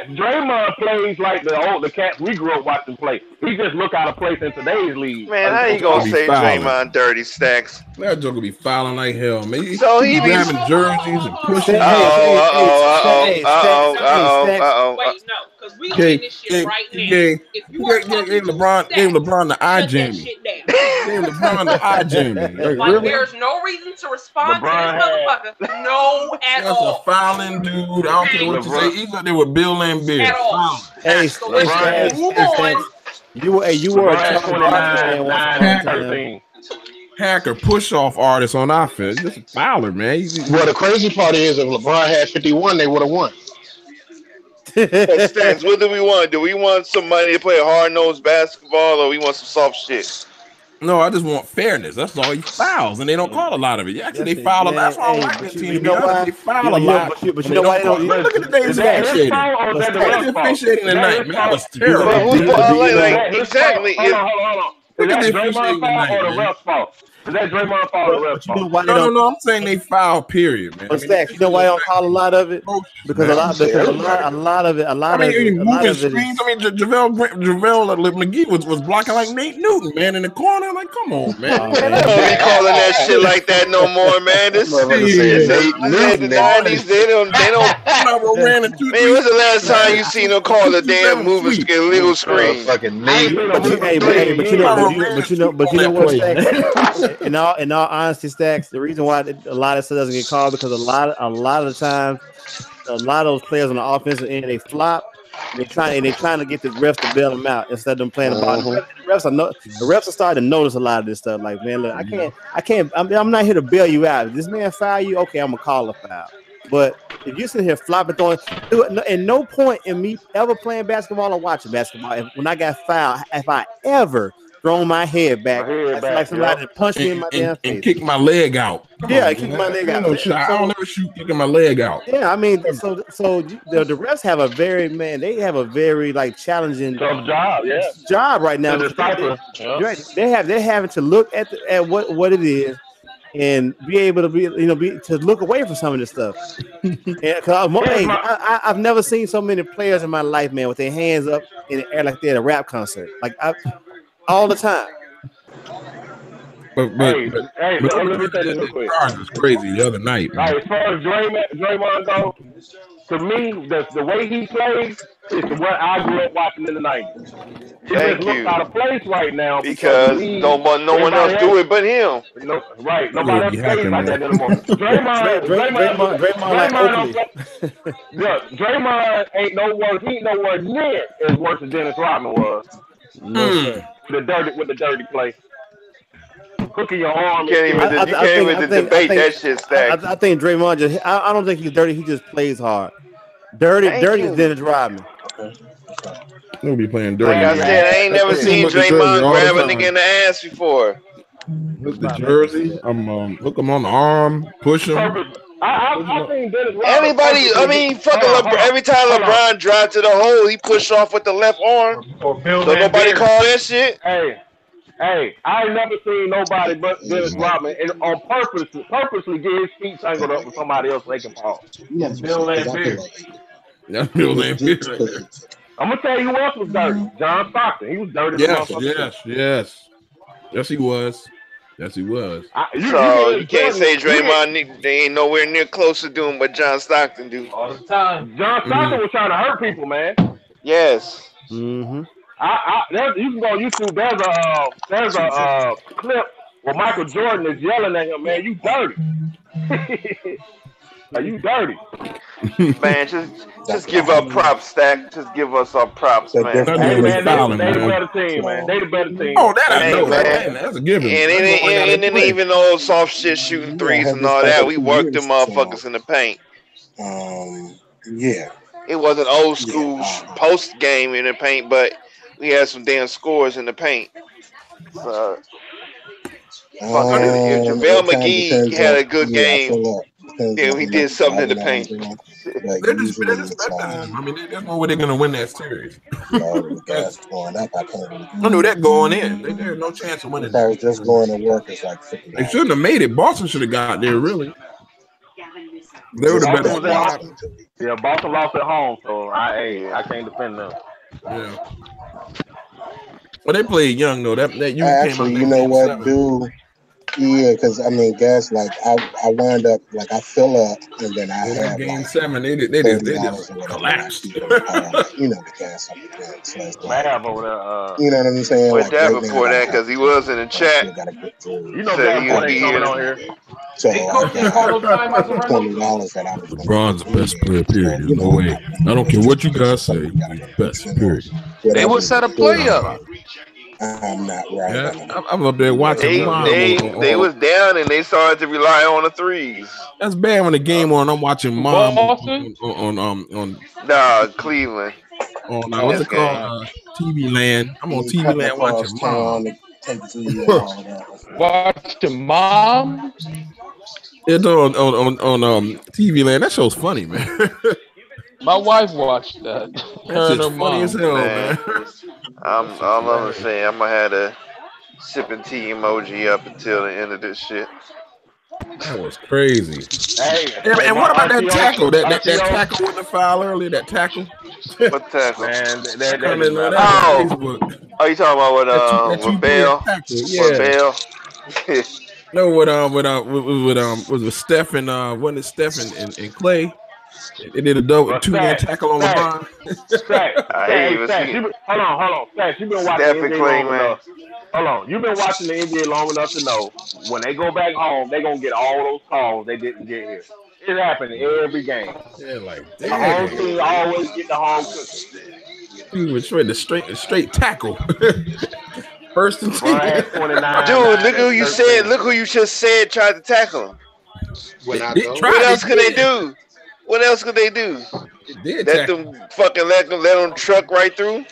Draymond plays like the cats we grew up watching play. He just look out of place in today's league. Man, how you gonna say Draymond dirty, Stacks? That joke will be fouling like hell, man. So he be grabbing jerseys and pushing. Wait, no, because we doing this shit right now. Gave LeBron the eye jammy. Gave LeBron the eye jammy. Like, there's no reason to respond to this motherfucker. No, at all. That's a fouling dude. I don't care what you say. He's up there with Bill Lambert. At all. Hey, you were a hacker push-off artist on offense. Just a fouler, man. Well, the crazy part is if LeBron had 51, they would have won. Stacks, what do we want? Do we want somebody to play hard-nosed basketball, or we want some soft shit? No, I just want fairness. That's all. He fouls, and they don't call a lot of it. Actually, they foul a lot. That's why I don't like that team. They foul a lot. But you know why? Look at the days officiating. Officiating tonight, man. That was terrible. Exactly. Hold on. Is that Draymond's fault or the ref's fault? That Draymond foul the ref. No. I'm saying they foul. Period, man. Stacks, you know why I don't call a lot of it? Because a lot of it. Moving screens. I mean, JaVale McGee was blocking like Nate Newton, man, in the corner. I'm like, come on, man. They don't be calling that shit like that no more, man. This the 90s. They don't. Man, when's the last time you seen them call a damn moving illegal screen? Fucking but you know what, Stacks? In all honesty, Stacks, the reason why a lot of stuff doesn't get called because a lot of the times, a lot of those players on the offensive end they flop. They're trying to get the refs to bail them out instead of them playing the ball. The refs are starting to notice a lot of this stuff. Like, man, look, I can't. I'm not here to bail you out. If this man foul you, okay, I'm gonna call a foul. But if you're sitting here flopping, throwing, at no point in me ever playing basketball or watching basketball, when I got fouled, if I ever thrown my head back, like somebody punched me in my damn face and kicked my leg out. I kicked my leg out. I don't ever shoot kicking my leg out. Yeah, I mean, so the refs have a very like challenging job right now. They're having to look at what it is and be able to to look away from some of this stuff. I've never seen so many players in my life, man, with their hands up in the air like they're at a rap concert, all the time. But let me say this real quick. Was crazy the other night. Right, as far as Draymond goes, to me, the way he plays is what I grew up watching in the 90s. He just looks out of place right now because no one else do it but him. Nobody else plays like that anymore. Draymond ain't nowhere. He ain't nowhere near as worse as Dennis Rodman was. With the dirty play. Hooking your arm. You can't even debate that shit, Stacks. I think Draymond just. I don't think he's dirty. He just plays hard. Dirty is Dennis Rodman. He'll be playing dirty. Like I said, I ain't never seen Draymond grab a nigga in the ass before. Look the jersey. Look him on the arm, push him. I think Dennis Rodman. Every time LeBron drives to the hole, he push off with the left arm. So nobody call that shit. Hey, I ain't never seen nobody but Dennis Rodman and on purposely get his feet tangled up with somebody else they can fall. Bill Lambier. I'm gonna tell you who else was dirty. John Stockton. He was dirty. Yes, he was. You can't say Draymond. They ain't nowhere near close to doing what John Stockton do all the time. John Stockton was trying to hurt people, man. Yes. Mm-hmm. You can go on YouTube. There's a clip where Michael Jordan is yelling at him, man, you dirty. You dirty. Man, just give up props, Stack. Just give us our props, man. They the better team, man. They the better team. Oh, that I know, man. That's a given. And then even those soft shit shooting threes and all that, we worked them motherfuckers in the paint. Yeah. It wasn't old school post game in the paint, but we had some damn scores in the paint. So, if JaVale McGee had a good game, then we did something in the paint. They're just better. I mean, there's no way they're gonna win that series. I knew that going in. There's no chance of winning. Just going to work is like 50. They shouldn't have made it. Boston should have got there. Really, they would have been. Yeah, Boston lost at home, so I can't defend them. Yeah. Well, they played young though. That you actually, you know what, dude? Yeah, because I mean, guys, like I wound up like I fill up and then I have game like 7. They just collapsed. You know the gas on the bench. So you know what I'm saying? With that before that, because he was in the chat. You know that he would be here on here. So I got $20 that I was. LeBron's the best player. Period. No way. I don't care what you guys say. He's the best. Period. They would set a play up. I'm not right. Yeah, I'm up there watching. They was down and they started to rely on the threes. That's bad when the game on. I'm watching Mom on Cleveland. On what's it called? TV Land. I'm on TV Land watching Mom. Watching Mom. It's on TV Land. That show's funny, man. My wife watched that. That's funny as hell, man. I'm gonna say I'm gonna have to sipping tea emoji up until the end of this shit. That was crazy. Hey, and what about that RTO, tackle? That RTO? tackle with the foul earlier. That tackle. What tackle? Man, that Comment on that oh, on Facebook. Oh, you talking about with Bell? Tackle. Yeah. With Bell? No, with Steph and wasn't it Steph and Clay? They did a double two-man tackle on LeBron. Hold on. Stack, you've been watching the NBA long enough. Hold on. You've been watching the NBA long enough to know when they go back home, they're going to get all those calls they didn't get here. It happens every game. Yeah, like, damn. The home team always get the home cooking. He was trying to straight tackle. First and 10. Dude, look who you said. Look who you just said tried to tackle him. What else could they do? What else could they do? Let them truck right through.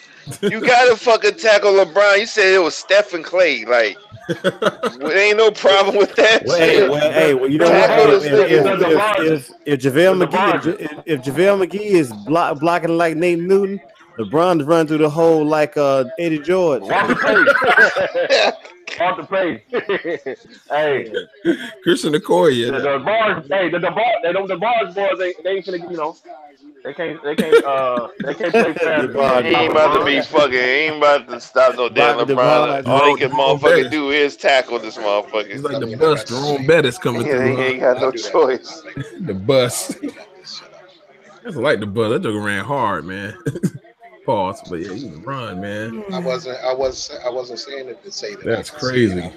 You gotta fucking tackle LeBron. You said it was Steph and Clay. Like, there ain't no problem with that. Well, you know what? If JaVale McGee is blocking like Nate Newton, LeBron's run through the hole like Eddie George. Off the pace. Hey, Christian Okoye. The bars boys, they ain't finna, you know. They can't play fast. He ain't about to be fucking. He ain't about to stop no damn LeBron. All he can motherfucking do is tackle this motherfucker. It's like the bus. Jerome Bettis coming through. He ain't got no choice. The bus. It's like the bus. That joke ran hard, man. Pause, but yeah, he can run, man. I wasn't saying it to say that. That's crazy.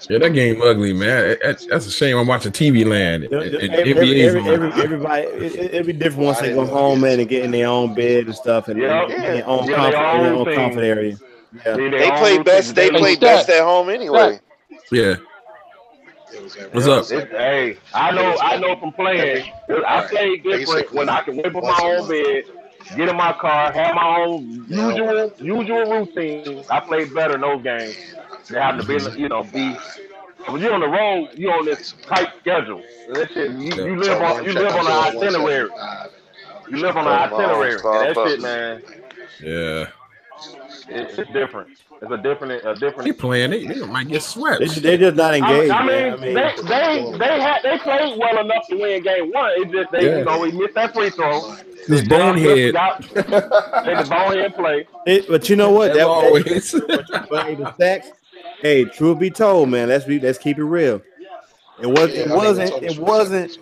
Yeah, that game ugly, man. That's a shame. I'm watching TV Land. Everybody, it'd be different once they go home, man, and get in their own bed and stuff, and their own comfort area. Yeah. They play best. They play best at home anyway. Yeah. What's up? Hey, I know from playing. I play different when I can whip up my own bed. Get in my car, have my own usual routine. I played better in those games. They have to be. When you're on the road, you're on this tight schedule. That shit, you live on an itinerary. You live on an itinerary. That shit, man. Yeah. It's different. It's a different. He playing it. They might get swept. They're just not engaged. They played well enough to win game one. It's just we missed that free throw. This bonehead. They the bonehead play. But you know what? That always. The Stacks. Hey, truth be told, man. Let's keep it real. It wasn't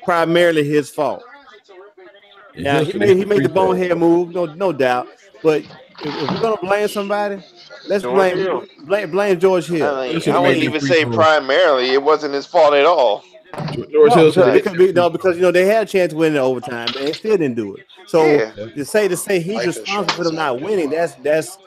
primarily his fault. Now he made the bonehead move, no doubt. But if we're gonna blame somebody, let's blame George Hill. I wouldn't even say primarily. It wasn't his fault at all. George Hill because they had a chance to win in overtime, and they still didn't do it. So to say he's responsible for them not winning, that's not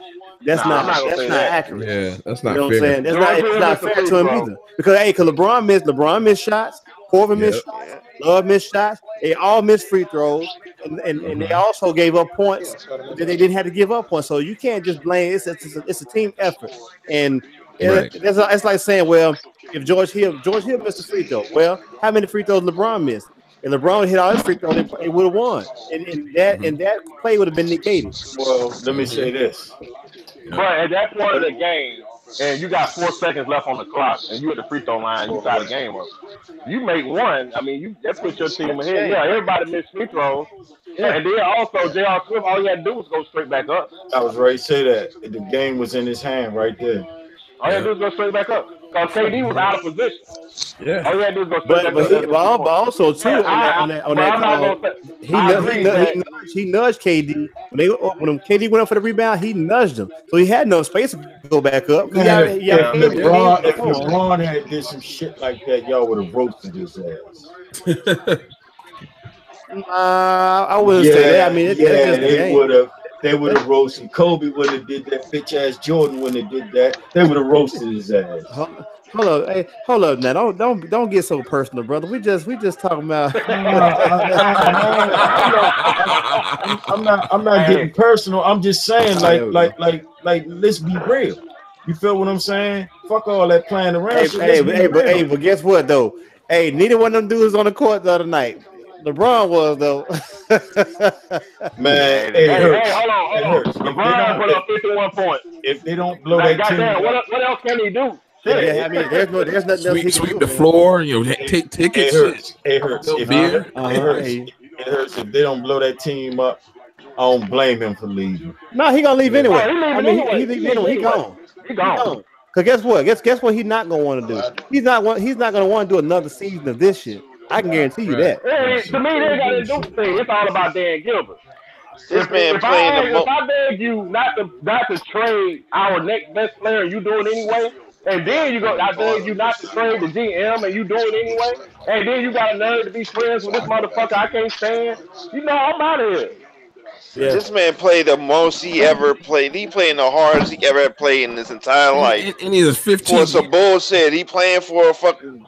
accurate. Yeah, that's not. You know what I'm saying? It's not fair to him either. Because LeBron missed shots, Corver missed shots, Love missed shots. They all missed free throws, and they also gave up points that they didn't have to give up points. So you can't just blame. It's a team effort, and it's like saying, well, if George Hill missed a free throw, well, how many free throws LeBron missed? If LeBron hit all his free throws, they would have won, and that play would have been negated. Well, let me say this. But at that point of the game, and you got 4 seconds left on the clock, and you at the free throw line, you tie the game up. You make one, I mean, that puts your team ahead. Yeah, everybody missed free throws. Yeah. And then also, J.R. Swift, all he had to do was go straight back up. I was ready to say that. The game was in his hand right there. All he had to do was go straight back up. Because KD was out of position. Yeah. All he had to do was go straight back up. But also, too, on that he nudged KD. When KD went up for the rebound, he nudged him. So he had no space to go back up. If LeBron had did some shit like that, y'all would have roasted his ass. I wouldn't say that. I mean, they would have roasted Kobe when they did that. Bitch ass Jordan when they did that. They would have roasted his ass. Hold up now. Don't get so personal, brother. We just talking about. I'm not getting personal. I'm just saying, like, let's be real. You feel what I'm saying? Fuck all that playing around. But guess what though? Hey, neither one of them dudes on the court the other night. LeBron was though. Man, hey, hold on. LeBron put up 51 points. If they don't blow that goddamn, team, what else can he do? Yeah, I mean, there's nothing else he can sweep do, the man. floor. You know, take tickets. It hurts. It hurts if they don't blow that team up. I don't blame him for leaving. No, he gonna leave anyway. He leaving anyway. He gone. He gone. Cause guess what? Guess what? He's not gonna want to do. He's not gonna want to do another season of this shit. I can guarantee you that. To me, they got to do thing. It's all about Dan Gilbert. This man playing if I beg you not to trade our next best player, and you do it anyway. And then I beg you not to trade the GM, and you do it anyway. And then you got a nerve to be friends with this motherfucker I can't stand. You know, I'm out of here. Yeah. This man played the most he ever played. He playing the hardest he ever played in his entire life. And he was 15. For some bullshit. He playing for a fucking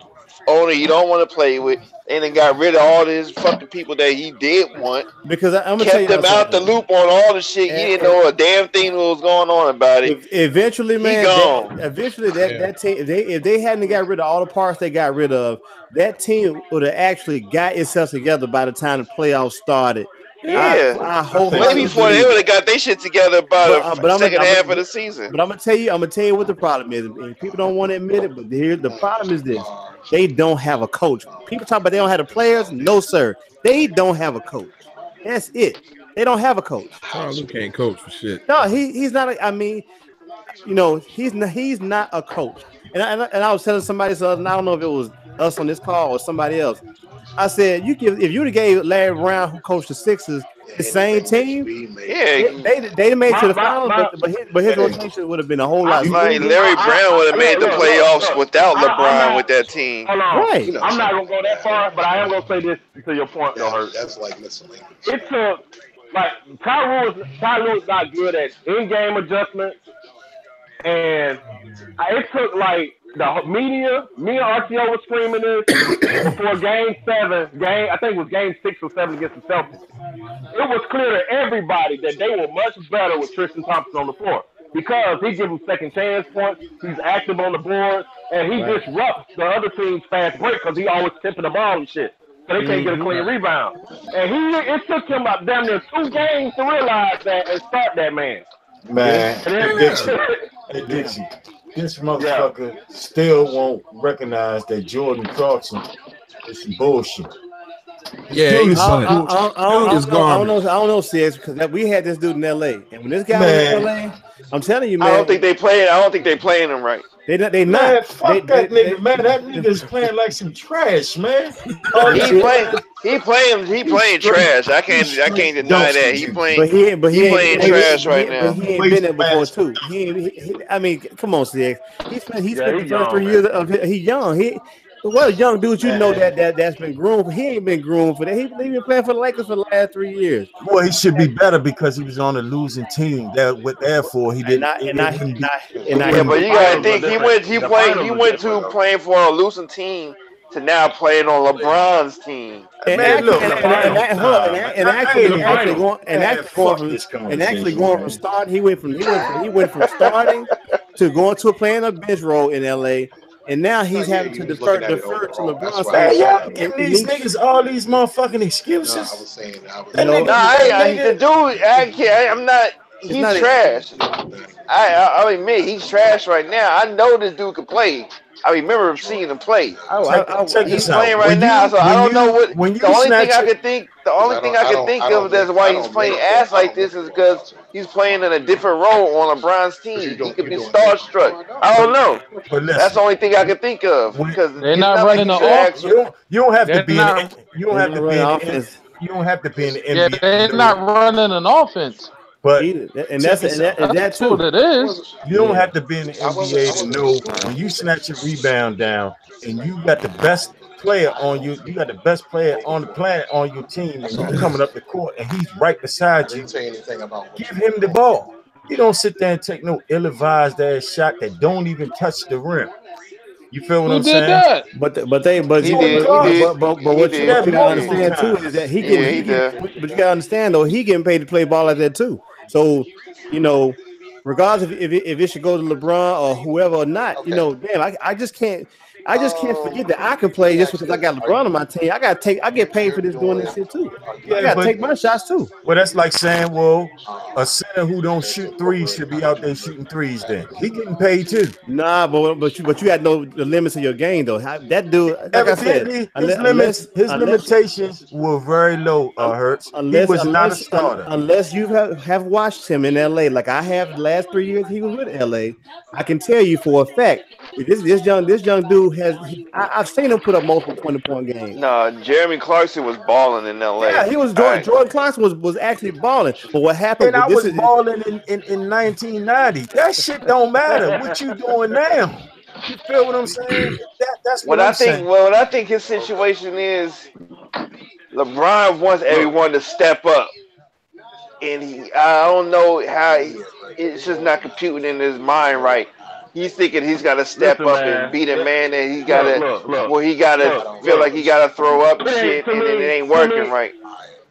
owner you don't want to play with. And then got rid of all these fucking people that he did want. Because I'm gonna kept them out the loop on all the shit. He didn't know a damn thing what was going on about it. Eventually, man. Eventually, that team, if they hadn't got rid of all the parts they got rid of, that team would have actually got itself together by the time the playoffs started. Yeah, I hope maybe before they would have got their shit together by the second half of the season. But I'm gonna tell you what the problem is. And people don't want to admit it, but here the problem is this: they don't have a coach. People talk about they don't have the players. No, sir, they don't have a coach. That's it. They don't have a coach. Charles can't coach for shit. No, he's not. I mean, you know, he's not a coach. And I was telling somebody, so I don't know if it was us on this call or somebody else. I said, if you'd have gave Larry Brown, who coached the Sixers, the same team, they made it to the finals, but his rotation would have been a whole lot. Like Larry Brown would have made the playoffs without LeBron with that team. Hold on. Right. I'm not gonna go that far, but I am gonna say this to your point, though, Hurt. That's like miscellaneous. It took Ty Lue's not good at in-game adjustments, and it took the media, me and RTO was screaming this before Game 7. I think it was Game 6 or 7 against the Celtics. It was clear to everybody that they were much better with Tristan Thompson on the floor because he gives them second chance points. He's active on the board, and he disrupts the other team's fast break because he always tipping the ball and shit. So they can't get a clean rebound. And it took him about damn near 2 games to realize that and start that man. Man, Dixie. This motherfucker still won't recognize that Jordan Clarkson is some bullshit. Yeah, he's gone. I don't know, Sis, because we had this dude in LA, and when this guy was in LA, I'm telling you, man. I don't think they playing him right. They not. Man, fuck that nigga, man. That nigga's playing like some trash, man. He playing trash. I can't deny that. He playing trash right now. He ain't been there before too. I mean, come on, CX. He spent the first 3 years of he young. What a young dude, you know that's been groomed. He ain't been groomed for that. He been playing for the Lakers for the last 3 years. Boy, he should be better because he was on a losing team. Therefore, he didn't. Yeah, but you gotta think he went to playing for a losing team to now playing on LeBron's team. Actually going from starting, he went from starting to going to playing a bench role in LA. And now he's having to defer to LeBron. And these niggas all these motherfucking excuses. I'm not. He's trash. I admit he's trash right now. I know this dude can play. I remember seeing him play. He's playing right now, so I don't know what. The only thing I could think of that's why he's playing ass like this is because he's playing in a different role on LeBron's team. He could be starstruck. I don't know. That's the only thing I could think of because they're not running the offense. You don't have to be. You don't have to be in the NBA. Yeah, they're not running an offense. But that's what it is. You don't have to be in the NBA to know when you snatch your rebound down and you got the best player on you. You got the best player on the planet on your team, and you're coming up the court, and he's right beside you. Give him the ball. You don't sit there and take no ill-advised ass shot that don't even touch the rim. You feel what I'm saying? That? But what you gotta understand too is that but you gotta understand though, he getting paid to play ball like that too. So, you know, regardless if it should go to LeBron or whoever or not, you know, damn, I just can't. I just can't forget that I can play just because I got LeBron on my team. I get paid for this doing this shit too. I gotta take my shots too. Well, that's like saying, well, a center who don't shoot threes should be out there shooting threes. Then he getting paid too. Nah, but you had the limits of your game though. That dude, like evidently, I said, his limitations were very low. Hurts. He was not a starter. Unless you have watched him in LA, like I have the last 3 years he was with LA. I can tell you for a fact, this young dude I've seen him put up multiple 20-point games. No, Jeremy Clarkson was balling in LA. Yeah, he was. Jordan Clarkson was actually balling. But what happened? And I was balling in 1990. That shit don't matter. What you doing now? You feel what I'm saying? That's what I'm saying. Well, what I think his situation is, LeBron wants everyone to step up, and I don't know how it's just not computing in his mind right. He's thinking he's got to step up and be the man that he got to. He got to feel like he got to throw up and shit, and it ain't working right.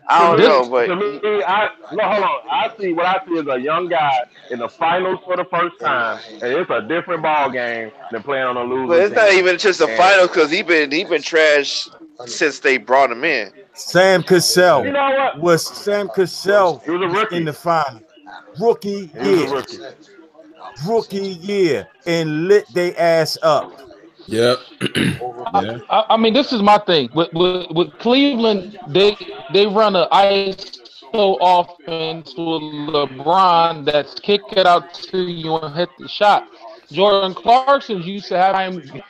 I don't know, but hold on. I see is a young guy in the finals for the first time, and it's a different ball game than playing on a losing. But it's not even just the finals because he been trash since they brought him in. Sam Cassell You know what? was Sam Cassell He was a rookie in the final. Rookie year and lit they ass up. Yep. I mean, this is my thing with Cleveland. They run an ISO offense with LeBron that's kick it out to you and hit the shot. Jordan Clarkson used to have him.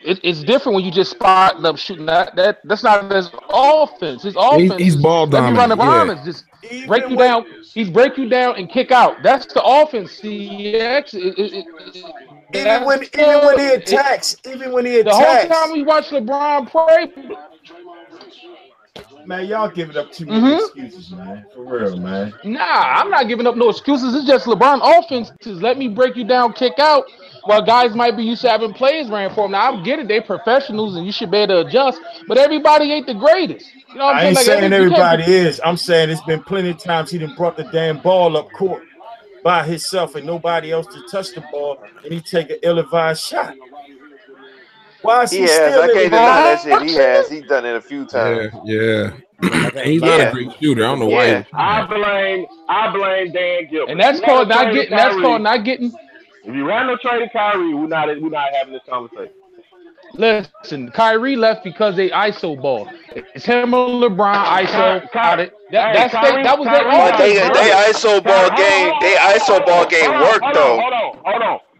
It's different when you just spot up shooting that's not his offense. His offense he's ball dominant. Let me run just break you down. He's break you down and kick out. That's the offense. Even when he attacks, the whole time we watch LeBron play. Man, y'all giving up too many excuses, man. For real, man. Nah, I'm not giving up no excuses. It's just LeBron offense. Let me break you down, kick out. While guys might be used to having plays ran for them. Now I get it, they professionals and you should be able to adjust. But everybody ain't the greatest. You know what I'm I ain't saying? saying everybody is. I'm saying it's been plenty of times he done brought the damn ball up court by himself and nobody else to touch the ball, and he take an ill-advised shot. Why is he still I can't deny that shit. He's done it a few times. Yeah. He's not a great shooter. I don't know why. I blame Dan Gilbert. And that's called not getting. That's called not getting. If you ran no trade Kyrie, we're not having this conversation. Listen, Kyrie left because they ISO ball. It's him and LeBron ISO. Got it. That was their offense. They ISO ball game. They ISO ball game worked though.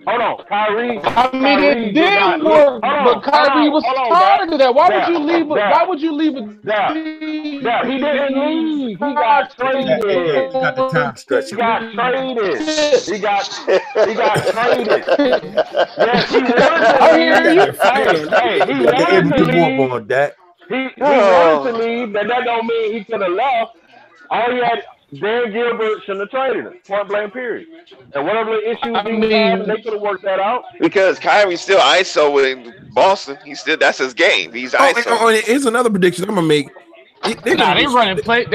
Hold on. Kyrie. I mean, it did work, but Kyrie was tired of that. Why would you leave? Why would you leave it? Yeah, he didn't leave. He got traded. He got the time stretch. He got traded. He got traded. Yes, he wanted to leave. He wanted to leave, but that don't mean he could have left. All he had. Dan Gilbert shouldn't have traded him. Point blank, period. And whatever the issues he had, they could have worked that out. Because Kyrie's still ISO in Boston. That's his game. He's ISO. Here's another prediction I'm gonna make. They're running plays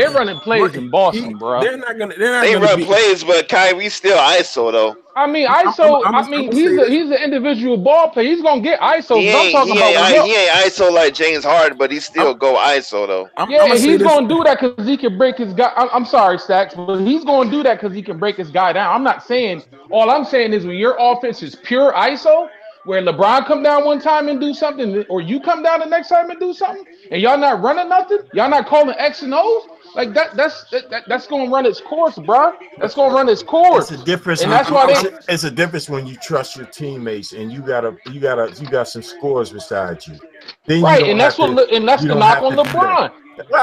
in Boston, bro. They run plays, but Kyrie's still ISO though. I mean, ISO. He's an individual ball player. He's gonna get ISO. He ain't ISO like James Harden, but he still go ISO though. He's gonna do that because he can break his guy. I'm sorry, Stacks, but he's gonna do that because he can break his guy down. I'm not saying. All I'm saying is when your offense is pure ISO, where LeBron come down one time and do something, or you come down the next time and do something, and y'all not running nothing, y'all not calling X and O's. Like that's gonna run its course, bro. That's gonna run its course. It's a difference. And that's why it's a difference when you trust your teammates and you got some scores beside you. Then right, and that's the knock on LeBron.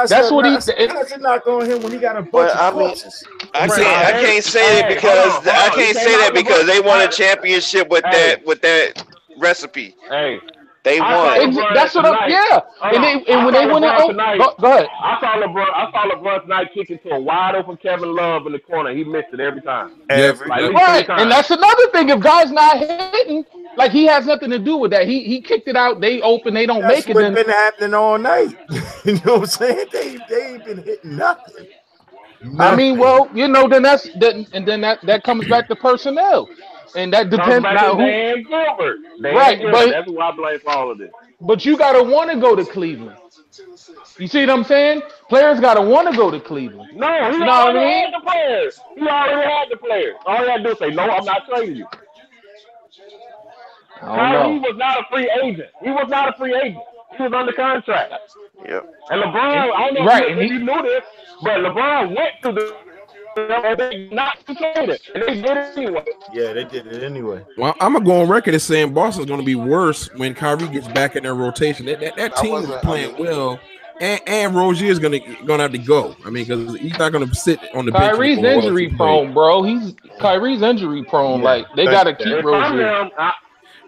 That's what he's. That's a knock on him when he got a bunch of corpses. I can't say that because they won a championship with that recipe. Hey. They won. That's what I'm. Yeah. And when they went out, go ahead. I saw LeBron tonight kicking to a wide open Kevin Love in the corner. He missed it every time. Right. And that's another thing. If guys not hitting, like he has nothing to do with that. He kicked it out. They open. They don't make it. That's what's been happening all night. You know what I'm saying? They ain't been hitting nothing. I mean, well, then that comes back to personnel. And that depends now who. Dan Gilbert. Right, Gilbert. but That's who I blame for all of this. But you gotta want to go to Cleveland. You see what I'm saying? Players gotta want to go to Cleveland. No, he you know what I mean? had the players. He already had the players. All he had to do is say, "No, I'm not trading you." Kyrie was not a free agent. He was not a free agent. He was under contract. Yep. And LeBron, I don't know if you knew this, but LeBron went to the and they not to trade it, and they did it anyway. Yeah, they did it anyway. Well, I'm gonna go on record as saying Boston's gonna be worse when Kyrie gets back in their rotation. That team is playing well, and Rozier's gonna have to go. I mean, because he's not gonna sit on the bench. Kyrie's injury prone, bro. Kyrie's injury prone. Like they gotta keep Rozier.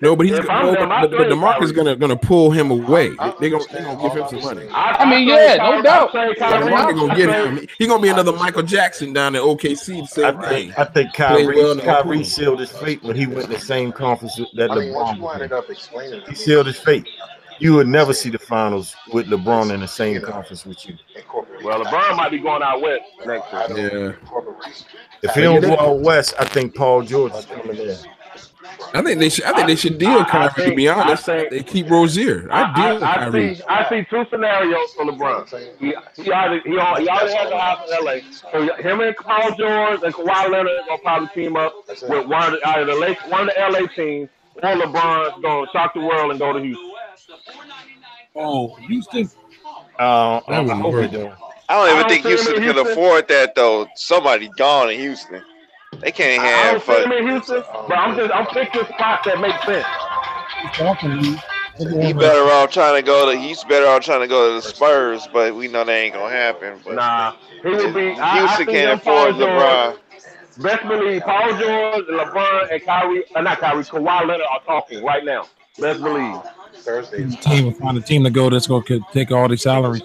No, but but DeMarcus is gonna pull him away. They're gonna give him some money. I mean, yeah, no doubt. DeMarcus gonna get him. He's gonna be another Michael Jackson down at OKC. I think Kyrie sealed his fate when he went in the same conference that LeBron. He sealed his fate. You would never see the finals with LeBron in the same conference with you. Well, LeBron might be going out west next year. Yeah. If he don't go out west, I think Paul George is coming there. I think they should deal Kyrie. To be honest, they keep Rozier. I see two scenarios for LeBron. He already has a house in LA. So him and Paul George and Kawhi Leonard are gonna probably team up with one of the LA teams, or LeBron's gonna shock the world and go to Houston. Oh, Houston. I don't even think Houston can afford that though. Somebody gone in Houston. They can't have him in Houston, but I'm picking spots that make sense. He's better off trying to go to the Spurs, but we know that ain't gonna happen. But nah, he would be. Houston can't afford LeBron. Best believe Paul George, LeBron, and Kawhi Leonard are talking right now. Best believe. Find a team to go that's going to take all the salaries.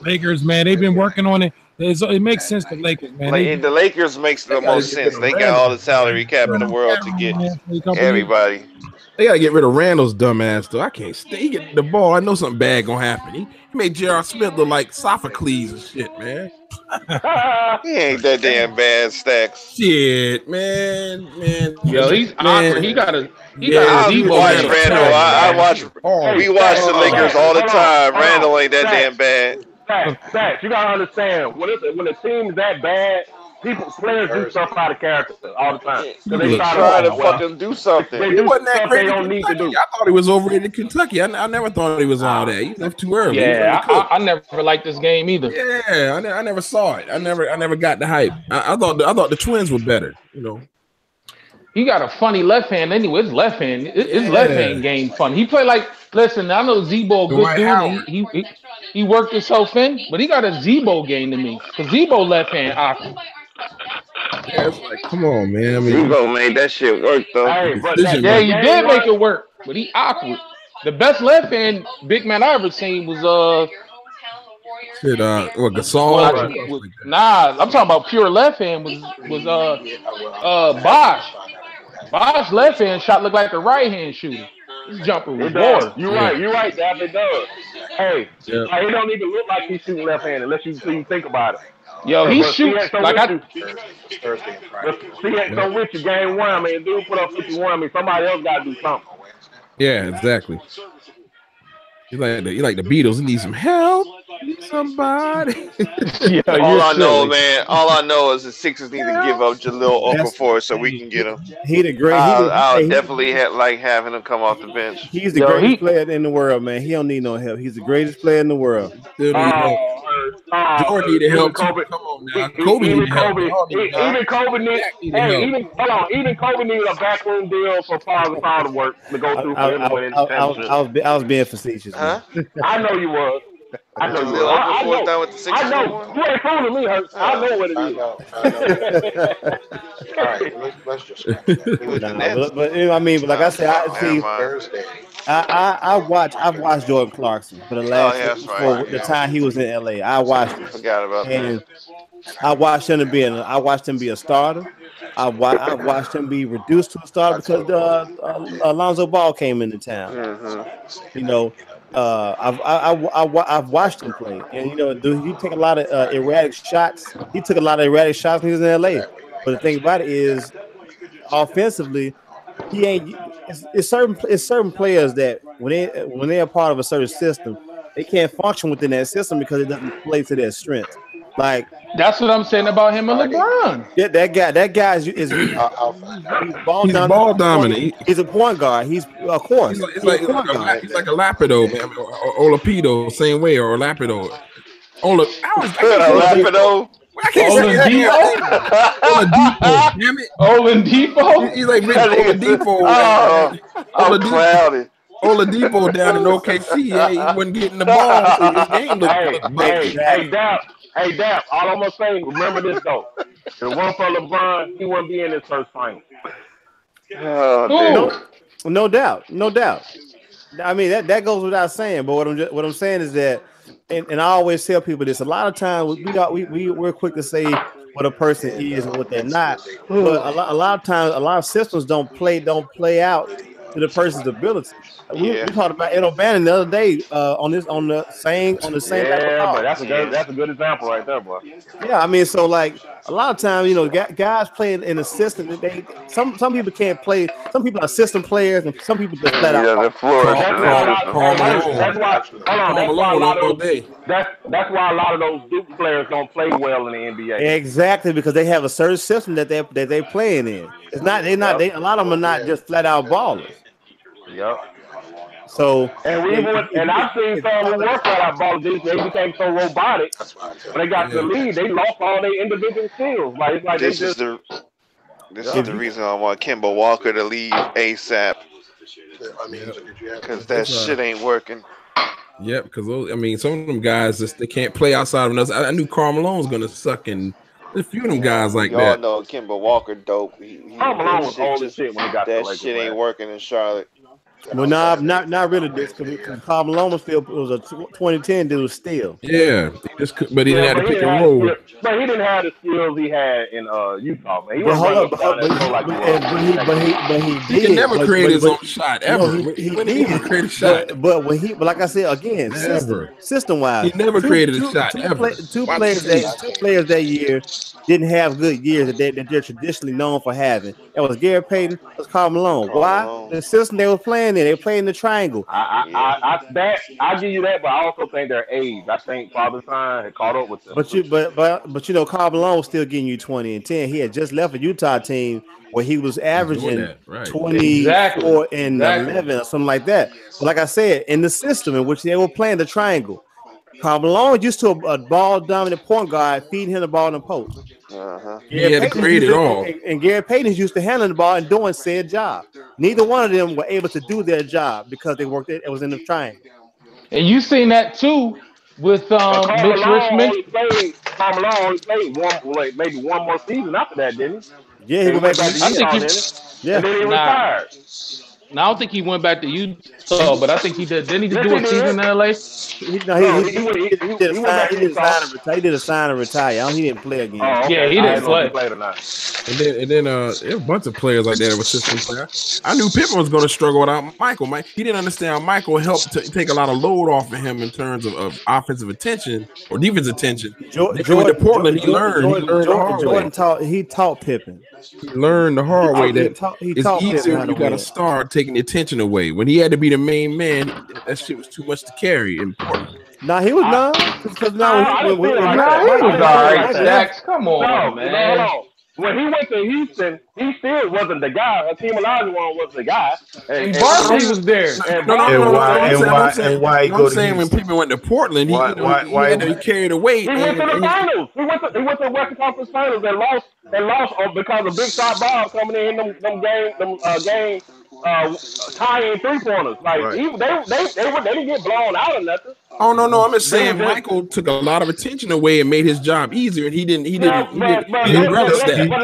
Lakers, man, they've been working on it. It makes sense to Lakers, man. The Lakers makes the most sense. They got all the salary cap in the world to get everybody. They gotta get rid of Randall's dumb ass though. I can't stay. He get the ball. I know something bad gonna happen. He made J.R. Smith look like Sophocles and shit, man. He ain't that damn bad, Stacks. Shit, man. Yo, he's awkward. He got a We watch the Lakers all the time. Randall ain't that damn bad. Facts. You gotta understand when a team is that bad, players do stuff out of character all the time. They try to fucking do something. They do stuff they don't need to do. I thought he was overrated in Kentucky. I never thought he was all that. He left too early. Yeah, I never liked this game either. Yeah, I never saw it. I never got the hype. I thought the Twins were better. You know. He got a funny left hand anyway. His left hand game fun. He played like, listen, I know Zebo good dude. He worked himself in, but he got a Zebo game to me. Because Zebo left hand awkward. Yeah, it's like, come on, man. I mean, Zebo made that shit work though. He did make it work, but he awkward. The best left hand big man I ever seen was Gasol. Nah, I'm talking about pure left hand was Bosh. Bosh left hand shot looked like a right hand shooter. His jumper was water. You're right, Dad, it does. Hey, he don't even look like he's shooting left hand unless you think about it. Yo, he shoots like I do. So with you, game one. I mean, dude put up 51. I mean, somebody else got to do something. Yeah, exactly. You like the Beatles. You need some help. Need somebody. All I know is the Sixers need to give up Jahlil Okafor so we can get him. I'll definitely like having him come off the bench. He's the greatest player in the world, man. He don't need no help. He's the greatest player in the world. Jordan needed help. Come on now. Kobe needed help. Even Kobe needed a backroom deal for Paul Gasol to work to go through for him to win. I was being facetious. Huh? I know you was. I know. You ain't fooling me, Hurts. I know what it is. All right, let's just. But like I said, I've watched Jordan Clarkson for the last the time he was in LA. I watched him. Forgot about that. I watched him be a starter. I watched him be reduced to a starter because Alonzo Ball came into town. Mm-hmm. You know. I've watched him play, and he take a lot of erratic shots. He took a lot of erratic shots when he was in LA. But the thing about it is, offensively, he ain't. It's certain players that when they're a part of a certain system, they can't function within that system because it doesn't play to their strengths. Like that's what I'm saying about him and LeBron. Yeah, that guy is he's ball dominant. He's a point guard. He's of course. He's like a Lapido, man. Or Olapido, same way, or Lapido. Lapido. I can't say that. Oladipo, damn it. Oladipo? He's like Oladipo. I'm clouded. Oladipo down in OKC. Yeah, he wasn't getting the ball, so his game looked Hey, Dap, all I'm going to say, remember this, though. If it wasn't for LeBron, he wouldn't be in his first final. No doubt. I mean, that goes without saying, but what I'm saying is that, and I always tell people this, a lot of times we're quick to say what a person is and what they're not, but a lot of times, a lot of systems don't play out to the person's ability. We talked about Ed O'Bannon the other day on the same. Yeah, but that's a good example right there, boy. Yeah, I mean, so like a lot of times, guys playing in a system that some people can't play. Some people are system players, and some people just flat out. They're flourish. That's why a lot of those Duke players don't play well in the NBA. Exactly, because they have a certain system that they're playing in. It's not. A lot of them are not just flat out ballers. Yep. So and I've seen some who work flat out ballers. They became so robotic when they got to the league. They lost all their individual skills. This is the reason I want Kemba Walker to leave ASAP. Because that shit ain't working. Yeah, because some of them guys they can't play outside of us. I knew Karl Malone was gonna suck in. A few of them guys like y'all that. Y'all know Kemba Walker dope. Karl Malone was old as shit when he got that shit ain't working in Charlotte. Well, not really. Because Karl Malone was a 2010 dude still. Yeah, but he didn't have to pick and roll. But he didn't have the skills he had in Utah, man. He can never create his own shot ever. He never create a shot. But like I said again, system wise, he never created a shot ever. Two players that year didn't have good years that they're traditionally known for having. That was Gary Payton, that was Karl Malone. Why? The system they were playing in, they were playing the triangle. I give you that, but I also think their age. I think Father Time had caught up with them. But Karl Malone was still getting you 20 and 10. He had just left a Utah team where he was averaging 24 and 11 or something like that. But like I said, in the system in which they were playing the triangle, Karl Malone used to a ball dominant point guard feeding him the ball in the post. He had to create it all. And Gary Payton used to handle the ball and doing said job. Neither one of them were able to do their job because they worked it was in the triangle. And you seen that too with Mitch Richmond. Karl Malone only played maybe one more season after that, didn't he? Yeah, he went back to Utah. And then he retired. No, I don't think he went back to Utah, but I think he did. Didn't he do a season in LA? He did a sign and retire. He didn't play again. Oh, okay. Yeah, he didn't play. And then there were a bunch of players like that that were system players. I knew Pippen was going to struggle without Michael. He didn't understand how Michael helped to take a lot of load off of him in terms of offensive attention or defensive attention. Jordan Portland, he learned the hard way. He taught Pippen. He learned the hard way that it's easier when you got to start taking the attention away. When he had to be the main man, that shit was too much to carry in Portland. Nah, he was not. He was all right, Stacks. Come on, man. No. When he went to Houston, he still wasn't the guy. Hakeem Olajuwon was the guy. And Barkley was there. And why he go to Houston? When Pippen went to Portland, he had to carry the weight. He went to the finals. He went to the Western Conference Finals and lost because of Big Shot Bob coming in them game tying 3-pointers. They didn't get blown out or nothing. Oh no! I'm just saying Michael took a lot of attention away and made his job easier, and he didn't relish that. But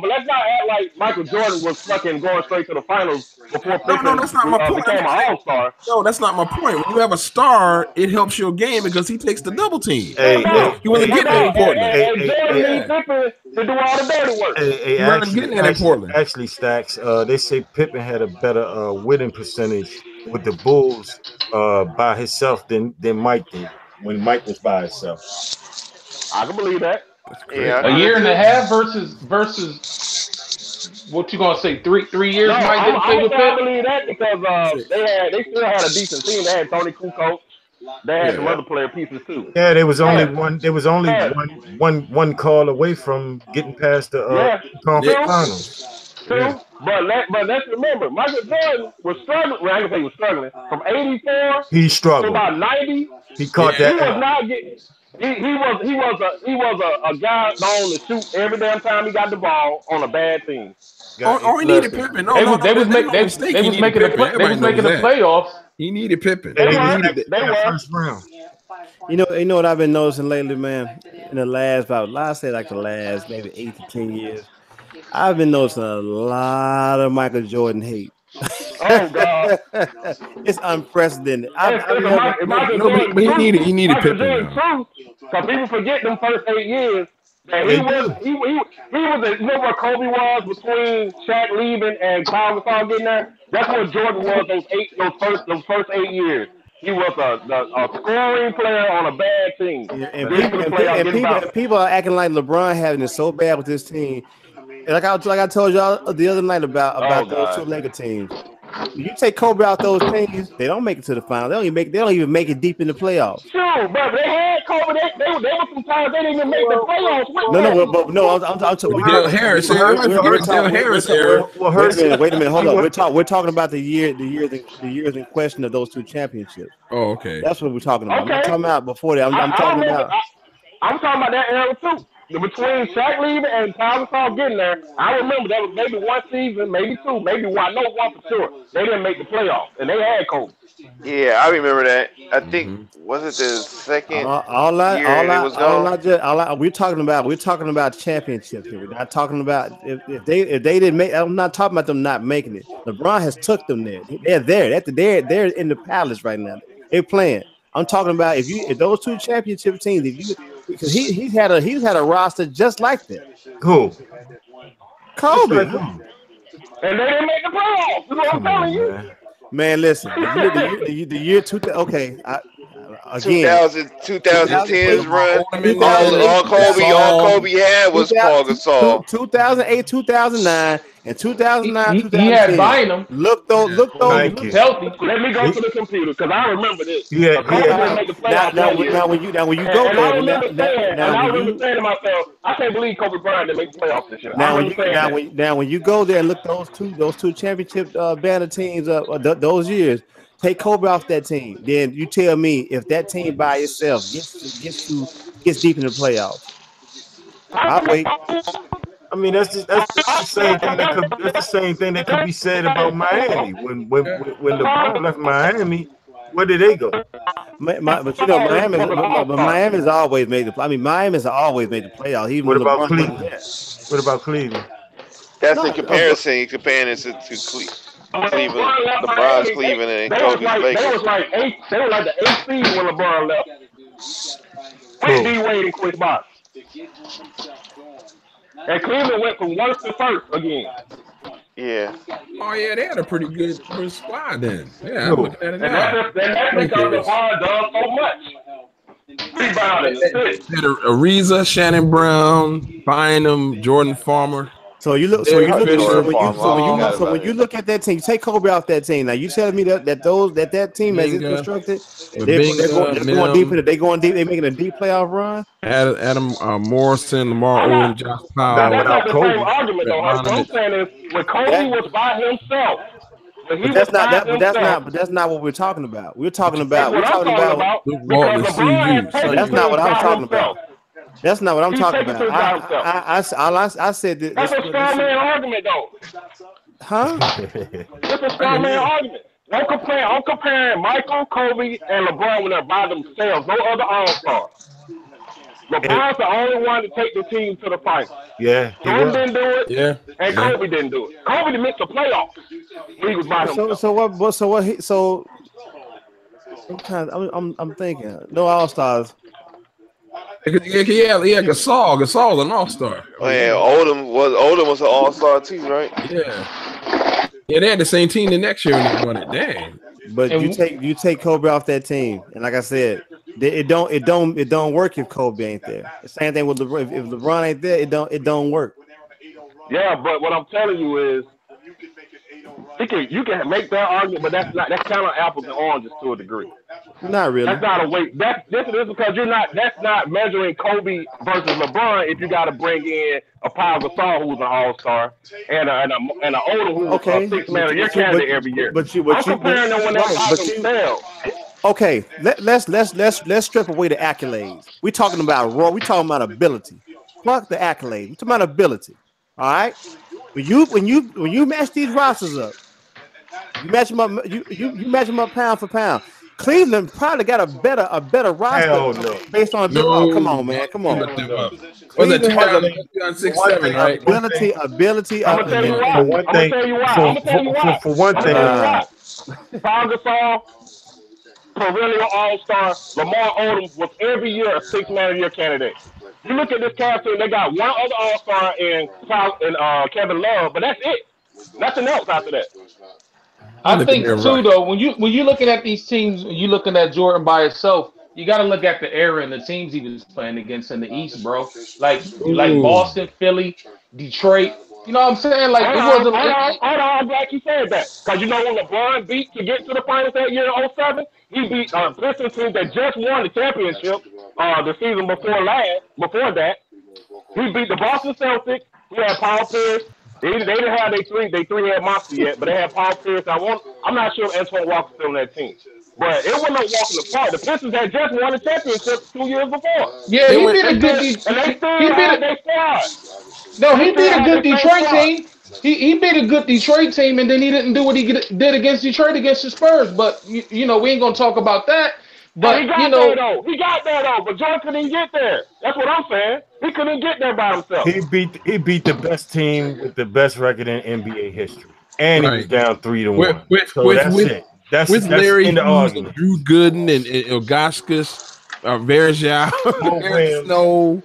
let's not act like Michael Jordan was fucking going straight to the finals before Pippen that's not my point. became an all-star. No, that's not my point. When you have a star, it helps your game because he takes the double team. He wasn't getting that in Portland. Jordan needs Pippen to do all the dirty work. He wasn't getting that in Portland. Actually, Stacks, they say Pippen had a better winning percentage with the Bulls by himself than Mike did when Mike was by himself. I can believe that. Yeah, a year and a half versus What you gonna say? 3 years No, Mike didn't play I'm with gonna Pitt? believe that because they still had a decent team. They had Tony Kukoc. They had some other player pieces too. Yeah, there was only Yeah. one. There was only Yeah. one call away from getting past the Yeah, conference true, finals. true. Yeah. But let's remember, Michael Jordan was struggling. Well, I can say he was struggling from '84 He to struggled. about '90. He caught that. He was not getting. He was a guy known to shoot every damn time he got the ball on a bad team. He needed Pippen. They was making the playoffs. He needed Pippen. They He were. needed it. They were. First round. You know what I've been noticing lately, man. In the last like the last maybe 8 to 10 years, I've been noticing a lot of Michael Jordan hate. Oh God, it's unprecedented. But he needed Pippen. Because people forget them first 8 years that he was you know where Kobe was between Shaq leaving and Kyle Gasol getting there. That's what Jordan was those first 8 years. He was a scoring player on a bad team. And people are acting like LeBron having it so bad with this team. Like I told y'all the other night about those two Lakers teams. You take Kobe out those teams, they don't make it to the final. They don't even make it deep in the playoffs. Sure, but they had Kobe. They were sometimes they didn't even make the playoffs. I'm talking. Dale Harris era. Wait a minute. Hold on. We're talking about the years in question of those two championships. Oh, okay. That's what we're talking about. Okay. I'm not talking about before that. I'm talking about that era too. Between Shaq leaving and Kyle Gasol getting there, I remember that was maybe one season, maybe two, maybe one. I know one for sure. They didn't make the playoffs, and they had Kobe. Yeah, I remember that. I think was it the second year it was gone? We're talking about championships here. We're not talking about if they didn't make. I'm not talking about them not making it. LeBron has took them there. They're there. They're in the palace right now. They're playing. I'm talking about if those two championship teams, because he's had a roster just like that. Who? Kobe. And they didn't make the playoffs. You know what I'm telling you? Man, listen. The year 2000. Okay, again, 2010's run. All Kobe had was Paul Gasol. 2008, 2009, and 2009. He had Bynum. Look those. Healthy. Let me go to the computer because I remember this. Yeah. Now when you go there, I remember saying to myself, I can't believe Kobe Bryant didn't make the playoffs this year. Now when you go there and look those two championship banner teams those years. Take Kobe off that team. Then you tell me if that team by itself gets deep in the playoffs. I'll wait. I mean, that's the same thing that could be said about Miami. When LeBron left Miami, where did they go? But you know, Miami's always made the. I mean, Miami's always made the playoffs. Even what about Cleveland? What about Cleveland? That's in comparison. You're comparing it to Cleveland. LeBron's Cleveland and Kobe's Lakers. They were like the 8th seed when LeBron left. With D Wade and Chris Bosh. And Cleveland went from worst to first again. Yeah. Oh yeah, they had a pretty good squad then. Yeah, I'm looking at it now. That's because LeBron does so much. Rebounding, had Ariza, Shannon Brown, Bynum, Jordan Farmer. So when you look at that team, you take Kobe off that team. Now you telling me that team as it's constructed, they're going deep. They're making a deep playoff run. Adam Morrison, Lamar Odom, Josh Powell. That's the same argument though. What I'm saying is when Kobe was by himself. But that's not what we're talking about. That's not what I'm talking about. That's not what I'm talking about. I said that. That's a straw man argument, though. Huh? It's a straw man argument. I'm comparing Michael, Kobe, and LeBron when they're by themselves. No other All-Stars. LeBron's the only one to take the team to the final. Yeah. Jordan didn't do it. Yeah. And Kobe didn't do it. Kobe didn't miss the playoffs. He was by himself. I'm thinking. No All-Stars. Yeah, Gasol. Gasol's an all-star. Oh yeah, Odom was an all-star too, right? Yeah. Yeah, they had the same team the next year and they won it. Dang. But you take Kobe off that team, and like I said, it don't work if Kobe ain't there. The same thing with LeBron. If LeBron ain't there, it don't work. Yeah, but what I'm telling you is, you can make that argument, but that's kind of apples and oranges to a degree. Not really. That's not a way. This is because you're not. That's not measuring Kobe versus LeBron. If you got to bring in a Paul Gasol who's an All-Star and an older who's a six-man of your candidate every year. I'm comparing them when they talk themselves. Okay, let's strip away the accolades. We're talking about raw. We're talking about ability. Fuck the accolades. We're talking about ability. All right. When you match these rosters up, you match them up. You match them up pound for pound. Cleveland probably got a better roster based on ability. Oh, come on, man. Come on. Was it 2006-7, right? Ability. I'm gonna tell you why. For one thing, Paul Gasol, perennial All-Star. Lamar Odom was every year a six-man of the year candidate. You look at this Cavs team; they got one other All-Star in Kevin Love, but that's it. Nothing else after that. I think too, though, when you looking at these teams, you looking at Jordan by itself. You got to look at the era and the teams he was playing against in the East, bro. Like Boston, Philly, Detroit. You know what I'm saying? Like it wasn't. I'm glad you said that, because you know when LeBron beat to get to the finals that year in 07, he beat Pistons team that just won the championship the season before that. He beat the Boston Celtics. He had Paul Pierce. They didn't have their three-head monster yet, but they had Paul Pierce. I'm not sure if Antoine Walker's still on that team. But it wasn't no walk in the park. The Pistons had just won the championship 2 years before. Yeah, he beat a good Detroit team. He beat a good Detroit team, and then he didn't do what he did against Detroit against the Spurs. But you know, we ain't gonna talk about that. But he got there though. But Jordan couldn't get there. That's what I'm saying. He couldn't get there by himself. He beat the best team with the best record in NBA history, and he was down 3-1. That's Larry in the argument. Drew Gooden and Ilgauskas, Verjao, Snow,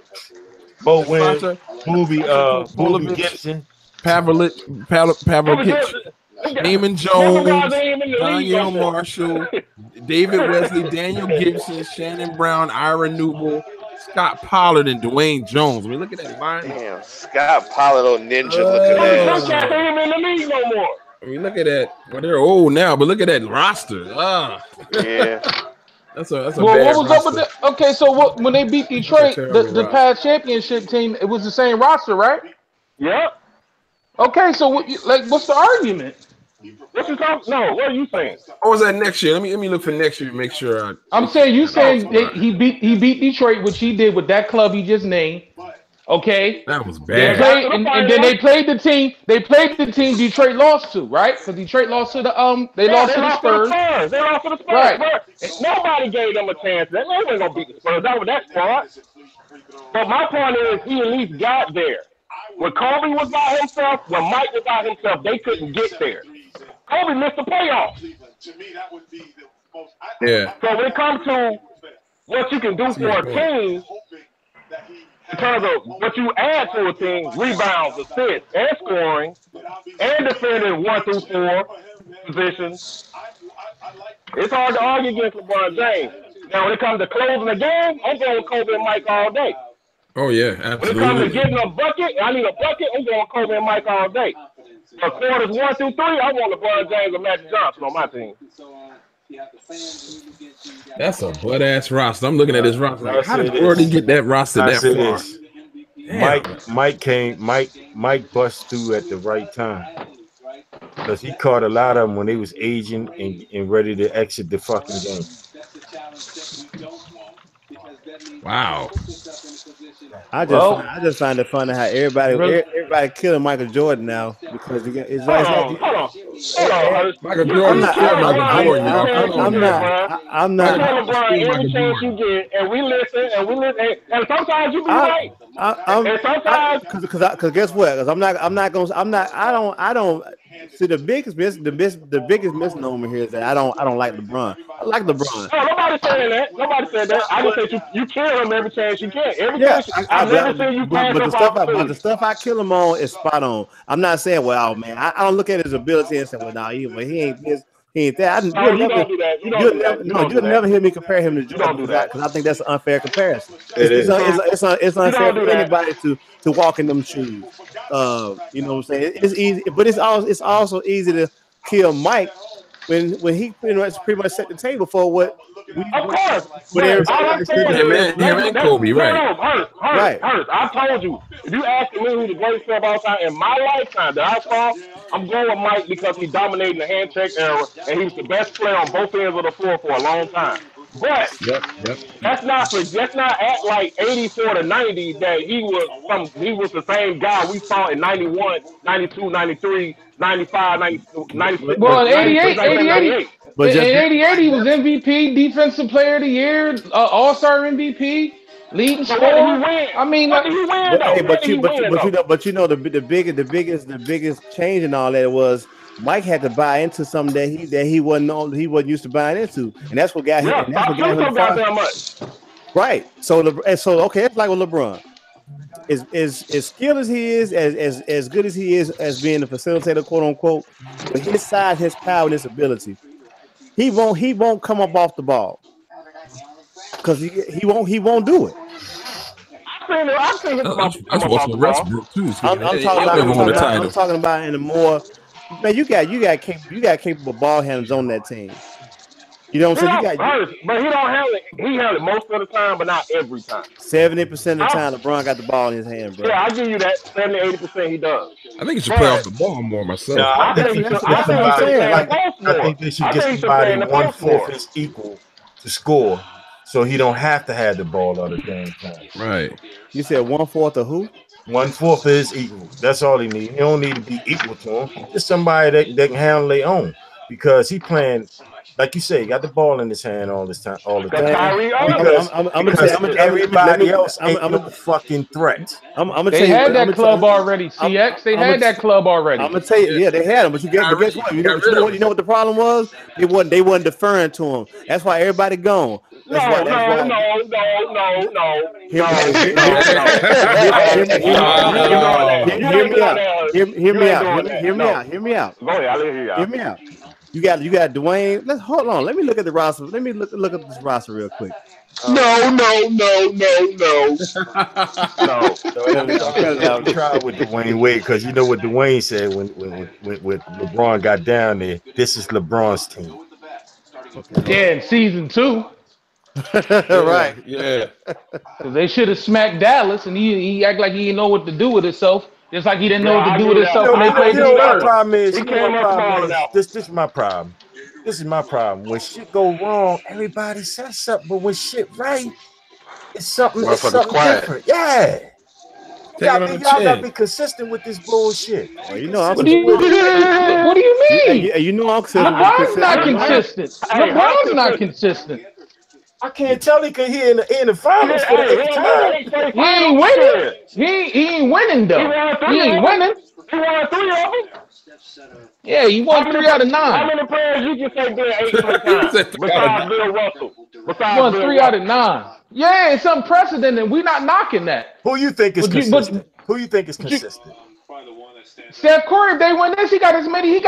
Bo Win, Booby Gibson, Pavlik, Damon Jones, Daniel Marshall, David Wesley, Daniel Gibson, Shannon Brown, Ira Newell, Scott Pollard, and Dwayne Jones. I mean, look at that line. Damn, Scott Pollard, old ninja looking ass. Don't him in the league no more. I mean, look at that. Well, they're old now, but look at that roster. Yeah. That's a what bad was roster. up with that? Okay, so when they beat Detroit, the past championship team, it was the same roster, right? Yep. Okay, so what's the argument? What you talking? No, what are you saying? Or was that next year? Let me look for next year to make sure. I'm saying he beat Detroit, which he did with that club he just named. Okay, that was bad. And then they played the team. They played the team Detroit lost to, right? Because Detroit lost to the They lost to the Spurs. They lost to the Spurs. Right. Nobody gave them a chance. They weren't gonna beat the Spurs. That was that squad. But my point is, he at least got there. When Kobe was by himself, when Mike was by himself, they couldn't get there. Kobe missed the playoffs. Yeah. So when it comes to what you can do for a team, in terms of what you add to a team, rebounds, assists, and scoring, and defending 1 through 4 positions, it's hard to argue against LeBron James. Now, when it comes to closing the game, I'm going with Kobe and Mike all day. Oh, yeah, absolutely. When it comes to getting a bucket, I need a bucket, I'm going with Kobe and Mike all day. For quarters 1 through 3, I want LeBron James and Magic Johnson on my team. That's a butt-ass roster. I'm looking at this roster. Like, how did the world get that roster that far? Mike bust through at the right time. Because he caught a lot of them when they was aging and ready to exit the fucking game. Wow. I just find it funny how everybody killing Michael Jordan now because it's like Hold on. Michael Jordan. I'm not. Every chance you get, and we listen, and sometimes you be right. And sometimes, because guess what? Because I don't. See, the biggest misnomer here is that I don't like LeBron. I like LeBron. No, nobody saying that. Nobody said that. I just said you kill him every chance you can. I've never seen you pass but the stuff I kill him on is spot on. I'm not saying, well, man, I don't look at his ability and say, well, he ain't this. He ain't that. No, you don't do that. You don't do that. You'll never hear me compare him to Jordan because I think that's an unfair comparison. It's unfair for anybody to walk in them shoes. You know what I'm saying? It's easy, but it's also easy to kill Mike when he pretty much set the table for what. Of course. Him and Kobe, right? Hurts. I told you. If you ask me who's the greatest player of all time in my lifetime that I saw, I'm going with Mike because he dominated the hand check era and he was the best player on both ends of the floor for a long time. But let's not act like 84 to 90 that he was the same guy we saw in 91, 92, 93, 95, 96. Well, in 88. But in 88, he was MVP, Defensive Player of the Year, All-Star MVP, leading scorer. I mean, but the biggest change in all that was Mike had to buy into something that he wasn't used to buying into, and that's what got him. Yeah, that's what got him much. Right. So okay, it's like with LeBron. As skilled as he is, as good as he is as being a facilitator, quote unquote, with his size, his power, and his ability, he won't come up off the ball because he won't do it. I've seen him that's watching Westbrook too. I'm talking about in a more. Man, you got capable ball handlers on that team. You know what I'm saying? But he don't handle it. He handle it most of the time, but not every time. 70% of the time, LeBron got the ball in his hand, bro. Yeah, I'll give you that. 70-80% he does. I think he should play off the ball more myself. No, I think they should get somebody 1/4 is equal to score, so he don't have to have the ball all the damn time. Right. You said 1/4 of who? 1/4 is equal. That's all he needs. He don't need to be equal to him. Just somebody that can handle their own, because he playing. Like you say, he got the ball in his hand all the time. Because everybody else ain't no fucking threat. They had that club already, CX. They had that club already. I'm gonna tell you, yeah, they had him, but guess what? You know what the problem was? They wasn't deferring to him. That's why everybody gone. No. Hear me out. Go ahead, I'll hear me out. You got Dwayne. Hold on. Let me look at the roster. Let me look at this roster real quick. No. Try with Dwayne Wade, because you know what Dwayne said when LeBron got down there. This is LeBron's team. Yeah, in season 2. Right. Yeah. They should have smacked Dallas, and he act like he didn't know what to do with himself. Just like he didn't know what to do with himself when they played the Spurs. This is my problem. This is my problem. When shit go wrong, everybody says something, but when shit right, it's something different. Yeah. Y'all gotta be consistent with this bullshit. Well, you know, what do you mean? You know, I'm LeBron's not consistent. LeBron's not consistent. I can't tell because he in the finals for the 8th time. He ain't winning. He ain't winning though. He ain't winning. He won 3 of them. Yeah, he won 3 out of 9. How many players you can say been 8 times? Besides Bill Russell. He won 3 out of 9. Yeah, it's unprecedented. We're not knocking that. Who you think is consistent? Who you think is consistent? Steph Curry, if they win this, he got as many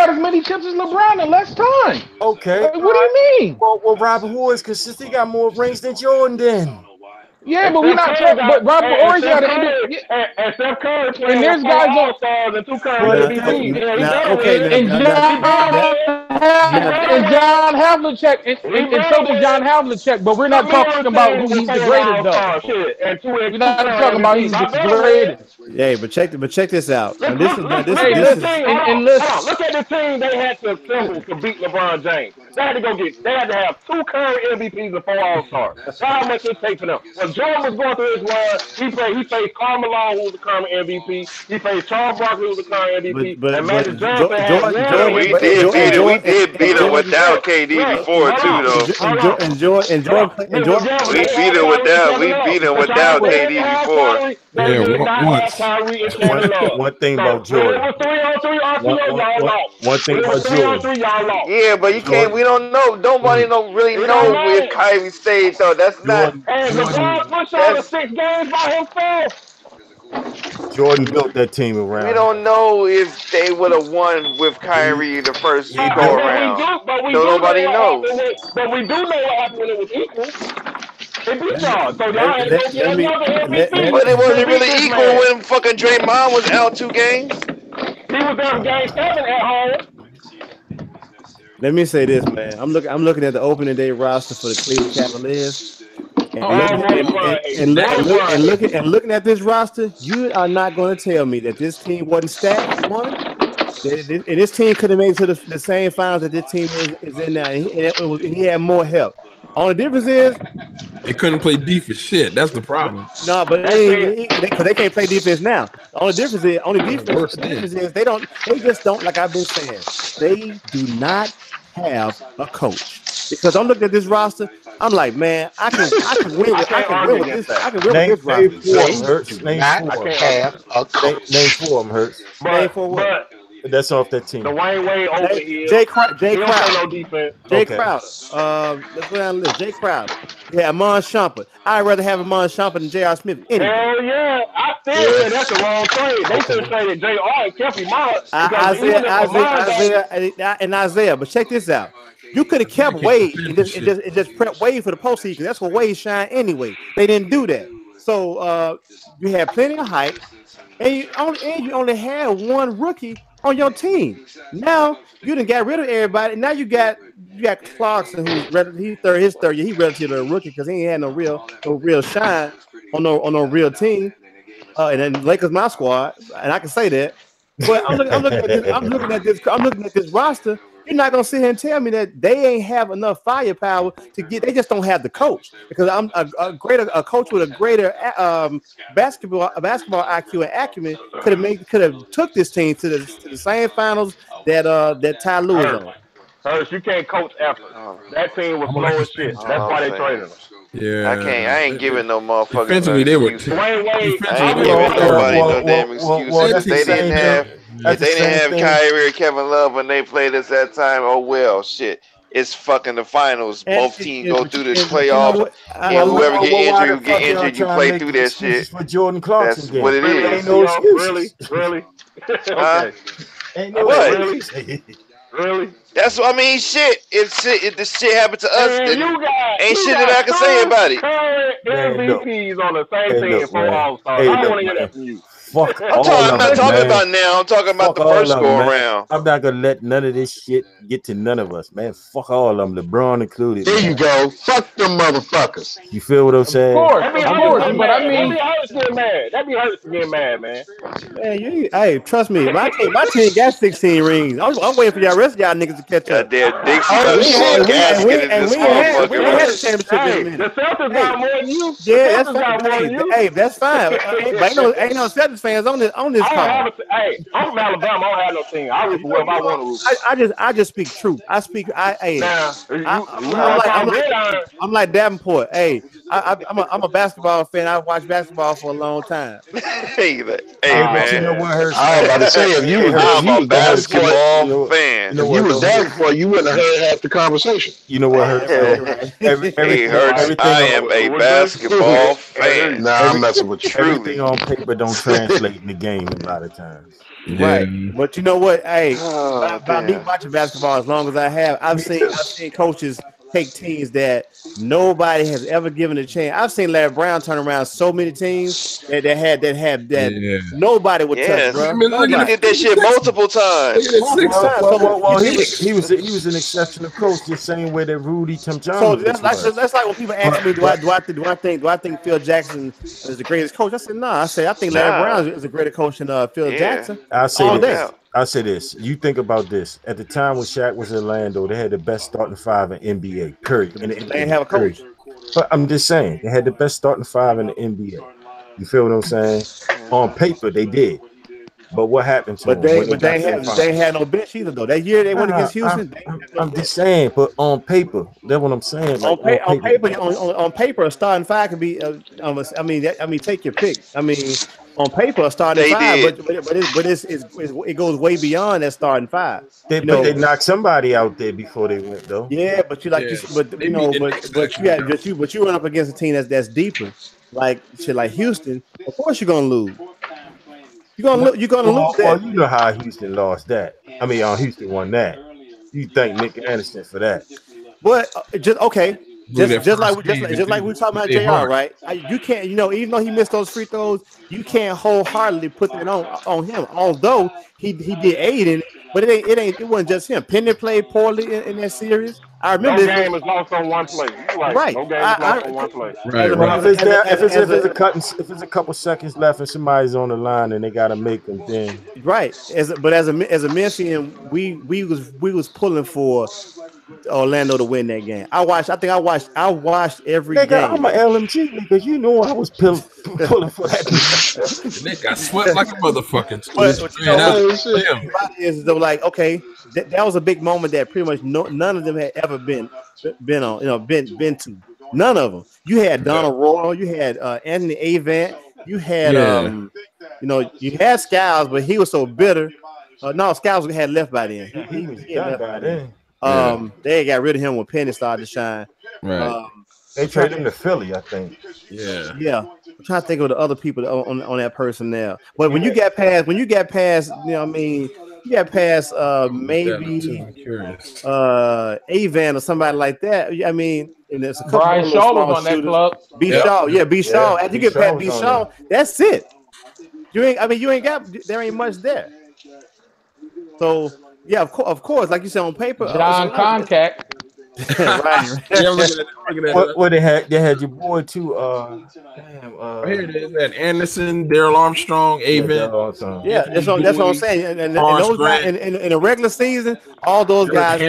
chips as LeBron in less time. Okay. What do you mean? Well, Robert Horry is consistent. He got more rings than Jordan then. Yeah, but we're not talking. But Robert Horry's got to end it. And Steph Curry and there's guys on stars and 2 current MVPs. And John Havlicek, and so does John Havlicek. But we're not talking about who he's the greatest though. We're not talking about who's the greatest. Yeah, but check this out. And this is look at the team they had to assemble to beat LeBron James. They had to have 2 current MVPs and 4 All-Stars. That's how much it takes for them. When Jordan was going through his run, he faced Karl Malone, who was the current MVP. He faced Charles Barkley, who was the current MVP. And Magic Johnson had we did beat him without KD before too, though. And Jordan, we beat him without KD before. One thing about Jordan. One thing about Jordan. Yeah, but you can't. We don't know. Nobody really know where Kyrie stayed though. That's not. And LeBron pushed all the 6 games by himself. Jordan built that team around. We don't know if they would have won with Kyrie the first go around. Nobody knows. But we do know what happened when it was equal. They beat y'all. So y'all had to go get another MVP. But it wasn't really equal when fucking Draymond was out 2 games. He was there game 7 at home. Let me say this, man. I'm looking at the opening day roster for the Cleveland Cavaliers. And looking at this roster, you are not going to tell me that this team wasn't stacked. And this team could have made it to the same finals that this team is in now. And he had more help. Only difference is they couldn't play defense. Shit, that's the problem. No, but they can't play defense now. The only difference is they just don't, like I've been saying, they do not have a coach. Because I'm looking at this roster, I'm like, man, I can win with this roster. Name 4 of them, Hurts. Name 4 what? That's off that team. Dwayne Wade over here. Jay Crowder. No defense. Jay Crowder. Let's go down the list. Jay Crowder. Yeah, Amon Shumpert. I'd rather have Amon Shumpert than J.R. Smith. Anyway. Hell yeah. I still say that's the wrong trade. They should have traded J.R. and kept him out. Isaiah. But check this out. You could have kept Wade and just prepped Wade for the postseason. That's what Wade shine anyway. They didn't do that. So you had plenty of hype, and you only had one rookie on your team. Now you done got rid of everybody. Now you got Clarkson, who's his third year. He relatively a rookie because he ain't had no real shine on no real team. And then Lakers my squad, and I can say that. But I'm looking at this roster. You're not gonna sit here and tell me that they ain't have enough firepower to get. They just don't have the coach, because I'm a coach with a greater basketball IQ and acumen could have took this team to the same finals that Ty Lue was on. Hurst, you can't coach effort. That team was slow as shit. That's why they traded him. Yeah, I ain't giving no motherfuckers. Defensively, they were. I ain't giving nobody no damn excuses. If they didn't have Kyrie or Kevin Love when they played us that time, oh well, shit. It's fucking the finals. Both teams go through the playoff, and whoever get injured, you play through that shit. For Jordan Clarkson, that's what it is. Ain't no excuses. Really? Ain't no excuses. Really? That's what I mean. Shit. If this shit happened to us, ain't shit that I can say about it. Current MVPs on the same team for All-Stars. I don't want to hear that from you. I'm not talking about now. I'm talking about the first go around. I'm not gonna let none of this shit get to none of us, man. Fuck all of them, LeBron included. There you go. Fuck them motherfuckers. You feel what I'm saying? Of course, but I mean, that'd be Hurts getting mad, man. Man, hey, trust me, my team got 16 rings. I'm waiting for y'all rest of y'all niggas to catch up. Dixie the Celtics got more than you. Yeah, that's fine. Hey, that's fine. Ain't no Celtics fans on this call. Hey, I'm from Alabama. I don't have no team. I root for whoever I want to root for. I just speak truth. I'm like Davenport. Hey, I'm a basketball fan. I watched basketball for a long time. Hey man. You know what hurts? I was about to say, if you I'm a basketball fan. If you was Davenport, you wouldn't have heard half the conversation. You know what hurts? I am a basketball fan. Nah, I'm messing with you. Everything on paper don't translate in the game a lot of times. Right, but you know what? Hey, by me watching basketball as long as I have, I've seen coaches take teams that nobody has ever given a chance. I've seen Larry Brown turn around so many teams that nobody would touch, bro. He did that shit multiple times. Well, he was an exceptional coach, the same way that Rudy Tim Johnson. So that's like when people ask me, do I think Phil Jackson is the greatest coach? I said no. I think Larry Brown is a greater coach than Phil Jackson. I say this. You think about this. At the time when Shaq was in Orlando, they had the best starting 5 in NBA. Period. And they didn't have a coach. But I'm just saying, they had the best starting 5 in the NBA. You feel what I'm saying? On paper, they did. But what happened to them? They had no bench either, though. That year they went against Houston. I'm just saying, but on paper, that's what I'm saying. Like, on paper, a starting 5 could be. Take your pick. On paper, a starting 5, but it goes way beyond that starting 5. They knocked somebody out there before they went, though. Yeah, but you run up against a team that's deeper, like Houston. Of course, you're gonna lose. You're gonna lose that. Well, you know how Houston lost that. I mean, Houston won that. You thank Nick Anderson for that. But just okay. Just like we were talking about JR, right? You can't, even though he missed those free throws, you can't wholeheartedly put that on him. Although he did aid in it, but it wasn't just him. Penny played poorly in that series. I remember no game is lost on one play. You're right. No game is lost on one play. If it's a couple seconds left and somebody's on the line and they gotta make them, then right. As a Memphian, we was pulling for Orlando to win that game. I watched every game. I'm an LMG because you know I was pulling for that. They got swept like a motherfucker. Is though, like, okay, that was a big moment that pretty much none of them had ever been on, been to. None of them. You had Donald Royal, you had Anthony Avant, you had you had Skiles, but he was so bitter. No, Skiles had left by then. He left by then. They got rid of him when Penny started to shine. Right. They traded him to Philly, I think. Yeah. I'm trying to think of the other people on that personnel. But when you get past, maybe Avan or somebody like that. I mean, and there's a couple Brian of Shaw was on that club. B. Shaw. After you get past B. Shaw, that's it. There ain't much there. So yeah, of course, like you said on paper, John Concact. right. What they had your boy too. Here it is. That Anderson, Daryl Armstrong, Avon. Yeah, that's what I'm saying. And those guys in a regular season, all those guys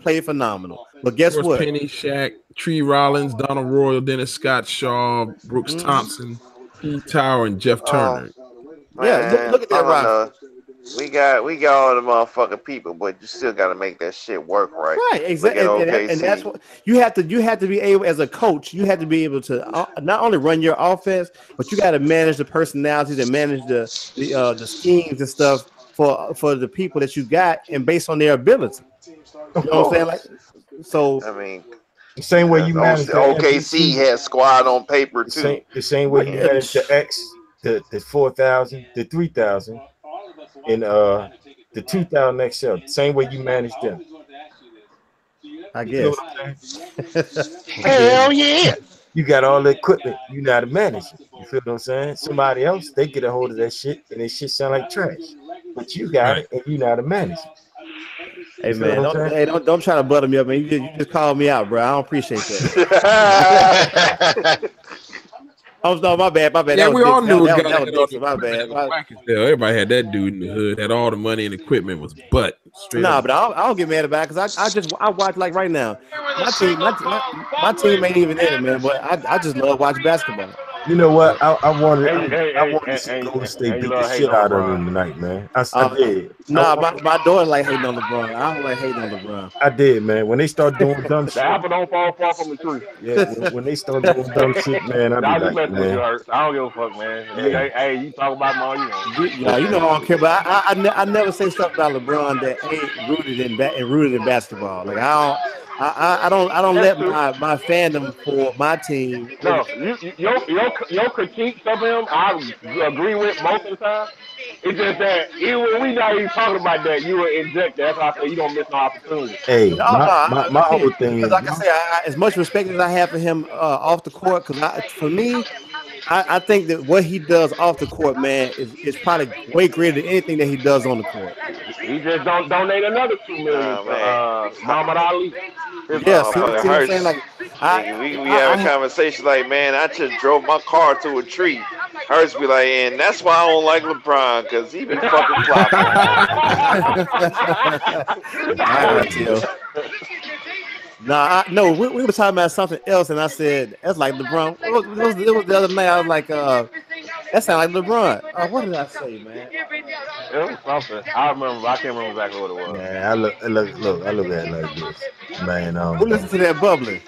played phenomenal. But guess what? Penny, Shaq, Tree Rollins, Donald Royal, Dennis Scott, Shaw, Brooks Thompson, Pete Tower, and Jeff Turner. Man, look at that roster. We got all the motherfucking people, but you still got to make that shit work right. Right, exactly. And that's what you have to be able, as a coach, you have to be able to not only run your offense, but you got to manage the personalities and manage the schemes and stuff for the people that you got, and based on their ability. You know what I'm saying? Like, so I mean, the same way you manage the OKC had squad on paper too. The same way you manage the X, the 4,000, the 3,000. In the 2000 XL, same way you manage them. I guess. Hell yeah! You got all the equipment. You know how to manage it. You feel what I'm saying? Somebody else, they get a hold of that shit, and that shit sound like trash. But you got it, and you know how to manage it. Hey man, don't try to butter me up, man. You just called me out, bro. I don't appreciate that. Oh no, my bad. Yeah, we all knew that was my bad. Everybody had that dude in the hood, had all the money and equipment, was butt. Nah, but I don't get mad about it because I watch like right now. My team ain't even in it, man. But I just love watching basketball. You know what? I wanted to see Golden State beat the shit out of them tonight, man. I did. Nah, my daughter like hating on LeBron. I don't like hating on LeBron. I did, man. When they start doing dumb shit, the apple don't fall far from the tree. Yeah, when they start doing dumb shit, man, I be like, man. I don't give a fuck, man. Yeah. Hey, you talk about them all you want. Yeah, you know I don't care, but I never say stuff about LeBron that ain't rooted in basketball. Like I don't let my fandom for my team. No, your critiques of him, I agree with most of the time. It's just that even when we not even talking about that, you were injected. That's why I say you don't miss no opportunity. Hey, my whole thing is, like I say, as much respect as I have for him off the court, because for me, I think that what he does off the court, man, is probably way greater than anything that he does on the court. He just don't donate another $2 million to Muhammad Ali. Yes, see what I'm saying? Like, we have a conversation like, man, I just drove my car to a tree. Hurts be like, and that's why I don't like LeBron, because he be fucking flopping. No, we were talking about something else, and I said, that's like LeBron. It was the other night. I was like, that sounds like LeBron. What did I say, man? It was something. I can't remember exactly what it was. Man, I look at it like this. Man, who listened to that bubbly?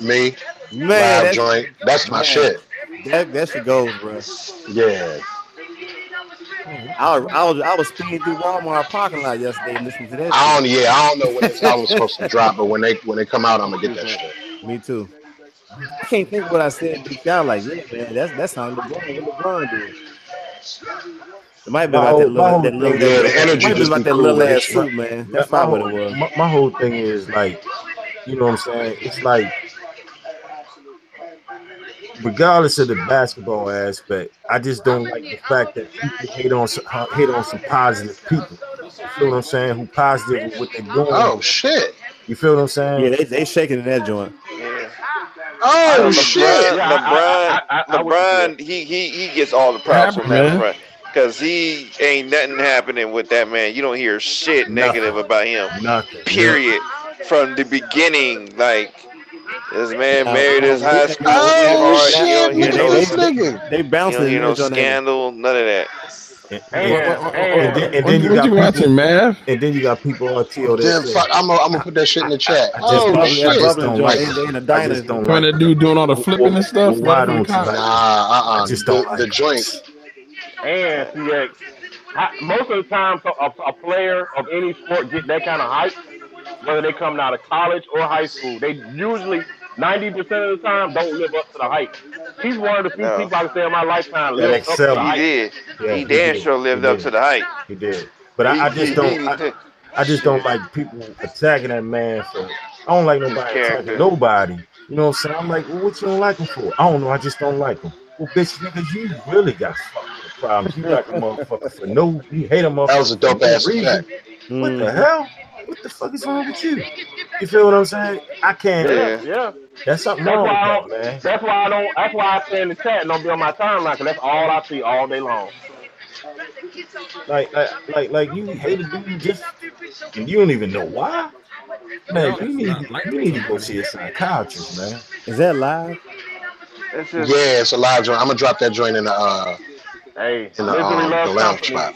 Me. Man, that joint. That's my shit. That shit goes, bro. Yeah. I was speeding through Walmart parking lot yesterday listening to that. I don't know when this album's supposed to drop, but when they come out, I'm gonna get that shit. Me too. I can't think of what I said. Deep down, like, yeah, man, that sounds LeBron. What LeBron did. It might be about that little the energy might be just about be that cool little with ass this suit, man. That's probably what it was. My whole thing is like, you know what I'm saying? It's like, regardless of the basketball aspect, I just don't like the fact that people hate on some positive people. You feel what I'm saying? Who positive with what they're doing? Oh shit! You feel what I'm saying? Yeah, they shaking in that joint. Yeah. Oh shit! LeBron, he gets all the props on that front because he ain't nothing happening with that man. You don't hear shit negative about him. Nothing. Period. From the beginning, like this man married his high school sweetheart. You don't hear no. They bouncing. You don't hear no scandal. None of that. And then you got watching, man. And then you got people on TL that say, I'm gonna put that shit in the chat. I just don't like it. I just don't like it. Dude doing all the flipping and stuff. Why don't you like it? I just don't like the joint. And CX, most of the time, a player of any sport get that kind of hype, whether they come out of college or high school. They usually 90% of the time don't live up to the hype. He's one of the few people I can say in my lifetime lived up to the hype. He did. Yeah, he damn sure lived up to the hype. He did. But I just don't. I just don't like people attacking that man for. I don't like nobody attacking nobody. You know what I'm saying? I'm like, well, what you don't like him for? I don't know. I just don't like him. Well, bitch, nigga, you really got fucking problems. You like a motherfucker for no. You hate a motherfucker. That was a dope ass attack. What the hell? What the fuck is wrong with you? You feel what I'm saying? I can't. Yeah. That's something wrong with that, man. That's why I don't. That's why I stay in the chat and don't be on my timeline, because that's all I see all day long. Like you hate a dude just, and you don't even know why. Man, you need to go see a psychiatrist, man. Is that live? Yeah, it's a live joint. I'm gonna drop that joint in the lounge spot.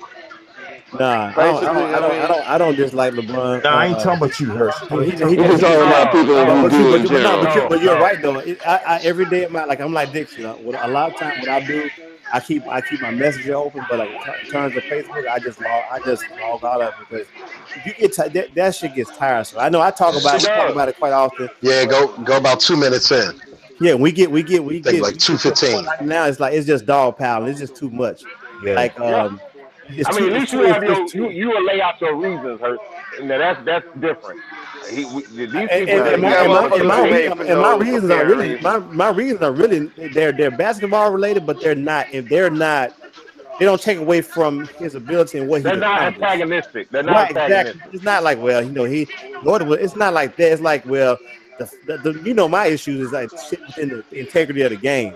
Nah, I don't dislike LeBron. Nah, I ain't talking about you, Hirsch. He's talking about people. But you're right though. I every day, I'm like Dixon. A lot of times, what I do, I keep my messenger open, but like in terms of Facebook, I just log out of it because if you get that shit gets tiresome. I know I talk about it quite often. Yeah, go about 2 minutes in. Yeah, we get like 2:15. Now it's just dog piling. It's just too much. Yeah. Like at least you have you will lay out your reasons, Hurt. Now that's different. My reasons are really they're basketball related, but they're not. If they're not, they don't take away from his ability and what they're not antagonistic. They're not right, antagonistic. Exactly. It's not like it's not like that. It's like the my issues is like shit within the integrity of the game.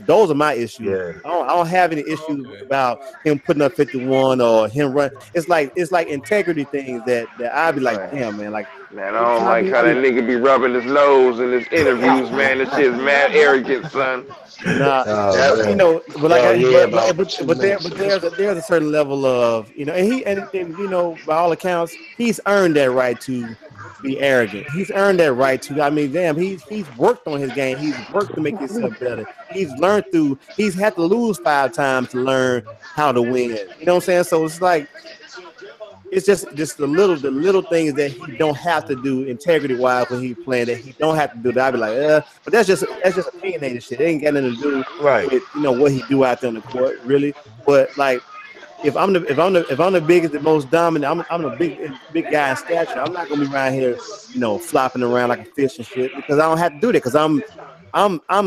Those are my issues. Yeah. I don't have any issues about him putting up 51 or him run. It's like integrity things that I'd be like, damn man, like man, I don't like how that nigga be rubbing his nose in his interviews, man. This shit's mad arrogant, son. Nah, but there's a certain level of and by all accounts he's earned that right to be arrogant. He's earned that right to. I mean, damn, he's worked on his game. He's worked to make himself better. He's learned through. He's had to lose 5 times to learn how to win. You know what I'm saying? So it's like it's just the little things that he don't have to do integrity wise when he's playing that he don't have to do. That I'd be like, but that's just opinionated shit. It ain't got nothing to do with what he do out there on the court, really. But like. If I'm the biggest, the most dominant, I'm the big guy in stature. I'm not gonna be around here, flopping around like a fish and shit because I don't have to do that because I'm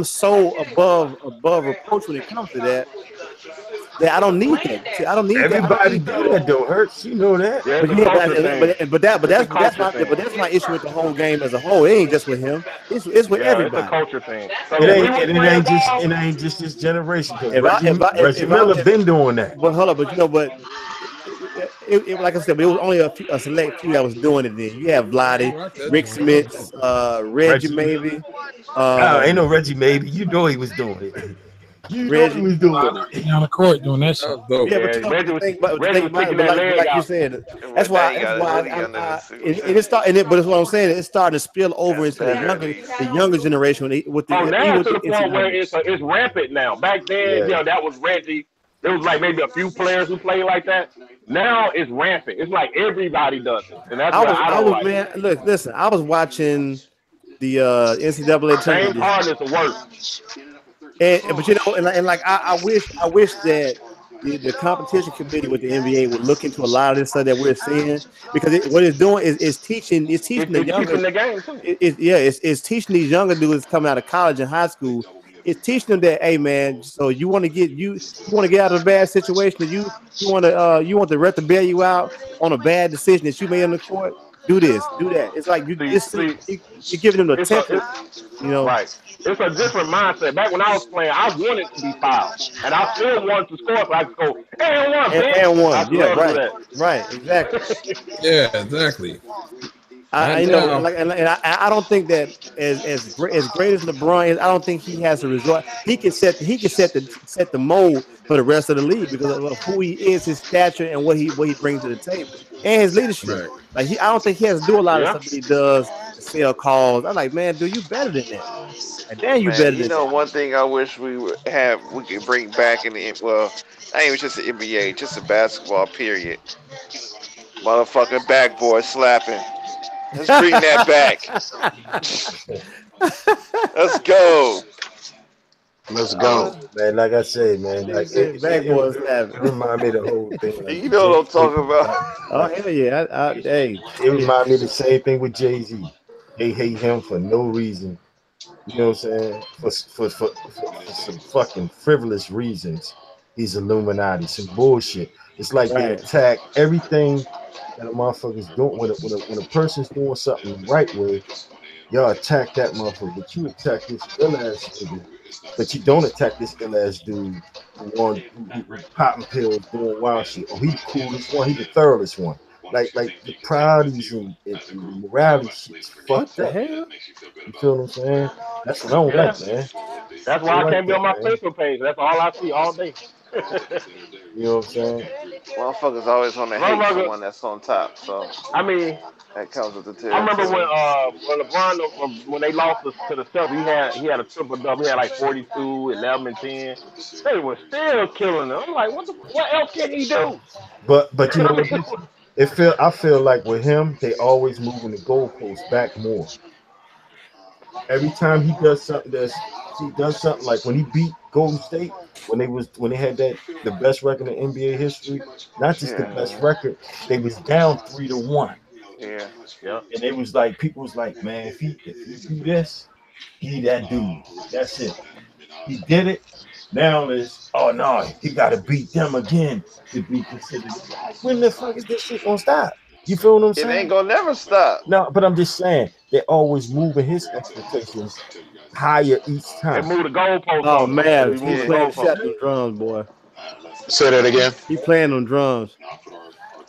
so above reproach when it comes to that I don't need that. See, I don't need everybody do that though. Hurts, you know that. But that's my issue with the whole game as a whole. It ain't just with him. It's with everybody. It's a culture thing. It ain't just this generation. Reggie Miller been doing that. But hold up, but like I said, but it was only a select few that was doing it. Then you have Vlade, Rick Smith, Reggie maybe. Ain't no Reggie maybe. You know he was doing it. Reggie was doing it. He on the court doing that shit. Like you said, that's why. But it's what I'm saying. It's starting to spill over into the younger generation with the. Now to the point where it's rampant now. Back then, that was Reggie. There was like maybe a few players who played like that. Now it's rampant. It's like everybody does it, and that's man. Look, listen. I was watching the NCAA tournament. Same partners to work. But I wish that the competition committee with the NBA would look into a lot of this stuff that we're seeing, because what it's doing is teaching the younger the game too. It's teaching these younger dudes coming out of college and high school. It's teaching them that, hey man, so you want to get out of a bad situation, you want the ref to bail you out on a bad decision that you made on the court. Do this, do that. It's like you're giving them the template, Right. It's a different mindset. Back when I was playing, I wanted to be fouled, and I still wanted to score, so I could go and one. Yeah, right, exactly. Yeah, exactly. I don't think that as great as LeBron is, I don't think he has a resort. He can set the mold for the rest of the league because of who he is, his stature, and what he brings to the table, and his leadership. Right. Like I don't think he has to do a lot of stuff that he does to sell calls. I'm like, man, dude, you better than that. And then you better than that. One thing I wish we could bring back in the I ain't even just the NBA, just the basketball period. Motherfucking backboard slapping. Let's bring that back. Let's go. Let's go, man. Like I say, man, like backboard slapping remind me of the whole thing. Like, you know what I'm talking about? Oh hell yeah! Hey, it remind me of the same thing with Jay-Z. They hate him for no reason. You know what I'm saying? For some fucking frivolous reasons. He's Illuminati, some bullshit. It's like they attack everything that a motherfucker's doing. When a person's doing something the right way, y'all attack that motherfucker. But you attack this ill ass nigga. But you don't attack this ill ass dude who popping pills, doing wild shit. Oh, he the coolest one. He the thoroughest one. Like the priorities and morality shit is fucked up. You feel what I'm saying? That's what I don't like, man. That's why I can't be on my Facebook page. That's all I see all day. You know what I'm saying? Motherfuckers always want to hate someone that's on top. So I mean, that comes with the territory. I remember when LeBron, when they lost to the Celtics, he had a triple double. He had like 42, 11, and 10. They were still killing him. I'm like, what else can he do? But you know what? I feel like with him, they always moving the goalposts back more. Every time he does something like when he beat Golden State, when they had the best record in NBA history, not just the best record, they was down 3-1. Yeah. And it was like people was like, man, if he do this, he that dude. That's it. He did it. Now it's he got to beat them again to be considered. When the fuck is this shit gonna stop? You feel what I'm saying? It ain't gonna never stop. No, but I'm just saying they're always moving his expectations higher each time. They move the goalpost. Oh man, he's playing the drums, boy. Say that again. He playing on drums.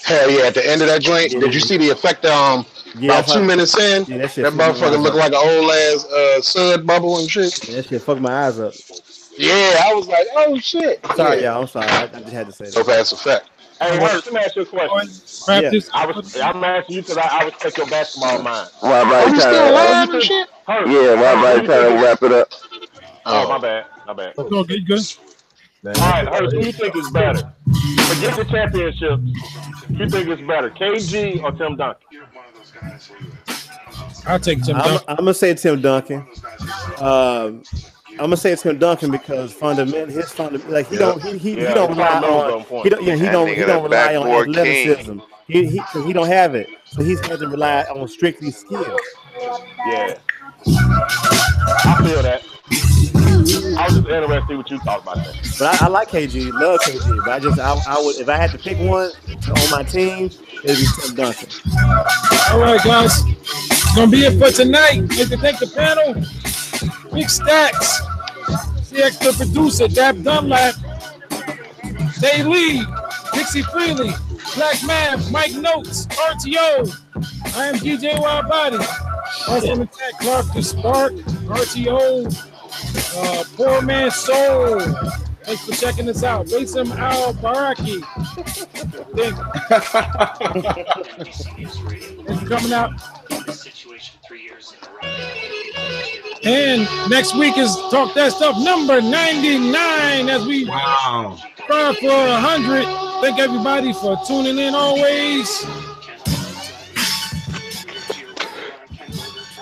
Hell yeah! At the end of that joint, did you see the effect? About 2 minutes in, that motherfucker looked like an old ass sud bubble and shit. Yeah, that shit fucked my eyes up. Yeah, I was like, oh shit. Sorry, I'm sorry. I just had to say that. So fast effect. Hey, let me ask you a question. I'm asking you because I was take your basketball mind. Are you still alive and shit? Yeah, my body trying to wrap it up. Oh, my bad. Okay, good. All right, who you think is better? Forget the championship. Who you think is better, KG or Tim Duncan? I'll take Tim Duncan. I'm gonna say Tim Duncan. I'm gonna say Tim Duncan because his fundamental, like he don't rely on athleticism. He don't have it, so he's had to rely on strictly skill. Yeah, I feel that. I was just interested what you talk about that. But I like KG, love KG. But I would, if I had to pick one on my team, it'd be Tim Duncan. All right, guys, it's gonna be it for tonight. I'd like to thank the panel. Big Stacks, CX the producer, Dab Dunlap, Day Lee, Dixie Freely, Black Man, Mike Notes, RTO. I am DJ WIDEBODY. Also in the chat, Clark the Spark, RTO, Poor Man Soul. Thanks for checking us out. Wasim Al Baraki. Thanks for coming out. And next week is Talk That Stuff number 99 as we try for 100. Thank everybody for tuning in always.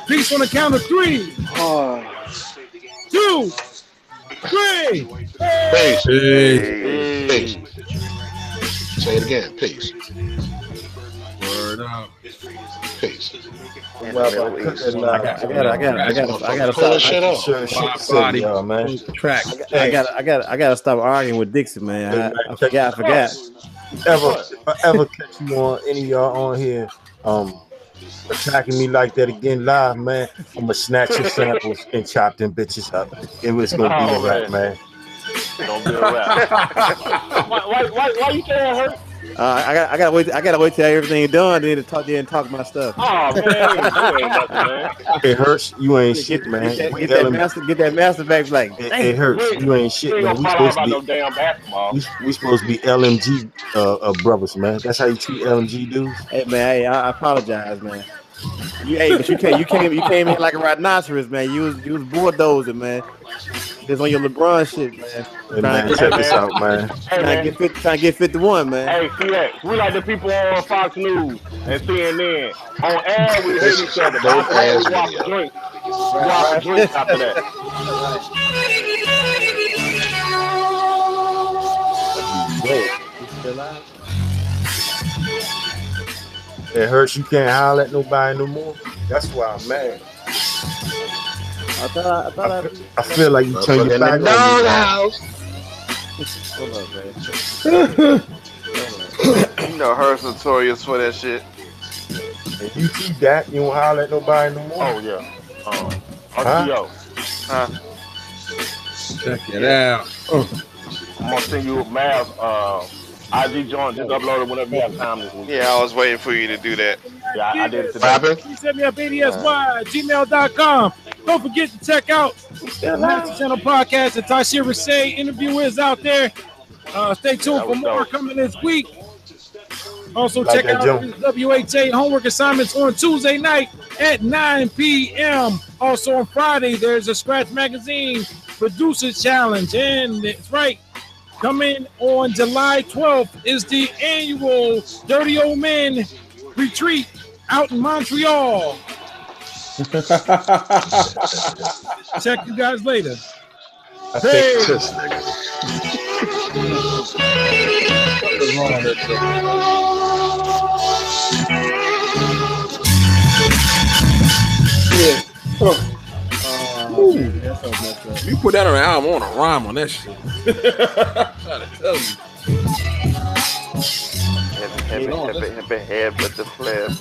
Peace on the count of 3, 2, 3. Peace. Peace. Say it again. Peace. Word up. Peace. I gotta stop arguing with Dixie, man. I forgot. If I ever catch you on any of y'all on here, attacking me like that again live, man, I'm gonna snatch your samples and chop them bitches up. It was gonna be a wrap, man. Don't be a rap. Why you saying hurt? I gotta wait till everything done then to talk my stuff. Oh man, you ain't nothing, man. It hurts. You ain't shit, man. Get that master back. Like it hurts. You ain't shit, man. We supposed to be no damn basketball. We supposed to be LMG brothers, man. That's how you treat LMG dudes. Hey man, I apologize, man. But you came in like a rhinoceros, man. You was bulldozing, man. Just on your LeBron shit, man. Hey, man, check this out, man. Trying to get 51, man. Hey, see that? We like the people on Fox News and CNN. On air, we hate each other. But we walk the drink. We walk the drink after that. It hurts. You can't holler at nobody no more. That's why I'm mad. I feel like you turn your back on the house. You know her's notorious for that shit. If you keep that, you don't holler at nobody no more. Oh yeah. Huh? Check it out. I'm gonna send you a mask. IG joint, just upload it whenever you have time this week. Yeah, I was waiting for you to do that. Yeah, I did it today. You send me up adsy@gmail.com. Don't forget to check out the Master Channel Podcast. The Tashira Say interview is out there. Stay tuned for more coming this week. Also, check out WHA homework assignments on Tuesday night at 9 p.m. Also, on Friday, there's a Scratch Magazine Producers Challenge. And it's right, coming on July 12th is the annual Dirty Old Men Retreat out in Montreal. Check you guys later. Hey. This nigga. You put that on an album, I want a rhyme on that shit. Trying to tell you. Heavy head with the flip.